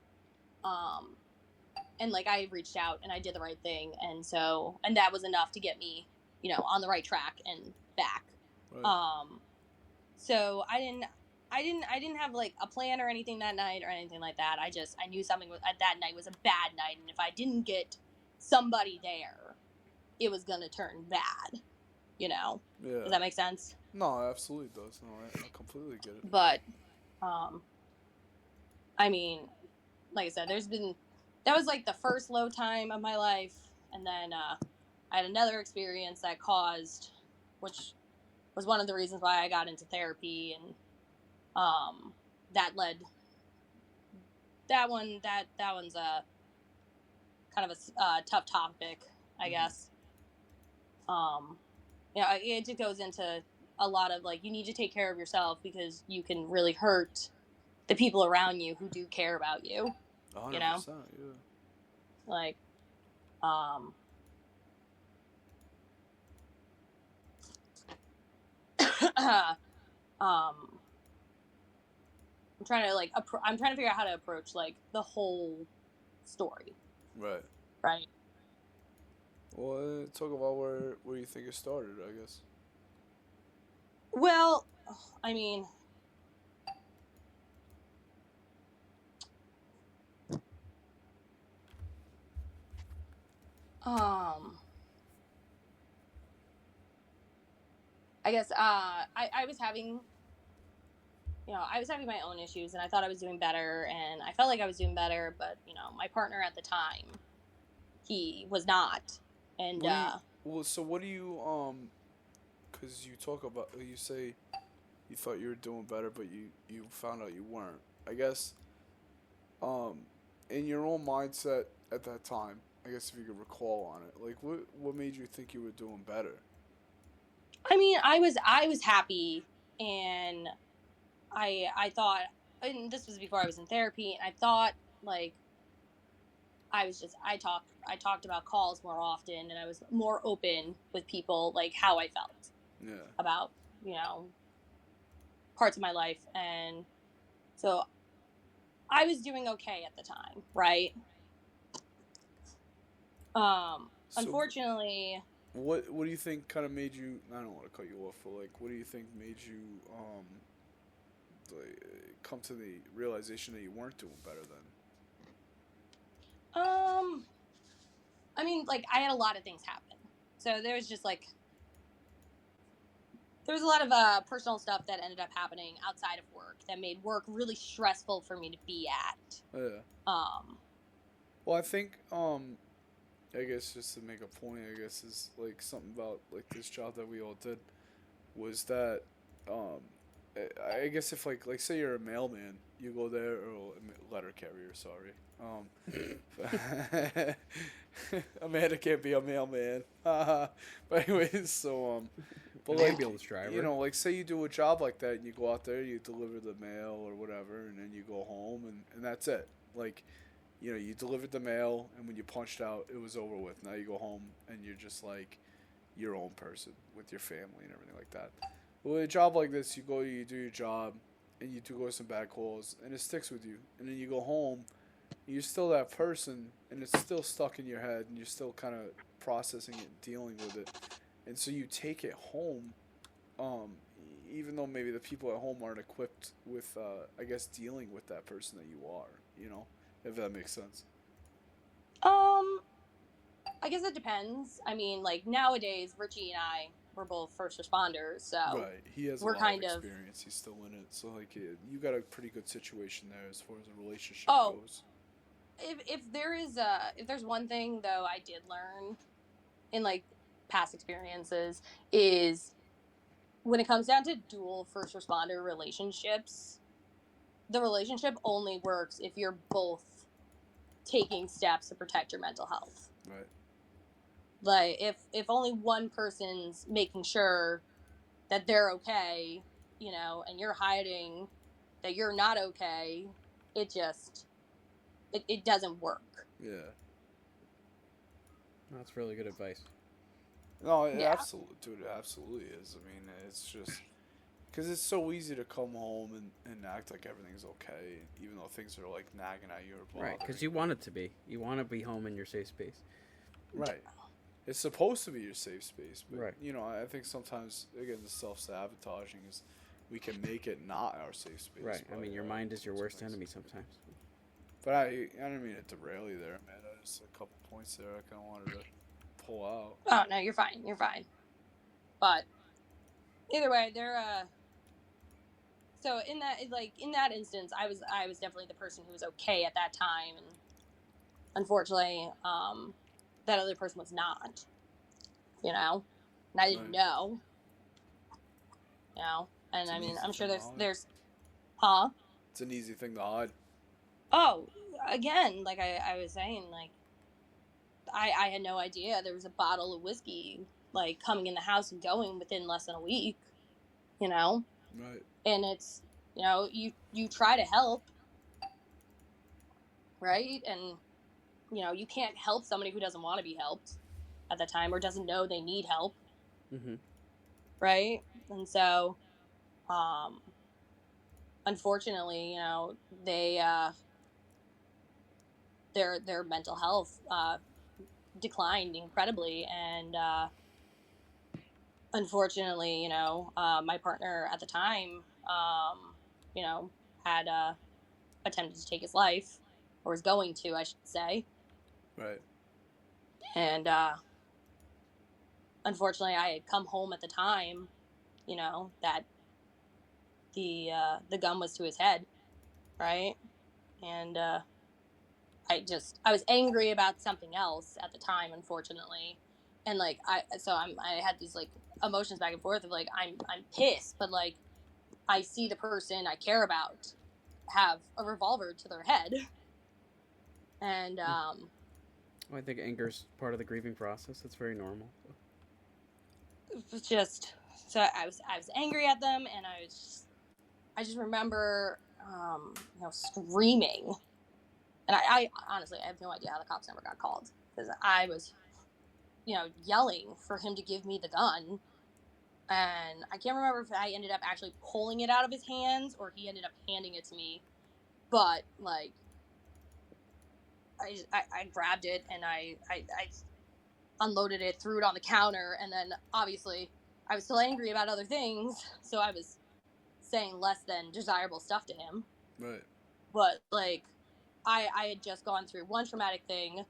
And like I reached out and I did the right thing, and that was enough to get me, on the right track and back. Right. So I I didn't have like a plan or anything that night or anything like that. I knew something that night was a bad night, and if I didn't get somebody there, it was gonna turn bad. You know? Yeah. Does that make sense? No, it absolutely does. No, I completely get it. But, I mean, like I said, that was like the first low time of my life, and then I had another experience that caused, which was one of the reasons why I got into therapy, and that led that one's a kind of a tough topic, I guess. It just goes into a lot of like, you need to take care of yourself because you can really hurt the people around you who do care about you. 100%, you know, yeah. like, I'm trying to figure out how to approach like the whole story. Right. Right. Well, talk about where you think it started, I guess. Well, I mean, I guess I was having, I was having my own issues, and I thought I was doing better, and I felt like I was doing better, but my partner at the time, he was not, and so what do you because you talk about, you say you thought you were doing better, but you found out you weren't. I guess in your own mindset at that time, I guess if you could recall on it, like what made you think you were doing better? I mean, I was happy, and I thought, and this was before I was in therapy, and I thought like I talked about calls more often, and I was more open with people, like how I felt about parts of my life, and so I was doing okay at the time, right? Unfortunately, what do you think kind of made you? I don't want to cut you off, but like, what do you think made you come to the realization that you weren't doing better then? I mean, like, I had a lot of things happen, so there was just like there was a lot of personal stuff that ended up happening outside of work that made work really stressful for me to be at. Yeah. Well, I think I guess just to make a point, I guess is like something about like this job that we all did was that I guess if like say you're a mailman, you go there, or a letter carrier, sorry. Amanda can't be a mailman. But anyways, so but an like ambulance driver, like say you do a job like that and you go out there, you deliver the mail or whatever, and then you go home and that's it. Like, you delivered the mail, and when you punched out, it was over with. Now you go home and you're just like your own person with your family and everything like that. Well, a job like this, you go, you do your job, and you do go to some bad calls, and it sticks with you. And then you go home, and you're still that person, and it's still stuck in your head, and you're still kind of processing it, dealing with it. And so you take it home, even though maybe the people at home aren't equipped with, I guess, dealing with that person that you are, if that makes sense. I guess it depends. I mean, like, nowadays, Richie and I, we're both first responders, so right. He has a lot of experience. He's still in it, so like you got a pretty good situation there as far as a relationship goes. If there's one thing though I did learn in like past experiences is when it comes down to dual first responder relationships, the relationship only works if you're both taking steps to protect your mental health. Right. Like, if only one person's making sure that they're okay, and you're hiding that you're not okay, it doesn't work. Yeah. That's really good advice. No, absolutely, dude, it absolutely is. I mean, it's just because it's so easy to come home and act like everything's okay, even though things are like nagging at you or bothering. Right, because you want it to be. You want to be home in your safe space. Right. It's supposed to be your safe space, but right. I think sometimes, again, the self-sabotaging is we can make it not our safe space. Right. I by, mean, your mind is your worst things. enemy sometimes. But I don't mean to derail you there, man. Just a couple points there I kind of wanted to pull out. Oh no, you're fine. You're fine. But either way, they're So in that instance, I was definitely the person who was okay at that time, and unfortunately, that other person was not. You know, and I didn't know. You know, and I mean, I'm sure there's, huh? It's an easy thing to hide. Oh, again, like I was saying, like I had no idea there was a bottle of whiskey like coming in the house and going within less than a week. You know, right? And it's, you know, you try to help, right? And you know, you can't help somebody who doesn't want to be helped at the time or doesn't know they need help, right? And so, unfortunately, you know, they their mental health declined incredibly, and unfortunately, you know, my partner at the time, you know, had attempted to take his life, or was going to, I should say. Right. And unfortunately, I had come home at the time, you know, that the gun was to his head, right? And I was angry about something else at the time, unfortunately, and like I had these like emotions back and forth of like I'm pissed, but like I see the person I care about have a revolver to their head, and well, I think anger's part of the grieving process. It's very normal. it was just so I was angry at them, and I just remember you know, screaming, and I honestly I have no idea how the cops never got called, because I was, you know, yelling for him to give me the gun. And I can't remember if I ended up actually pulling it out of his hands or he ended up handing it to me. But, like, I grabbed it and I unloaded it, threw it on the counter, and then obviously I was still angry about other things, so I was saying less than desirable stuff to him. Right. But, like, I had just gone through one traumatic thing,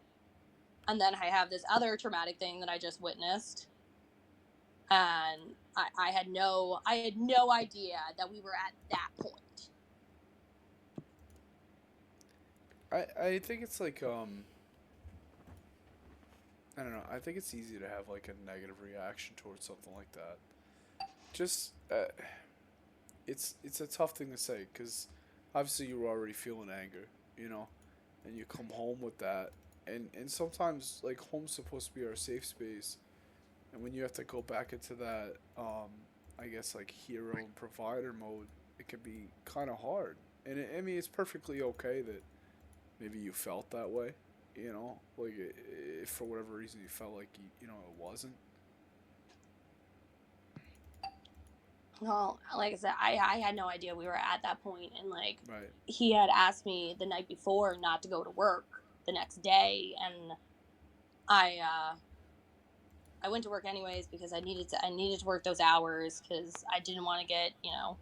and then I have this other traumatic thing that I just witnessed. And I had no idea that we were at that point. I think it's like I don't know. I think it's easy to have like a negative reaction towards something like that. Just it's a tough thing to say because obviously you were already feeling anger, you know, and you come home with that, and sometimes like home's supposed to be our safe space. And when you have to go back into that, I guess like hero and provider mode, it can be kind of hard. And I mean, it's perfectly okay that maybe you felt that way, you know, like if for whatever reason you felt like you know it wasn't. Well, like I said, I had no idea we were at that point, and like Right. he had asked me the night before not to go to work the next day, and I went to work anyways because I needed to work those hours because I didn't want to get, you know,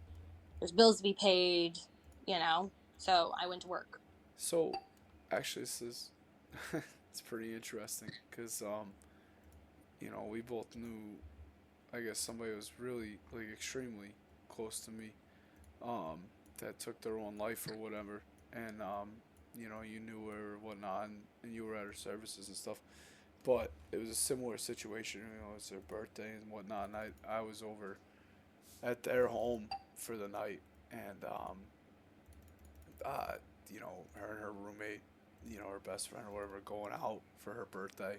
there's bills to be paid, you know, so I went to work. So, actually, this is it's pretty interesting because you know, we both knew, I guess somebody was really like extremely close to me, that took their own life or whatever, and you know, you knew her or whatnot, and you were at her services and stuff. But it was a similar situation. You know, it was their birthday and whatnot, and I was over at their home for the night, and you know, her and her roommate, you know, her best friend or whatever, going out for her birthday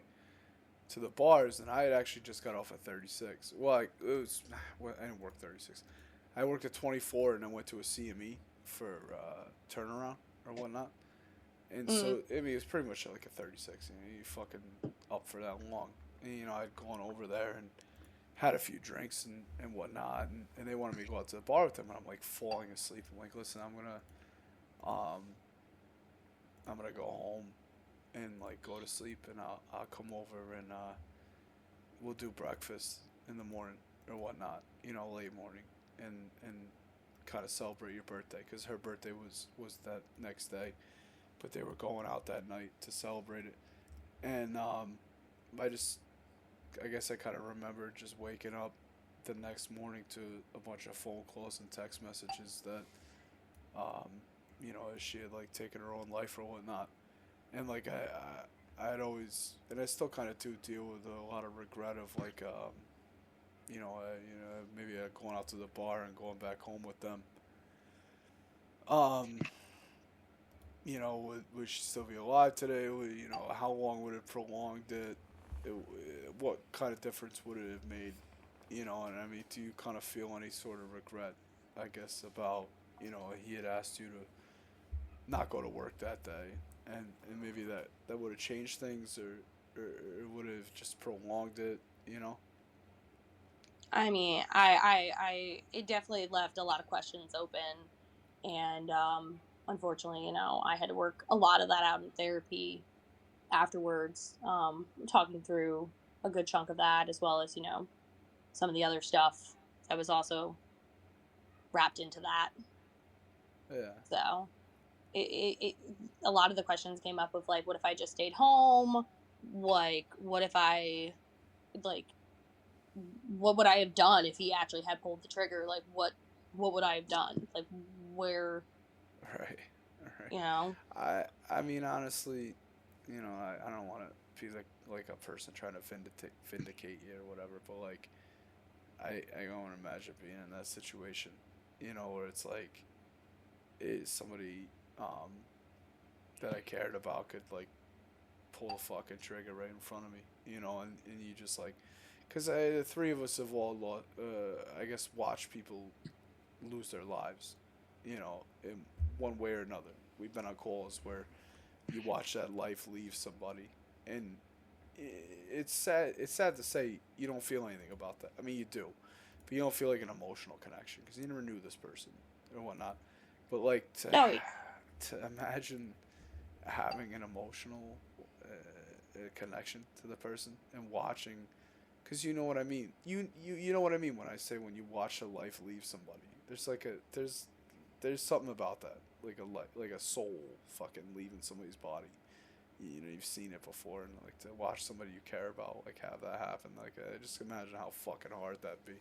to the bars, and I had actually just got off at 36. Well, I didn't work 36. I worked at 24, and then went to a CME for turnaround or whatnot. And so, I mean, it was pretty much like a 36. You know, you fucking up for that long. And, you know, I'd gone over there and had a few drinks and whatnot. And they wanted me to go out to the bar with them. And I'm, like, falling asleep. I'm like, listen, I'm going to go home and, like, go to sleep. And I'll come over and we'll do breakfast in the morning or whatnot. You know, late morning. And kind of celebrate your birthday because her birthday was that next day, but they were going out that night to celebrate it, and I just I guess I kind of remember just waking up the next morning to a bunch of phone calls and text messages that um, she had like taken her own life or whatnot, and like I had always, and I still kind of do deal with a lot of regret of like maybe going out to the bar and going back home with them. Um, would she still be alive today? How long would it prolonged it? it? What kind of difference would it have made? And I mean, do you kind of feel any sort of regret, I guess, about, he had asked you to not go to work that day, and maybe that would have changed things, or would have just prolonged it, I mean, it definitely left a lot of questions open, and unfortunately, I had to work a lot of that out in therapy afterwards, talking through a good chunk of that, as well as some of the other stuff that was also wrapped into that. Yeah. So, it a lot of the questions came up of like, what if I just stayed home? Like, what if I like what would I have done if he actually had pulled the trigger? Like, what would I have done? Like, where, Right. I mean, honestly, I don't want to be like a person trying to vindicate you or whatever, but like, I don't imagine being in that situation, where it's like, is somebody that I cared about could like pull the fucking trigger right in front of me, and you just like, because the three of us have all I guess, watched people lose their lives, in one way or another. We've been on calls where you watch that life leave somebody, and it's sad. It's sad to say you don't feel anything about that. I mean, you do, but you don't feel like an emotional connection because you never knew this person or whatnot. But like to imagine having an emotional connection to the person and watching, because you know what I mean. You know what I mean when I say when you watch a life leave somebody. There's like there's something about that, like a soul fucking leaving somebody's body. You've seen it before, and like to watch somebody you care about like have that happen. Like I just imagine how fucking hard that'd be.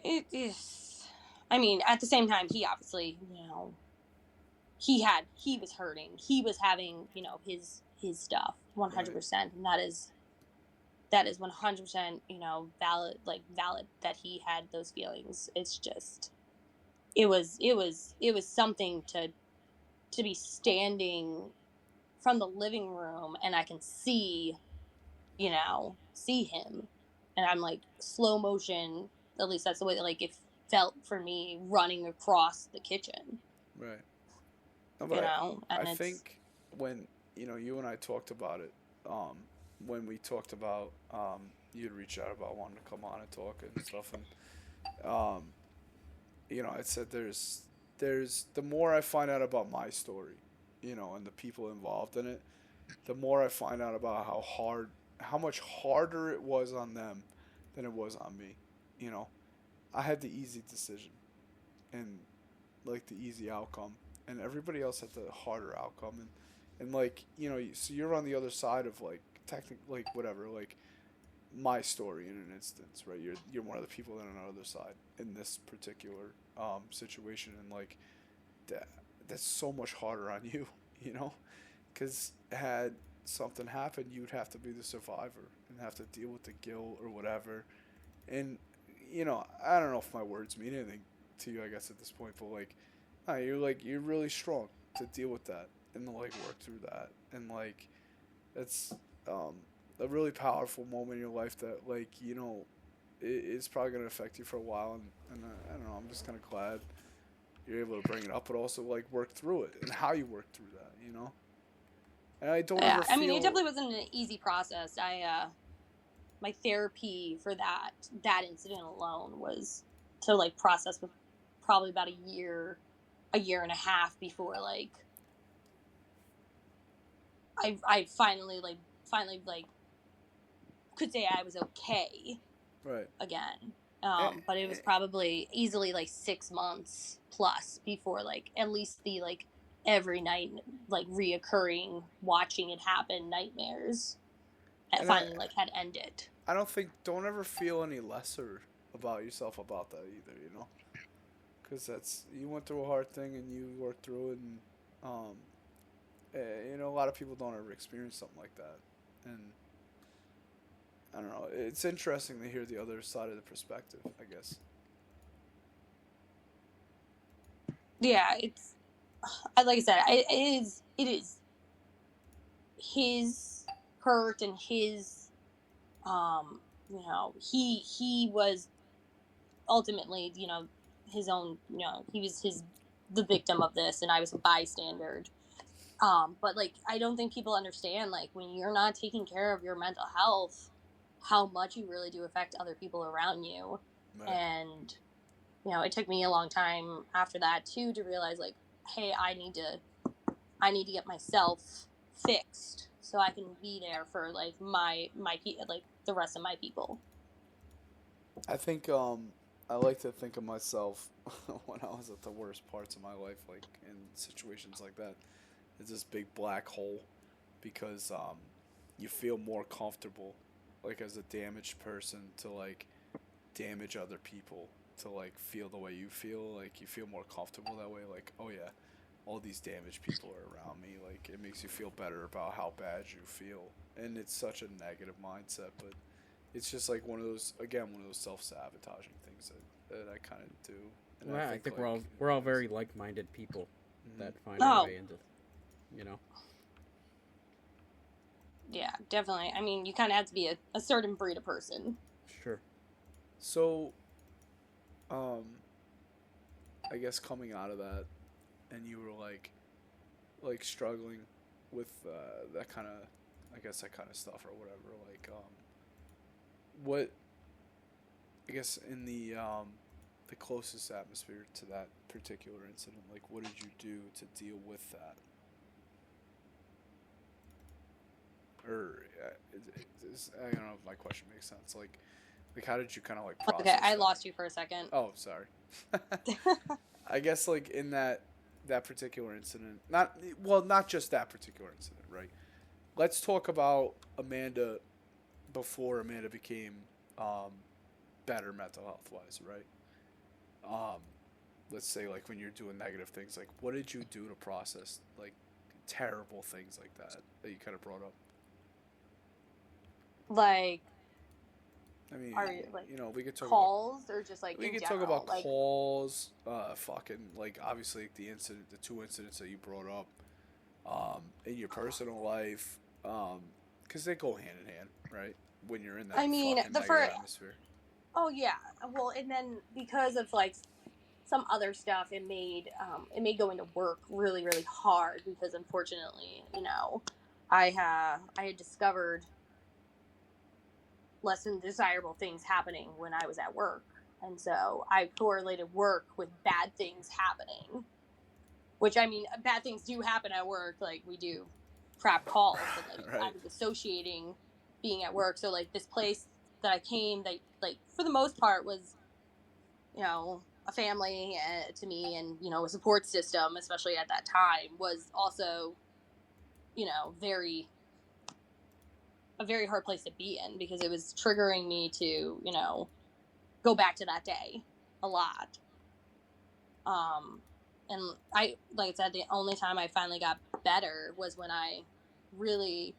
it is. I mean, at the same time, he obviously, he was hurting. He was having, his stuff 100%, right. And that is 100%, valid that he had those feelings. It's just, it was something to be standing from the living room and I can see him, and I'm like slow motion. At least that's the way that like it felt for me, running across the kitchen. Right. No, but I think when you and I talked about it, when we talked about you'd reach out about wanting to come on and talk and stuff, and I said there's the more I find out about my story, and the people involved in it, the more I find out about how much harder it was on them than it was on me. I had the easy decision and like the easy outcome, and everybody else had the harder outcome, and like so you're on the other side of like technically like whatever, like my story in an instance, right? You're one of the people that are on the other side in this particular situation, and like that's so much harder on you, because had something happened, you'd have to be the survivor and have to deal with the guilt or whatever, and I don't know if my words mean anything to you, I guess, at this point, but you're really strong to deal with that and to like work through that, and like it's a really powerful moment in your life that it's probably gonna affect you for a while, and I don't know, I'm just kind of glad you're able to bring it up, but also like work through it and how you work through that, and I don't ever feel... I mean, it definitely wasn't an easy process. My therapy for that incident alone was to like process with probably about a year and a half before like I finally could say I was okay, right, again. But it was probably easily like 6 months plus before like at least the like every night like reoccurring watching it happen nightmares And finally like had ended. I don't ever feel any lesser about yourself about that either, you know? Because you went through a hard thing and you worked through it, and, you know, a lot of people don't ever experience something like that. And I don't know, it's interesting to hear the other side of the perspective, I guess. Yeah, it's like I said, it is his hurt and his you know, he was ultimately, you know, his own, you know, he was the victim of this, and I was a bystander. But like I don't think people understand, like, when you're not taking care of your mental health, how much you really do affect other people around you. Right. And you know, it took me a long time after that too to realize, like, hey, I need to get myself fixed so I can be there for like my like the rest of my people. I think I like to think of myself when I was at the worst parts of my life, like in situations like that, as this big black hole, because you feel more comfortable, like as a damaged person, to like damage other people, to like feel the way you feel. Like you feel more comfortable that way. Like, oh yeah, all these damaged people are around me. Like it makes you feel better about how bad you feel, and it's such a negative mindset, but it's just like one of those self-sabotaging things that I kind of do. And Well, I think like, we're all very like-minded people that find Oh. our way into, you know. Yeah, definitely. I mean, you kind of have to be a certain breed of person. Sure. So, I guess coming out of that, and you were like struggling with that kind of, I guess that kind of stuff or whatever. Like, what, I guess in the closest atmosphere to that particular incident, like what did you do to deal with that? Or I don't know if my question makes sense. Like how did you kind of like process Okay, I that? lost you for a second. Oh, sorry. I guess like in that particular incident, not just that particular incident, right? Let's talk about Amanda before Amanda became better mental health wise, right? Let's say like when you're doing negative things, like what did you do to process like terrible things like that you kind of brought up? Like, I mean, are you, like, you know, we could talk calls or just like we in could general? talk about like, calls, fucking like obviously the two incidents that you brought up, in your personal life, because they go hand in hand, right? When you're in that I mean, fucking the negative first. atmosphere. Oh yeah, well, and then because of like some other stuff, it made going to work really really hard because unfortunately, you know, I had discovered less than desirable things happening when I was at work, and so I correlated work with bad things happening. Which, I mean, bad things do happen at work. Like, we do crap calls, but like Right. I was associating being at work. So like this place that I came, that like for the most part was, you know, a family to me, and you know, a support system, especially at that time, was also, you know, a very hard place to be in because it was triggering me to, you know, go back to that day a lot. And I, like I said, the only time I finally got better was when I really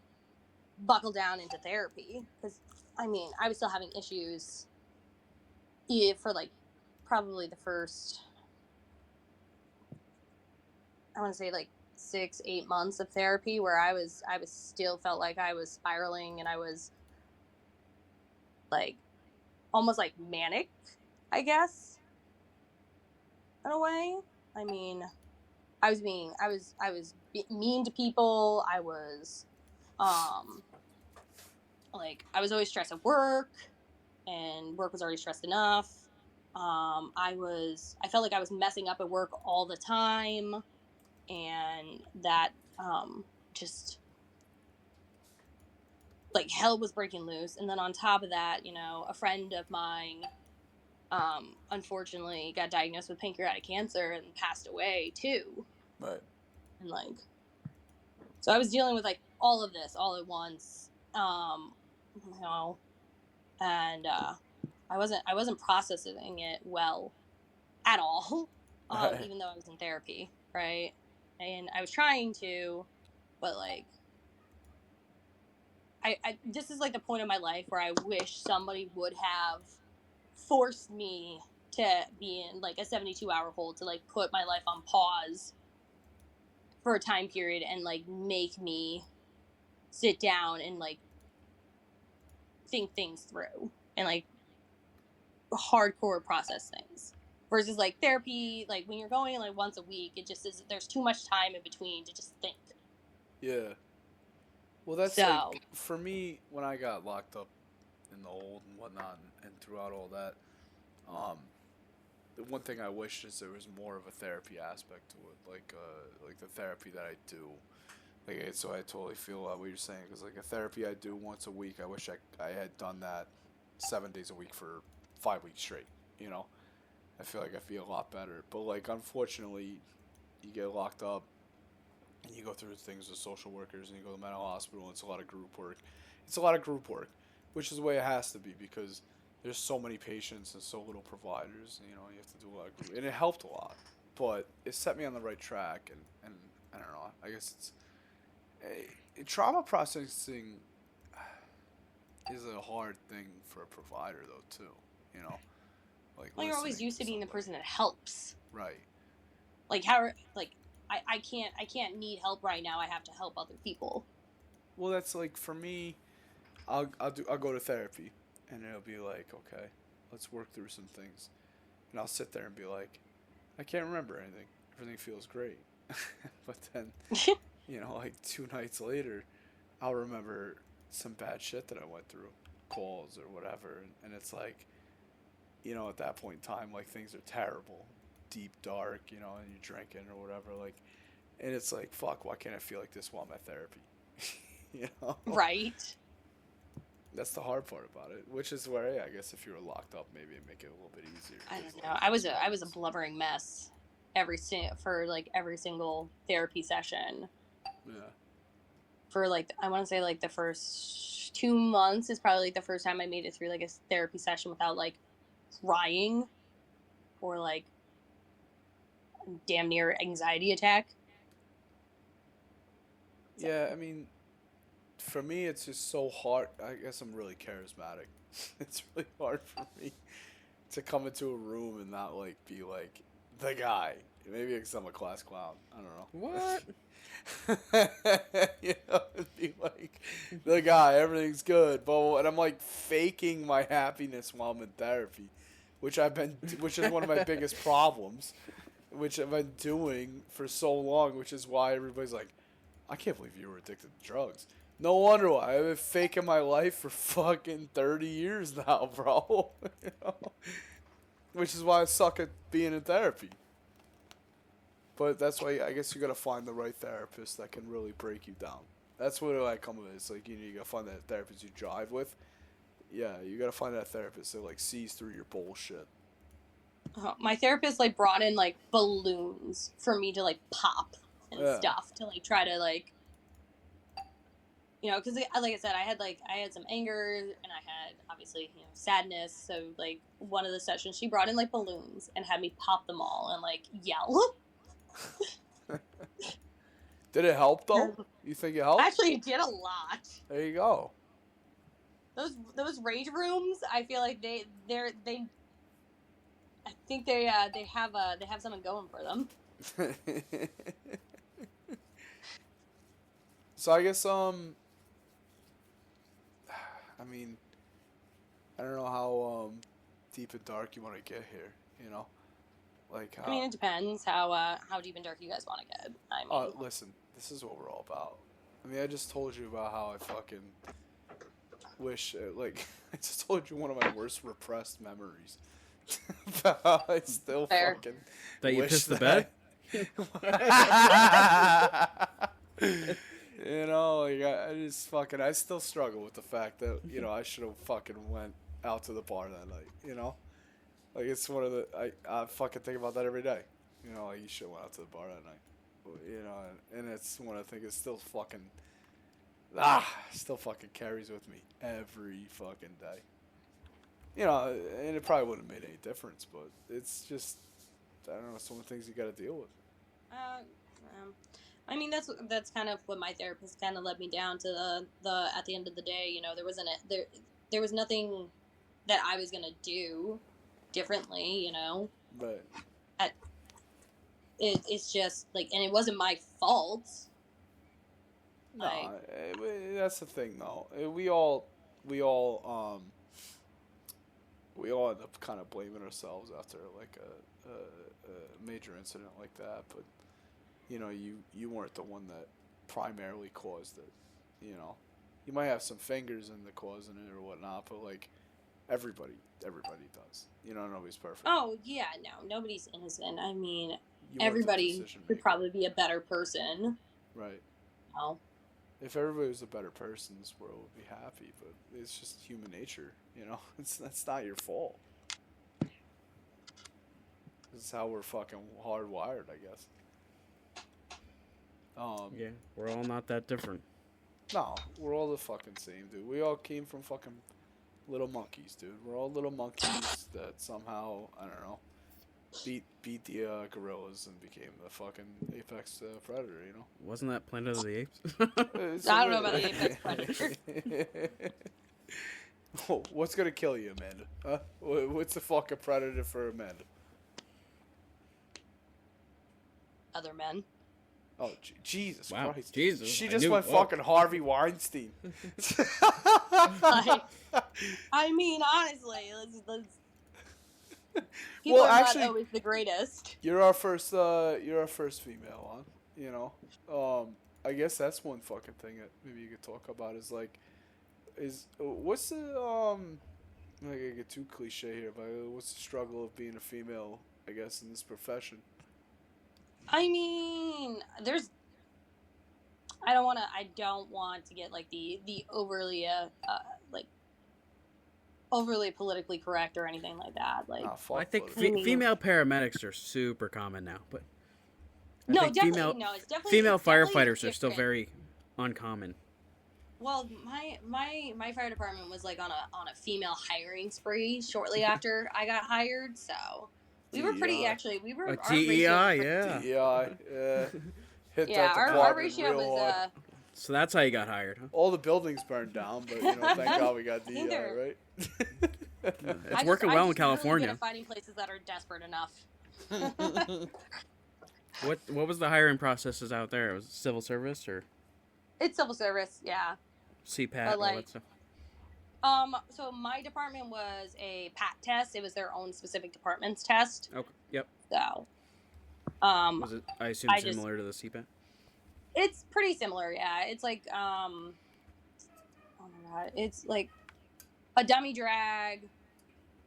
buckled down into therapy. Because, I mean, I was still having issues for like probably the first, I want to say like 6-8 months of therapy, where I was still felt like I was spiraling, and I was like almost like manic, I guess, in a way. I mean, I was mean to people. I was, like, I was always stressed at work, and work was already stressed enough. I felt like I was messing up at work all the time, and that, just, like, hell was breaking loose. And then on top of that, you know, a friend of mine unfortunately got diagnosed with pancreatic cancer and passed away too. Right. And like, so I was dealing with like all of this all at once. You know, and I wasn't processing it well at all. Right. Even though I was in therapy, right? And I was trying to, but like, I this is like the point of my life where I wish somebody would have forced me to be in like a 72-hour hold, to like put my life on pause for a time period and like make me sit down and like think things through and like hardcore process things. Versus like therapy, like when you're going like once a week, it just is, there's too much time in between to just think. Yeah. Well, that's So, like, for me, when I got locked up in the hold and whatnot, and throughout all that, the one thing I wish is there was more of a therapy aspect to it, like the therapy that I do. Like, so I totally feel what you're saying, because like a therapy I do once a week, I wish I had done that 7 days a week for 5 weeks straight. You know, I feel like I'd be a lot better. But like, unfortunately, you get locked up, and you go through things with social workers, and you go to the mental hospital, and it's a lot of group work. It's a lot of group work, which is the way it has to be, because there's so many patients and so little providers. You know, you have to do a lot of group, and it helped a lot. But it set me on the right track, and I don't know. I guess it's trauma processing is a hard thing for a provider, though, too. You know, like, well, you're always listening used to being the somebody. person that helps. Right. Like how, like I can't need help right now. I have to help other people. Well, that's like, for me, I'll go to therapy, and it'll be like, okay, let's work through some things, and I'll sit there and be like, I can't remember anything. Everything feels great, but then, you know, like 2 nights later, I'll remember some bad shit that I went through, calls or whatever, and it's like, you know, at that point in time, like, things are terrible, deep, dark, you know, and you're drinking or whatever, like, and it's like, fuck, why can't I feel like this while I'm at therapy? You know? Right. That's the hard part about it, which is where, yeah, I guess if you were locked up, maybe it'd make it a little bit easier. I don't know. I was a blubbering mess for like every single therapy session. Yeah. For like, I want to say like the first 2 months is probably like the first time I made it through like a therapy session without like crying or like damn near anxiety attack. Yeah, I mean, for me, it's just so hard. I guess I'm really charismatic. It's really hard for me to come into a room and not, like, be, like, the guy. Maybe because I'm a class clown. I don't know. What? You know, it'd be like, the guy, everything's good. But, and I'm, like, faking my happiness while I'm in therapy, which is one of my biggest problems, which I've been doing for so long, which is why everybody's like, I can't believe you were addicted to drugs. No wonder why. I've been faking my life for fucking 30 years now, bro. You know? Which is why I suck at being in therapy. But that's why I guess you gotta find the right therapist that can really break you down. That's what I come with. It's like, you know, you gotta find that therapist you jive with. Yeah, you gotta find that therapist that, like, sees through your bullshit. My therapist like brought in like balloons for me to like pop and stuff to like try to like, you know, because like I said, I had some anger and I had obviously, you know, sadness. So like one of the sessions, she brought in like balloons and had me pop them all and like yell. Did it help though? You think it helped? Actually, it did a lot. There you go. Those rage rooms, I feel like I think they have something going for them. So I guess I mean, I don't know how deep and dark you want to get here, you know? Like how, I mean, it depends how deep and dark you guys want to get. I mean, listen, this is what we're all about. I mean, I just told you about how I fucking wish, like, I just told you one of my worst repressed memories. I still Fair. fucking That you wish pissed the that- bed? You know, like, I still struggle with the fact that, you know, I should have fucking went out to the bar that night, you know? Like it's one of the I fucking think about that every day. You know, like you should have went out to the bar that night. You know, and it's one I think is still fucking still fucking carries with me every fucking day. You know, and it probably wouldn't have made any difference, but it's just I don't know, some of the things you got to deal with. I mean, that's kind of what my therapist kind of led me down to. The at the end of the day, you know, there was nothing that I was gonna do differently, you know. But it's just like, and it wasn't my fault. No, Like, that's the thing though. We all end up kind of blaming ourselves after like a major incident like that, but you know, you weren't the one that primarily caused it. You know, you might have some fingers in the causing it or whatnot, but like everybody does. You know, nobody's perfect. oh yeah, no, nobody's innocent. I mean, You weren't the everybody decision could maker. probably be a better person. Right. Oh, If everybody was a better person, this world would be happy. But it's just human nature, you know. That's not your fault. This is how we're fucking hardwired, I guess. Yeah, we're all not that different. No, we're all the fucking same, dude. We all came from fucking little monkeys, dude. We're all little monkeys that somehow, I don't know, beat the gorillas and became the fucking apex predator, you know? Wasn't that Planet of the Apes? I don't know about the apex predator. Oh, what's gonna kill you, Amanda? Huh? What's the fucking predator for Amanda? Other men. Oh, Jesus Wow, Christ. Jesus, She I just knew- went whoa. fucking Harvey Weinstein. Like, I mean, honestly, people Well, are actually- not always the greatest. You're our first female on, you know. I guess that's one fucking thing that maybe you could talk about is what's the I'm not gonna get too cliche here, but what's the struggle of being a female, I guess, in this profession? I mean, I don't want to get like the overly like overly politically correct or anything like that. Like, Ah, fuck I think politics. female paramedics are super common now, but I no, think definitely no. It's definitely female it's definitely firefighters are still different. very uncommon. Well, my fire department was like on a female hiring spree shortly after I got hired, so we were pretty DEI. actually we were A our ratio TEI, was yeah. DEI, hit yeah, that our department ratio real was hard. So that's how you got hired, huh? All the buildings burned down, but you know, thank God we got DEI, they're- right? It's working well in California. Really good at finding places that are desperate enough. What was the hiring processes out there? Was it civil service or It's civil service, yeah. CPAT? But, all like, that stuff? So my department was a PAT test. It was their own specific department's test. Okay. Yep. So, Was it? I assume I just- similar to the CPAT. it's pretty similar, yeah. It's like, oh my god, it's like a dummy drag,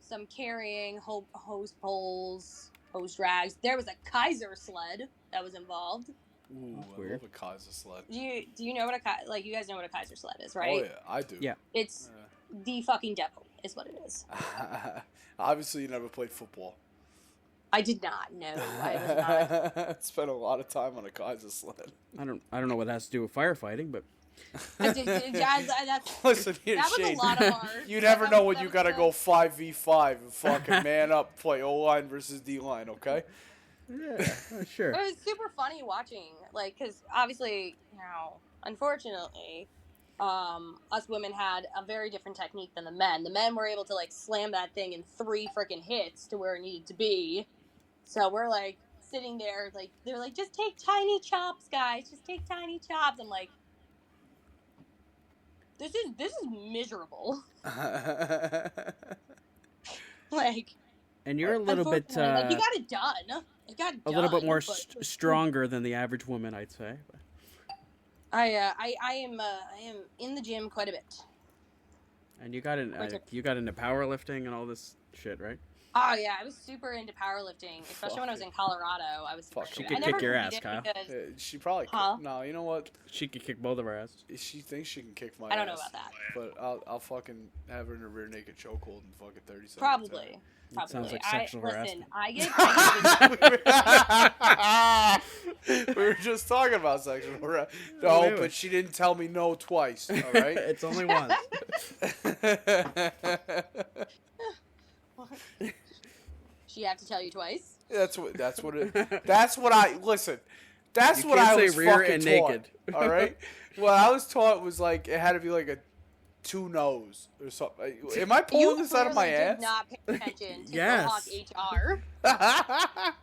some carrying, hose poles, hose drags. There was a Kaiser sled that was involved. Ooh, That's I weird. love a Kaiser sled. Do you know what you guys know what a Kaiser sled is, right? Oh yeah, I do. Yeah. It's the fucking devil, is what it is. Obviously, you never played football. I did not know. I was not. Spent a lot of time on a Kaiser sled. I don't know what that has to do with firefighting, but That's, Listen here, that was Shane. a lot of hard. You never That know was- when you that gotta was go 5v5 and fucking man up, play O line versus D line. Okay. yeah, sure. It was super funny watching, like, because obviously, you know, unfortunately, us women had a very different technique than the men. The men were able to like slam that thing in 3 freaking hits to where it needed to be. So we're like sitting there, like they're like, just take tiny chops, guys. Just take tiny chops. I'm like, this is miserable. Like, And you're a little bit unfortunately, like, you got it done. It got a little bit done, more but- stronger than the average woman, I'd say. I am in the gym quite a bit. And you got into powerlifting and all this shit, right? Oh yeah, I was super into powerlifting, especially when I was in Colorado. I was super Fuck, she into could it. I kick never your ass, competed Kyle. because She probably Huh? could. No, you know what? She could kick both of our asses. She thinks she can kick my I don't know ass, about that. but I'll fucking have her in a rear naked chokehold in fucking 30 seconds. Probably. That sounds like sexual Listen, harassment. We were just talking about sexual harassment. Oh, No, wait, but wait. she didn't tell me no twice. All right. It's only once. She have to tell you twice. That's what I listen. That's You what can't I say was rear fucking and taught. naked. All right. What I was taught was like it had to be like a 2 nose or something. Am I pulling this out of my clearly ass? did not pay attention to Yes. Mohawk HR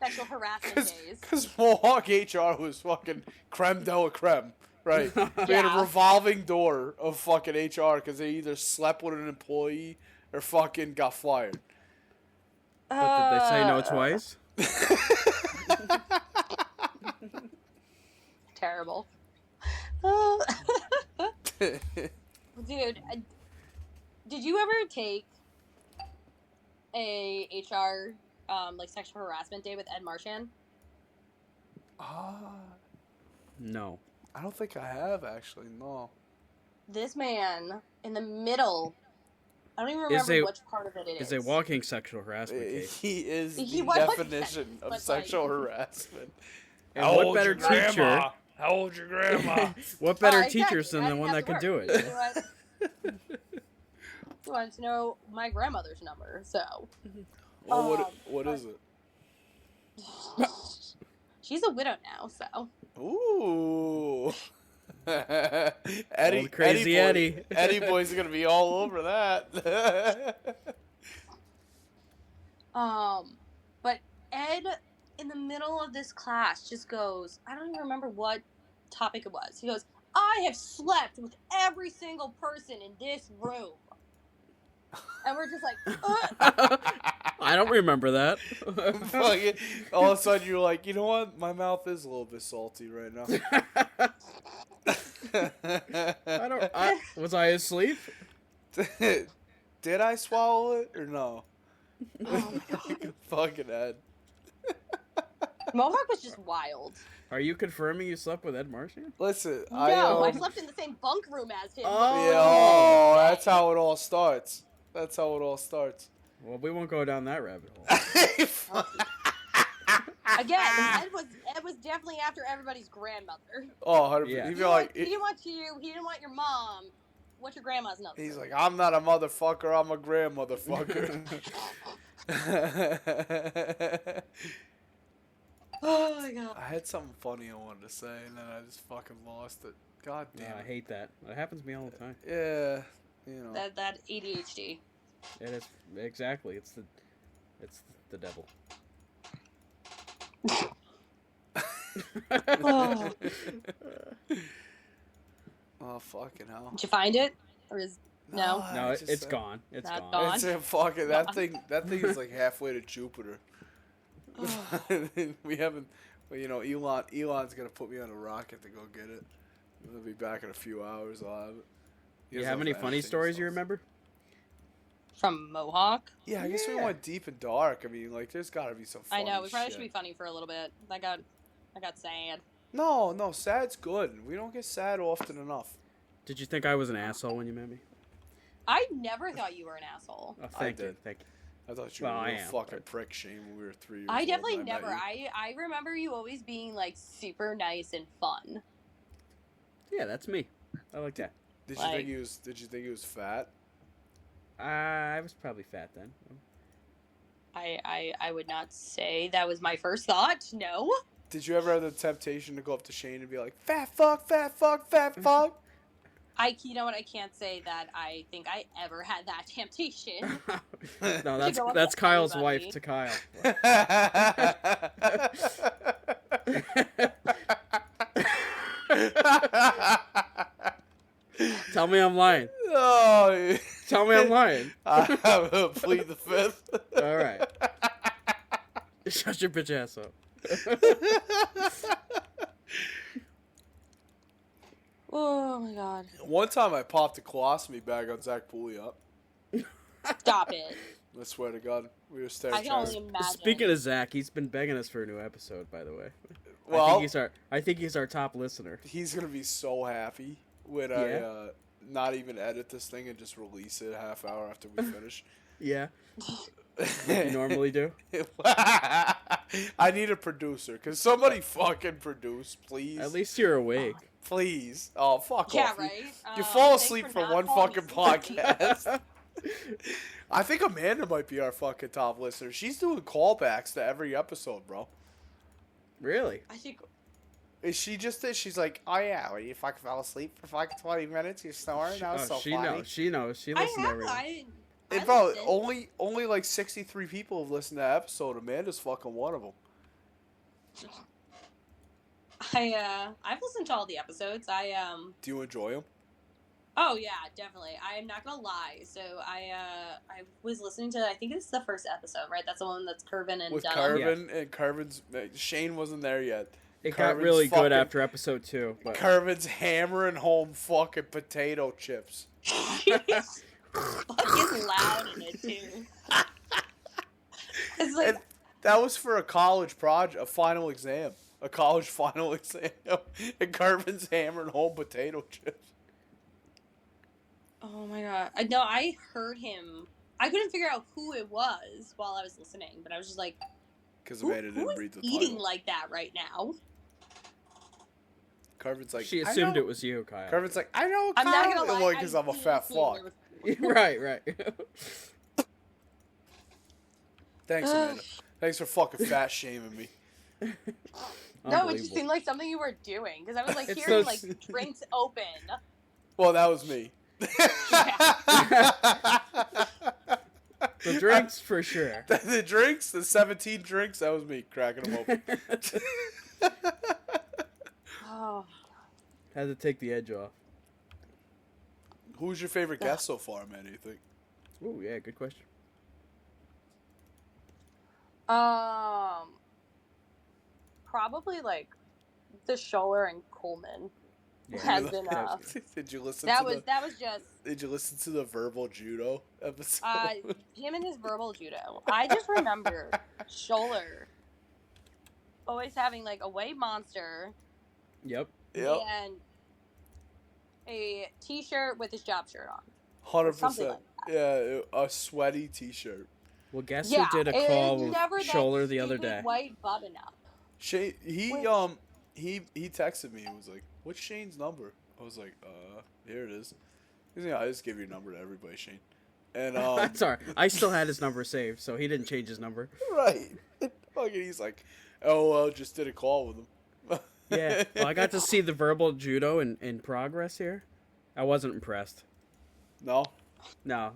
sexual harassment days. Because Mohawk HR was fucking creme de la creme, right? We had a Yeah. revolving door of fucking HR because they either slept with an employee or fucking got fired. But did they say no twice? Terrible. Dude, did you ever take a HR like sexual harassment day with Ed Marchand? No. I don't think I have actually. No. This man in the middle. I don't even remember which part of it is. Is a walking sexual harassment case. He is He the 100%, definition of but, sexual like- harassment. And How what old's better your grandma? teacher? How old's your grandma? What better Exactly. teachers than I the didn't one have that to could do work. it? You wanted to know my grandmother's number, so. Well, what is it? She's a widow now, so. Ooh. Eddie, Old crazy Eddie. Eddie boy's gonna be all over that. But Ed, in the middle of this class, just goes, I don't even remember what topic it was. He goes, I have slept with every single person in this room. And we're just like, I don't remember that. Fucking, all of a sudden you're like, you know what? My mouth is a little bit salty right now. Was I asleep? Did I swallow it or no? oh my god. Fucking Ed. Mohawk was just wild. Are you confirming you slept with Ed Marchand? Listen, No, I I slept in the same bunk room as him. Oh. yeah, oh, that's how it all starts. That's how it all starts. Well, we won't go down that rabbit hole. Again, Ed was definitely after everybody's grandmother. Oh, 100%. Yeah. He didn't want you. He didn't want your mom. What's your grandma's number? He's like, I'm not a motherfucker. I'm a grandmotherfucker. oh my god. I had something funny I wanted to say, and then I just fucking lost it. God damn I it. hate that. That happens to me all the time. Yeah, you know. That ADHD. It is exactly. It's the devil. Oh. Oh, fucking hell. Did you find it, or is no? No, I just it's said- gone. It's Not gone. gone. It's a fucking that Gone. thing. That thing is like halfway to Jupiter. We haven't. Well, you know, Elon's gonna put me on a rocket to go get it. I'll be back in a few hours. I'll have it. He You doesn't have any anything funny stories you else. remember? From Mohawk. Yeah, I guess we Yeah. went deep and dark. I mean, like, there's got to be some. I Funny know we probably shit. should be funny for a little bit. I got sad. No, sad's good. We don't get sad often enough. Did you think I was an asshole when you met me? I never thought you were an asshole. Oh, I thank you. did. Thank you. I thought you Well, were I a real am, fucking but- prick, Shane, when we were 3 years I old. definitely and met never. you. I remember you always being like super nice and fun. Yeah, that's me. I like that. Did you like- think he was? Did you think he was fat? I was probably fat then. I would not say that was my first thought. No. Did you ever have the temptation to go up to Shane and be like, "Fat fuck, fat fuck, fat fuck"? You know what? I can't say that I think I ever had that temptation. No, go up that's to Kyle's anybody. wife to Kyle. Tell me I'm lying. Oh, Tell me I'm lying. I will plead the fifth. All right. Shut your bitch ass up. Oh my god. One time I popped a colostomy bag on Zach Pouliot. Stop it. I swear to God, we were staring. I can only imagine. Speaking of Zach, he's been begging us for a new episode. By the way, Well, I think he's our top listener. he's gonna be so happy when Yeah. I not even edit this thing and just release it a half hour after we finish. Yeah, you normally do. I need a producer. Can somebody fucking produce, please? At least you're awake. Please. Oh, fuck Yeah, off. right. You fall thanks asleep for not one falling fucking asleep. podcast. I think Amanda might be our fucking top listener. She's doing callbacks to every episode, bro. Really? I think. Is she just did? She's like, oh yeah, when you fucking fell asleep for fucking 20 minutes, you're snoring. That was so she funny. knows. She knows. She I listens to have. everything. I And bro, listen. only like 63 people have listened to that episode. Amanda's fucking one of them. I've listened to all the episodes. Do you enjoy them? Oh yeah, definitely. I'm not gonna lie. So I was listening to. I think it's the first episode, right? That's the one that's Curvin and With Dunham. Curvin and Curvin's Shane wasn't there yet. It got Carmen's really fucking- good after episode 2. But Curvin's hammering home fucking potato chips. He's fucking loud in it too. It's like And that was for a college project, a final exam, a college final exam. And Curvin's hammering home potato chips. oh my god. No, I heard him. I couldn't figure out who it was while I was listening, but I was just like, Because who, Amanda who didn't is read the eating title. like that right now? Curvin's like, she I assumed know- it was you, Kyle. Curvin's like, I know. I'm not Kyle," gonna lie. because I'm a fat fuck. fuck. right. Thanks, Amanda. Thanks for fucking fat shaming me. No, it just Unbelievable. seemed like something you were doing because I was like It's hearing those- like drinks open. Well, that was me. The drinks for sure. The drinks, the 17 drinks, that was me cracking them open. Oh, Had to take the edge off. Who's your favorite guest so far, man? Do you think? Oh yeah, good question. probably like the Scholler and Coleman Yeah, has been. Did you listen? That to was the, that was just Did you listen to the verbal judo episode? him and his verbal judo. I just remember Scholler always having like a white monster Yep. Yep, and a T-shirt with his job shirt on. 100%. something like Yeah, a sweaty T-shirt. Well, guess Yeah, who did a it call was with never that Scholler the other stupid day? White button up. Shane, Which- he texted me and was like, "What's Shane's number?" I was like, here it is." He's like, "I just give your number to everybody, Shane." And That's alright. I still had his number saved, so he didn't change his number. right. Fucking, he's like, "Oh well, just did a call with him." Yeah. Well, I got to see the verbal judo in progress here. I wasn't impressed. No. No.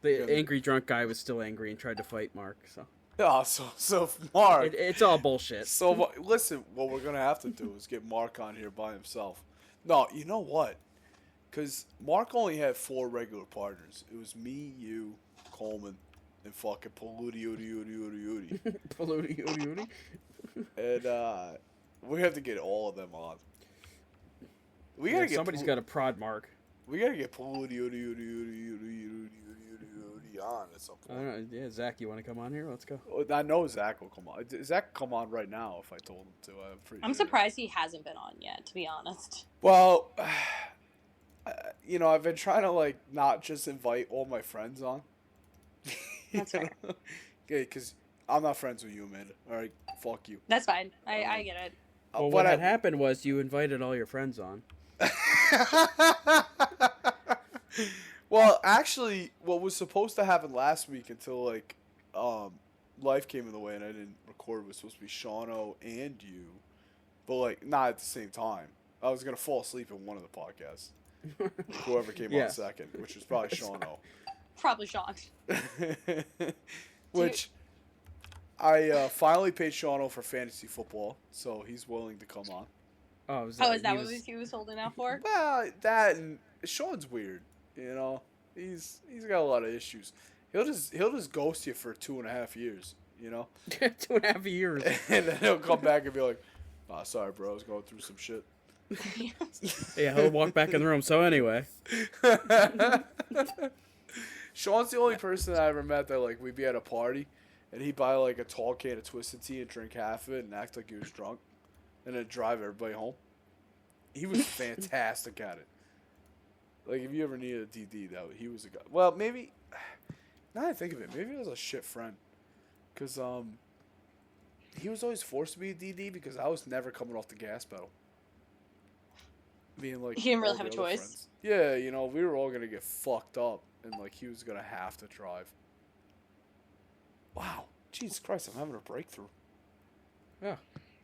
The Good. angry drunk guy was still angry and tried to fight Mark. So Yeah. So Mark. it's all bullshit. So listen, what we're gonna have to do is get Mark on here by himself. No, you know what? Because Mark only had 4 regular partners. It was me, you, Coleman, and fucking Paludi Udi. Paludi, udi, udi. And we have to get all of them on. We Yeah, gotta get somebody's got to prod Mark. We gotta get Paludi on at some I point. don't know. Yeah, Zach, you want to come on here? Let's go. I know Zach will come on. Zach can come on right now if I told him to. I'm surprised he hasn't been on yet, to be honest. Well, you know, I've been trying to like not just invite all my friends on. That's fair. Okay, because I'm not friends with you, Amanda. All right, fuck you. That's fine. I get it. Well, But what had happened was you invited all your friends on. Well, actually, what was supposed to happen last week until like life came in the way and I didn't record was supposed to be Shauno and you, but like not at the same time. I was gonna fall asleep in one of the podcasts. Whoever came on Yes. second, which was probably Shauno. Probably Sean. Which I finally paid Shauno for fantasy football, so he's willing to come on. Oh, is Oh, is that he what was- he was holding out for? Well, that and Sean's weird. You know, he's got a lot of issues. He'll just ghost you for 2.5 years. You know, 2.5 years. and then he'll come back and be like, "Oh, sorry, bro, I was going through some shit." Yeah, he'll walk back in the room. So anyway, Sean's the only person I ever met that like we'd be at a party, and he'd buy like a tall can of Twisted Tea and drink half of it and act like he was drunk, and then drive everybody home. He was fantastic at it. Like if you ever needed a DD, he was a guy. Well, maybe now that I think of it, maybe he was a shit friend, cause he was always forced to be a DD because I was never coming off the gas pedal. Being like He didn't really all have a the other choice. friends. Yeah, you know, we were all gonna get fucked up, and like he was gonna have to drive. Wow, Jesus Christ, I'm having a breakthrough. Yeah.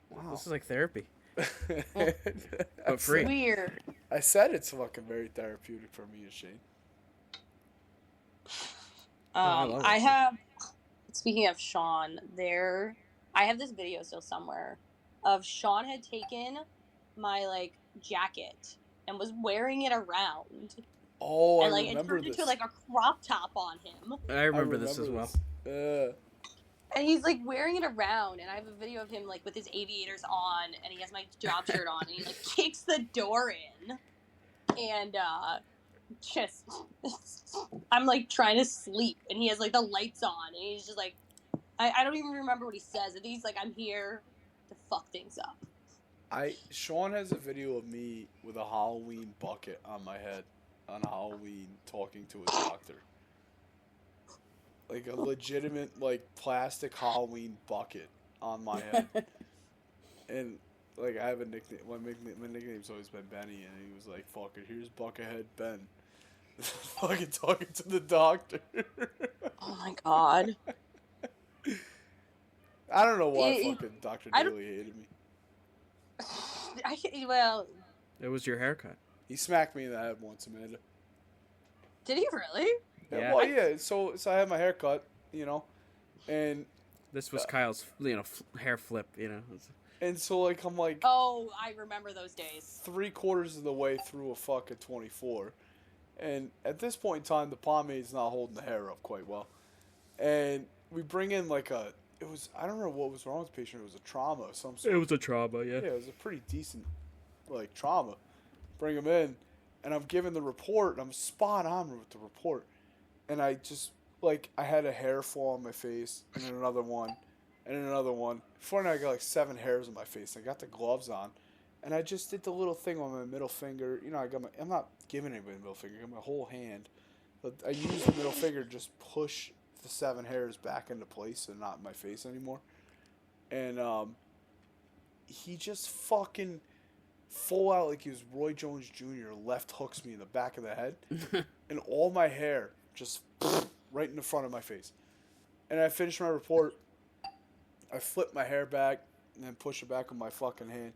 Wow, This is like therapy. but But free. Weird. I said it's fucking very therapeutic for me and Shane. I love I it. have. Speaking of Sean, I have this video still somewhere of Sean had taken my like jacket and was wearing it around, Oh, and I like it remember turned this. into like a crop top on him, I remember this as well. and he's like wearing it around. And I have a video of him like with his aviators on, and he has my job shirt on, and he like kicks the door in, and just I'm like trying to sleep, and he has like the lights on, and he's just like, I don't even remember what he says. I think he's like, I'm here to fuck things up. Sean has a video of me with a Halloween bucket on my head on Halloween talking to a doctor. Like a legitimate like plastic Halloween bucket on my head. And like I have a nickname. My nickname's always been Benny, and he was like, "Fuck it, here's Buckethead Ben." Fucking talking to the doctor. Oh my god. I don't know why It- fucking Dr. I don't- Daly hated me. Well, It was your haircut. He smacked me in the head once, Amanda. did he really? Yeah. Well, yeah. So I had my hair cut, you know, and This was Kyle's, hair flip. so like I'm like Oh, I remember those days. 3/4 of the way through a fucking 24, and at this point in time, the pomade's not holding the hair up quite well, and we bring in like I don't know what was wrong with the patient. It was a trauma of some sort. It was a trauma, yeah. Yeah, it was a pretty decent, like, trauma. Bring him in, and I'm giving the report, and I'm spot on with the report. And I just, like, I had a hair fall on my face, and then another one, and then another one. Before now, I got, like, 7 hairs on my face. I got the gloves on, and I just did the little thing on my middle finger. You know, I'm not giving anybody the middle finger. I got my whole hand. But I used the middle finger to just push the 7 hairs back into place and not in my face anymore. And, he just fucking full out like he was Roy Jones Jr. left hooks me in the back of the head, and all my hair just right in the front of my face. And I finished my report. I flip my hair back and then push it back with my fucking hand.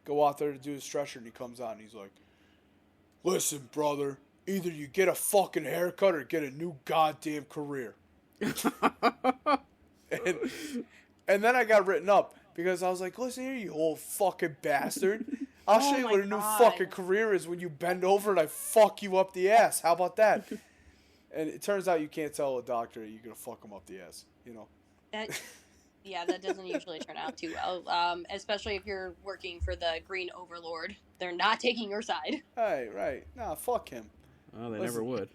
Go out there to do the stretcher, and he comes out and he's like, "Listen, brother, either you get a fucking haircut or get a new goddamn career." And then I got written up because I was like, "Listen here, you old fucking bastard. I'll show Oh you my what a new God. fucking career is when you bend over and I fuck you up the ass. How about that?" And it turns out you can't tell a doctor you're going to fuck him up the ass, you know. That doesn't usually turn out too well. Especially if you're working for the Green Overlord. They're not taking your side. Right. Nah, fuck him. Oh, they Listen. never would.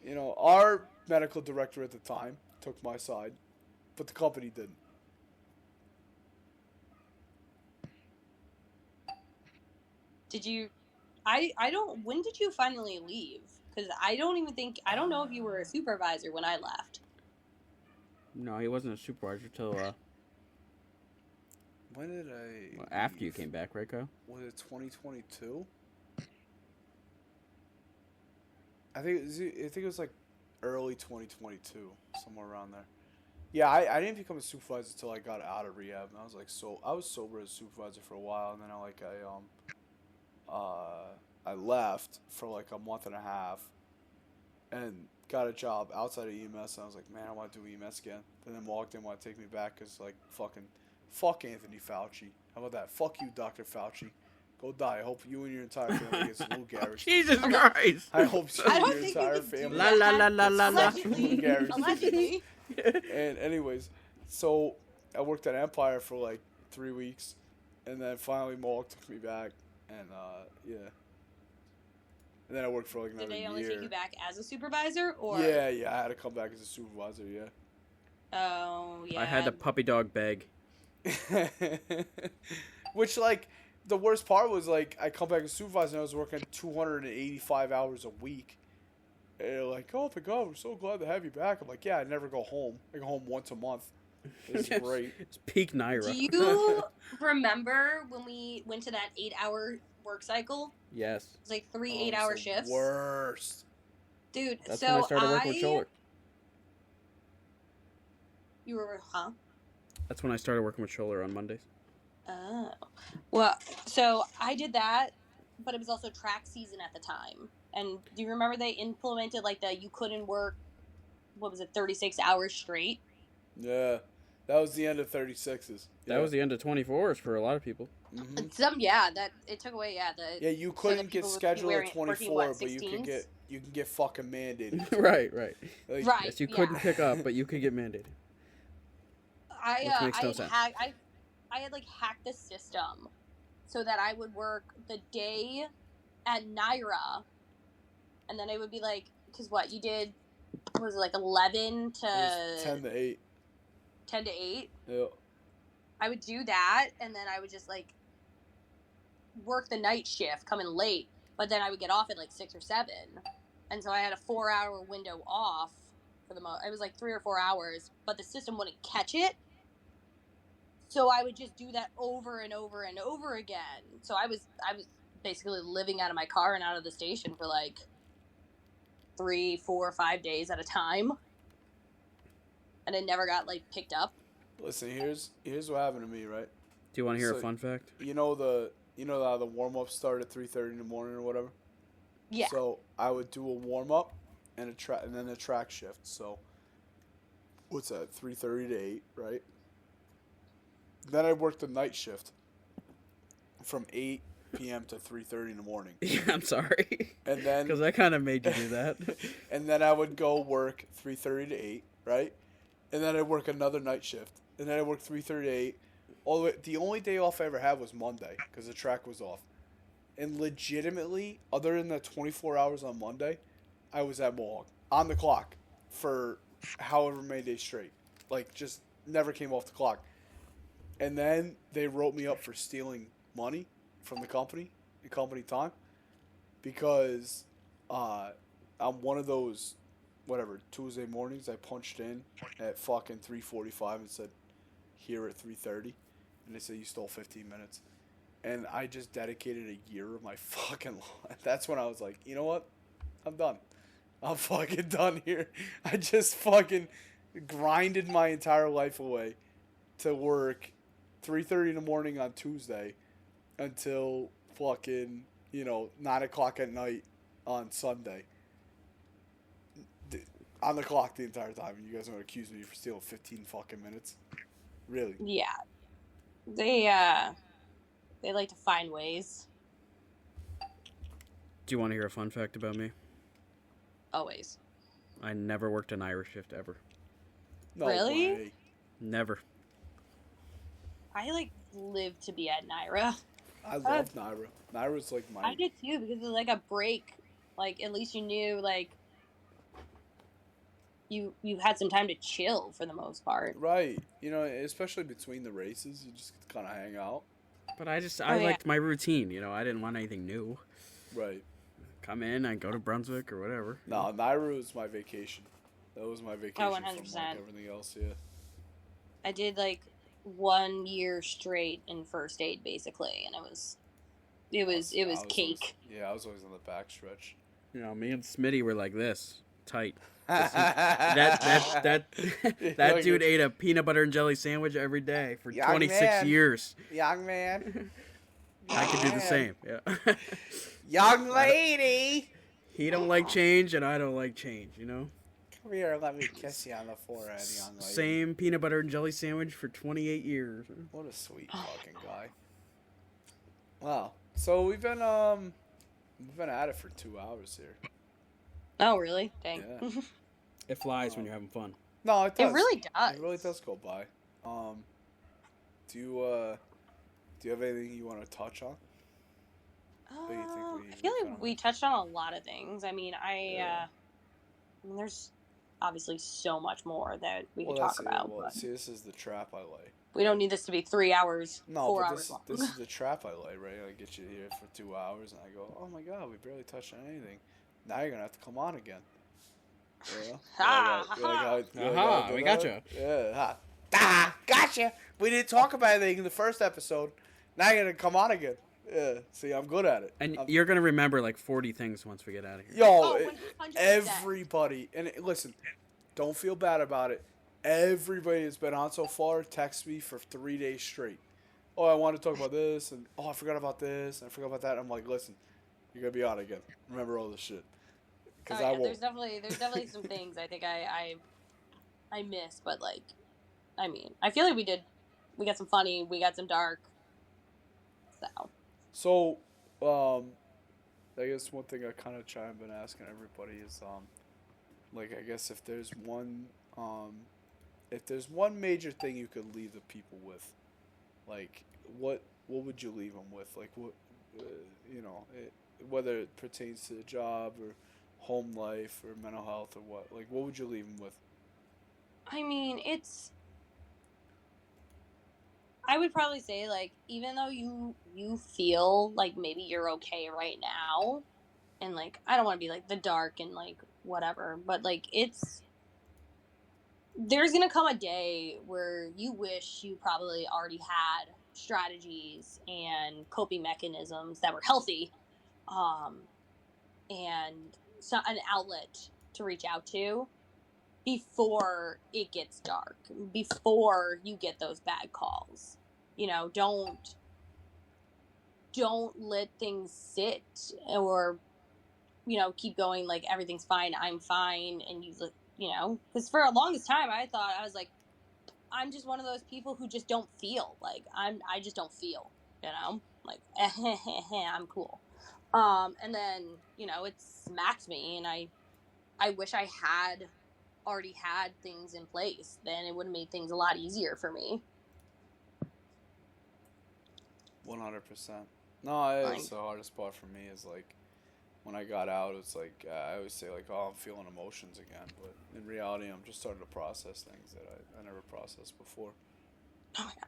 You know, our medical director at the time took my side, but the company didn't. Did you... I don't... When did you finally leave? Because I don't know if you were a supervisor when I left. No, he wasn't a supervisor till When did I... after you leave? came back, right, Kyle? Was it 2022? I think it was like early 2022, somewhere around there. Yeah, I didn't become a supervisor until I got out of rehab, and I was like, I was sober as a supervisor for a while, and then I left for like a month and a half, and got a job outside of EMS, and I was like, man, I want to do EMS again. And then walked in, want to take me back, because like fuck Anthony Fauci. How about that? Fuck you, Dr. Fauci. Go die. I hope you and your entire family gets Lou Gehrig's. Jesus Christ! I hope you I and don't your think you entire can do family. La la la la la la. Allegedly. Gary's. Allegedly. And anyways, so I worked at Empire for like 3 weeks, and then finally Malk took me back, and yeah. And then I worked for like Did another they only year. take you back as a supervisor, or? Yeah, I had to come back as a supervisor. Yeah. Oh yeah. I had the puppy dog bag. Which, like, the worst part was, like, I come back as supervisor and I was working 285 hours a week. And they're like, oh my god, we're so glad to have you back. I'm like, yeah, I never go home. I go home once a month. This is great. It's peak Naira. Do you remember when we went to that 8-hour work cycle? Yes. It was like 3 Oh, 8-hour it's the shifts. Worst. Dude, That's so when I started working with Scholler. You were, huh? That's when I started working with Scholler on Mondays. Oh. Well, so I did that, but it was also track season at the time. And do you remember they implemented, like, you couldn't work, 36 hours straight? Yeah. That was the end of 36s. Yeah. That was the end of 24s for a lot of people. Mm-hmm. It took away, you couldn't get scheduled at 24, but 16s? you can get fucking mandated. Right. Like, Right. Yes, you couldn't pick up, but you could get mandated. I makes no sense. had like hacked the system so that I would work the day at Naira, and then it would be like, because what you did was it like 11 to it was 10 to 8. 10 to 8. Yeah. I would do that, and then I would just like work the night shift, come in late, but then I would get off at like 6 or 7, and so I had a 4-hour window off for the most. It was like 3 or 4 hours, but the system wouldn't catch it. So I would just do that over and over and over again. So I was basically living out of my car and out of the station for like 3, 4, 5 days at a time, and it never got like picked up. Listen, here's what happened to me, right? Do you want to hear a fun fact? You know how the warm up start at 3:30 in the morning or whatever. Yeah. So I would do a warm up and then a track shift. So what's that? 3:30 to 8, right? Then I worked the night shift from 8 p.m. to 3:30 in the morning. Yeah, I'm sorry. And then because I kind of made you do that. And then I would go work 3:30 to 8, right? And then I'd work another night shift. And then I worked 3:30 to 8. All the way. The only day off I ever had was Monday because the track was off. And legitimately, other than the 24 hours on Monday, I was at Mohawk on the clock for however many days straight. Like, just never came off the clock. And then they wrote me up for stealing money from the company in company time because I'm one of those, whatever, Tuesday mornings I punched in at fucking 3:45 and said, here at 3:30. And they said, you stole 15 minutes. And I just dedicated a year of my fucking life. That's when I was like, you know what? I'm done. I'm fucking done here. I just fucking grinded my entire life away to work 3:30 in the morning on Tuesday until fucking, 9 o'clock at night on Sunday. On the clock the entire time. And you guys are going to accuse me for stealing 15 fucking minutes? Really? Yeah. They like to find ways. Do you want to hear a fun fact about me? Always. I never worked an Irish shift ever. No Really? way. Never. I like lived to be at Naira. I love Naira. Naira's like my... I did too, because it was like a break. Like, at least you knew, like, you had some time to chill for the most part. Right. Especially between the races, you just kind of hang out. But I liked my routine, I didn't want anything new. Right. Come in, I go to Brunswick or whatever. No, Naira was my vacation. That was my vacation 100%. from like everything else, yeah. I did, like, 1 year straight in first aid, basically, and it was cake. I was always on the back stretch. Me and Smitty were like this, tight. That dude ate a peanut butter and jelly sandwich every day for 26 years. Young man. I could do the same. Yeah. Young lady. He don't like change, and I don't like change. Come here, let me kiss you on the forehead, young lady. Same peanut butter and jelly sandwich for 28 years. What a sweet fucking guy. Wow. So we've been at it for 2 hours here. Oh, really? Dang. Yeah. It flies when you're having fun. No, it does. It really does. It really does go by. Do you have anything you want to touch on? What do you think I feel kinda like we touched on a lot of things. I mean, I mean, there's obviously so much more that we could talk about. Well, But see, this is the trap I lay. we don't need this to be 3 hours, No, 4 but hours long. this is the trap I lay, right? I get you here for 2 hours, and I go, oh my god, we barely touched on anything. Now you're gonna have to come on again. Yeah. Aha, we gotcha. Yeah. Ha. Ah, gotcha. We didn't talk about anything in the first episode. Now you're gonna come on again. Yeah. See, I'm good at it. And you're gonna remember like 40 things once we get out of here. Yo, Oh, 100%. everybody, and listen, don't feel bad about it. Everybody that's been on so far texts me for 3 days straight. Oh, I want to talk about this, and oh, I forgot about this, and I forgot about that. I'm like, listen, you're gonna be on again. Remember all this shit. Because I won't. There's definitely some things I think I missed, but like, I mean, I feel like we got some funny, we got some dark. So, I guess one thing I kind of been asking everybody is, like, I guess if there's one major thing you could leave the people with, like, what would you leave them with? Like, what, whether it pertains to the job or home life or mental health or what would you leave them with? I mean, I would probably say, like, even though you feel like maybe you're okay right now, and, like, I don't want to be, like, the dark and, like, whatever, but, like, there's gonna come a day where you wish you probably already had strategies and coping mechanisms that were healthy, and an outlet to reach out to before it gets dark, before you get those bad calls. Don't let things sit, or keep going like everything's fine, I'm fine, and because for the longest time I thought I was like, I'm just one of those people who just don't feel like I just don't feel, like I'm cool. And then it smacked me, and I wish I had already had things in place. Then it would have made things a lot easier for me. 100%. No, it's the hardest part for me is, like, when I got out, it's like, I always say, like, oh, I'm feeling emotions again. But in reality, I'm just starting to process things that I never processed before.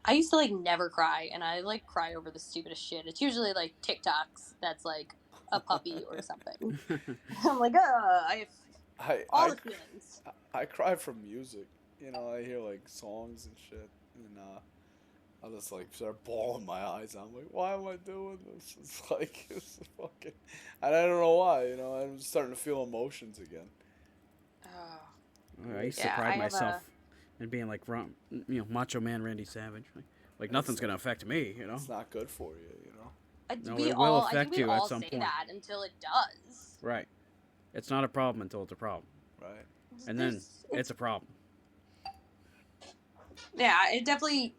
I used to, like, never cry, and I, like, cry over the stupidest shit. It's usually, like, TikToks that's, like, a puppy or something. I'm like, I have all the feelings. I cry from music. I hear, like, songs and shit, and I just, like, start bawling my eyes out. I'm like, why am I doing this? It's like, it's fucking... And I don't know why, I'm starting to feel emotions again. I used to pride myself in being like, Macho Man Randy Savage. Like nothing's going to affect me, It's not good for you, No, it will affect you at some I think we point. all say that until it does. Right. It's not a problem until it's a problem. Right. And then it's a problem. Yeah, it definitely,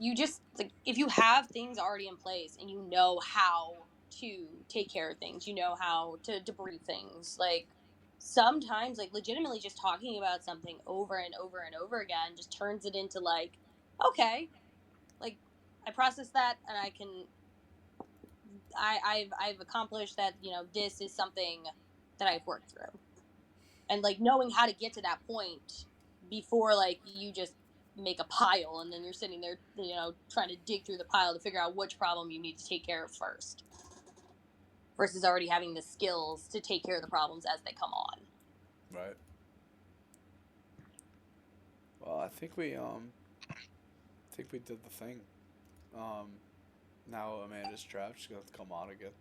if you have things already in place and you know how to take care of things, you know how to debrief things, like, sometimes, like, legitimately just talking about something over and over and over again just turns it into, like, okay, like, I processed that, and I've accomplished that, this is something that I've worked through. And, like, knowing how to get to that point before, like, you just make a pile, and then you're sitting there, trying to dig through the pile to figure out which problem you need to take care of first, versus already having the skills to take care of the problems as they come on. Right. Well, I think we did the thing. Now Amanda's trapped. She's gonna have to come on again.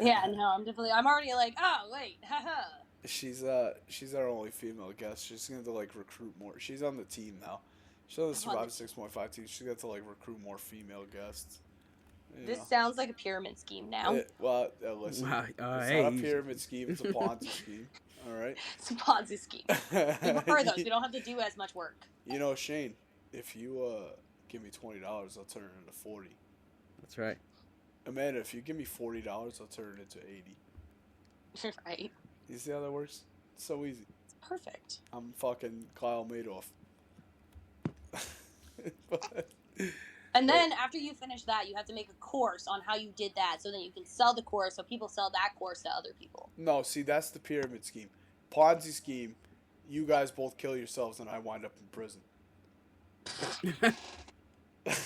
Yeah, no, I'm already like, oh wait, haha. She's our only female guest. She's gonna have to, like, recruit more. She's on the team now. She's on the Survivor 6.5 team. She's gonna have to, like, recruit more female guests. This sounds like a pyramid scheme now. Listen, it's not a pyramid scheme. It's a Ponzi scheme. All right. It's a Ponzi scheme. We prefer those. We don't have to do as much work. Shane, if you give me $20, I'll turn it into 40. That's right. Amanda, if you give me $40, I'll turn it into 80. Right. You see how that works? It's so easy. It's perfect. I'm fucking Kyle Madoff. But, And then after you finish that, you have to make a course on how you did that, so then you can sell the course, so people sell that course to other people. No, see, that's the pyramid scheme. Ponzi scheme, you guys both kill yourselves and I wind up in prison.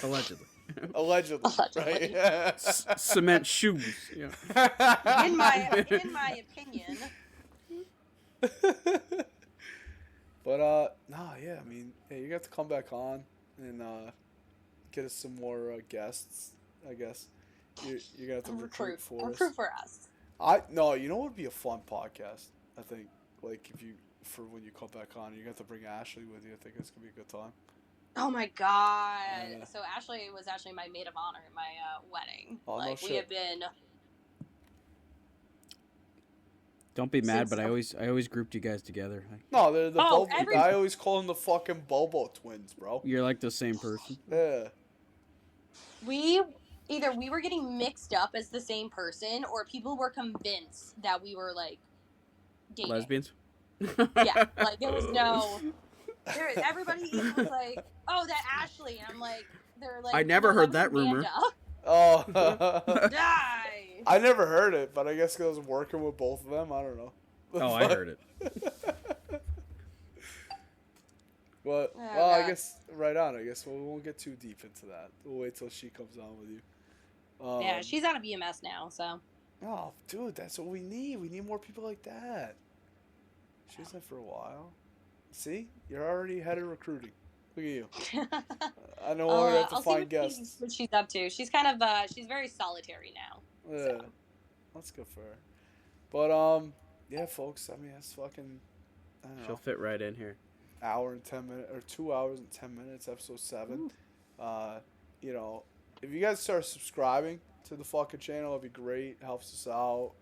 Allegedly. Allegedly. Allegedly. Right? Cement shoes. Yeah. In my opinion. But no, yeah, I mean, yeah, you got to come back on and get us some more guests. I guess you're gonna have to recruit for us. Recruit for us. No, you know what would be a fun podcast? I think, like, if you for when you come back on, you got to bring Ashley with you. I think it's gonna be a good time. Oh my god! So Ashley was actually my maid of honor at my wedding. Oh, like no we shit. have been. Don't be mad, but I always grouped you guys together. No, they're the Bobo. everybody- I always call them the fucking Bobo twins, bro. You're like the same person. Yeah. Either we were getting mixed up as the same person, or people were convinced that we were like dating. Lesbians? Yeah, like there was no. Everybody was like, "Oh, that Ashley," and I'm like, "They're like." I never heard that rumor. Oh. Die. I never heard it, but I guess I was working with both of them. I don't know. Oh, I heard it. But, Oh, well, I God. guess, right on. I guess we won't get too deep into that. We'll wait till she comes on with you. Yeah, she's out of BMS now, so. Oh, dude, that's what we need. We need more people like that. She was there for a while. See? You're already ahead of recruiting. Look at you. I no longer have to I'll find see guests. what she's up to. She's kind of, she's very solitary now. Yeah. So. That's good for her. But, yeah, folks, I mean, that's fucking, I don't know. She'll fit right in here. Hour and 10 minutes, or 2 hours and 10 minutes, episode 7. You know, if you guys start subscribing to the fucking channel, it'd be great. Helps us out.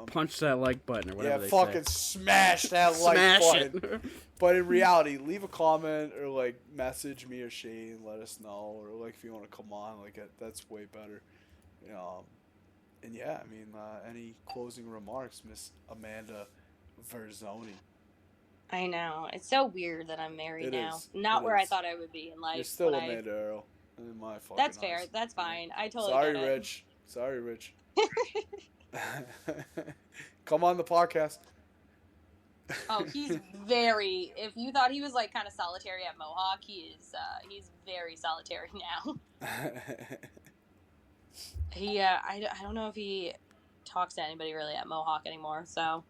Punch that like button or whatever Yeah, they fucking say. smash that like Smash button. it. But in reality, leave a comment or like message me or Shane, let us know, or like if you want to come on, like that's way better. And yeah, I mean, any closing remarks, Miss Amanda Verzoni? I know. It's so weird that I'm married It now. is. Not It where I is. thought I would be in life. You're still when Amanda Earl in my fucking That's fair. eyes. That's fine. I totally Sorry, get it. Rich. Sorry, Rich. Come on the podcast. Oh, he's very. If you thought he was like kind of solitary at Mohawk, he is. He's very solitary now. He. I don't know if he talks to anybody really at Mohawk anymore. So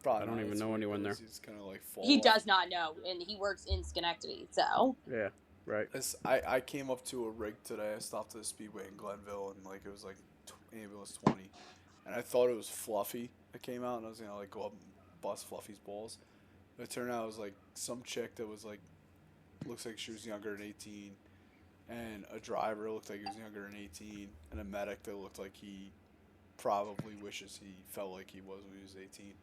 Probably I don't not. even That's know what it anyone is. there. He's kind of like he does not know, and he works in Schenectady. So Yeah, right. I came up to a rig today. I stopped at a speedway in Glenville, and like it was like ambulance 20, and I thought it was Fluffy that came out, and I was gonna like go up and bust Fluffy's balls. But it turned out it was like some chick that was like looks like she was younger than 18, and a driver looked like he was younger than 18, and a medic that looked like he probably wishes he felt like he was when he was 18.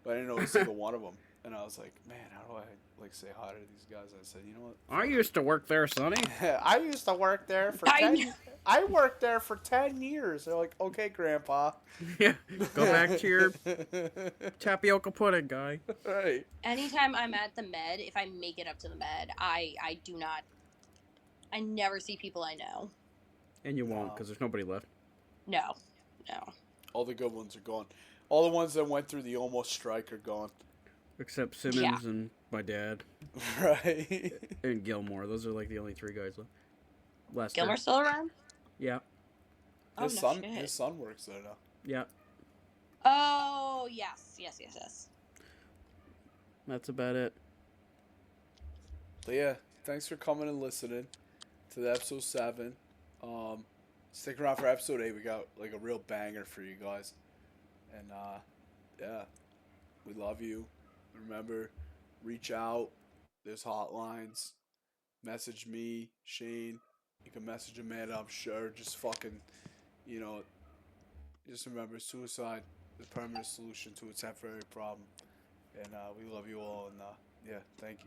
But I didn't know a single one of them, and I was like, man, how do I like say hi to these guys? I said, you know what? I used to work there, Sonny. I used to work there for I 10 know. I worked there for 10 years. They're like, okay, Grandpa. Yeah, go back to your tapioca pudding, guy. Right. anytime I'm at the med, if I make it up to the med, I do not. I never see people I know. And you won't, No. because there's nobody left. No. All the good ones are gone. All the ones that went through the almost strike are gone. Except Simmons Yeah. and my dad Right. and Gilmore. Those are like the only 3 guys left. Last Gilmore's still around? Yeah, Oh, His no son shit. his son works there now. yeah. Oh, yes. That's about it. But yeah, thanks for coming and listening to the episode 7. Stick around for episode 8. We got like a real banger for you guys. And yeah, we love you. Remember, reach out. There's hotlines. Message me, Shane. You can message Amanda, I'm sure. Just fucking, just remember, suicide is a permanent solution to a temporary problem. And we love you all. And yeah, thank you.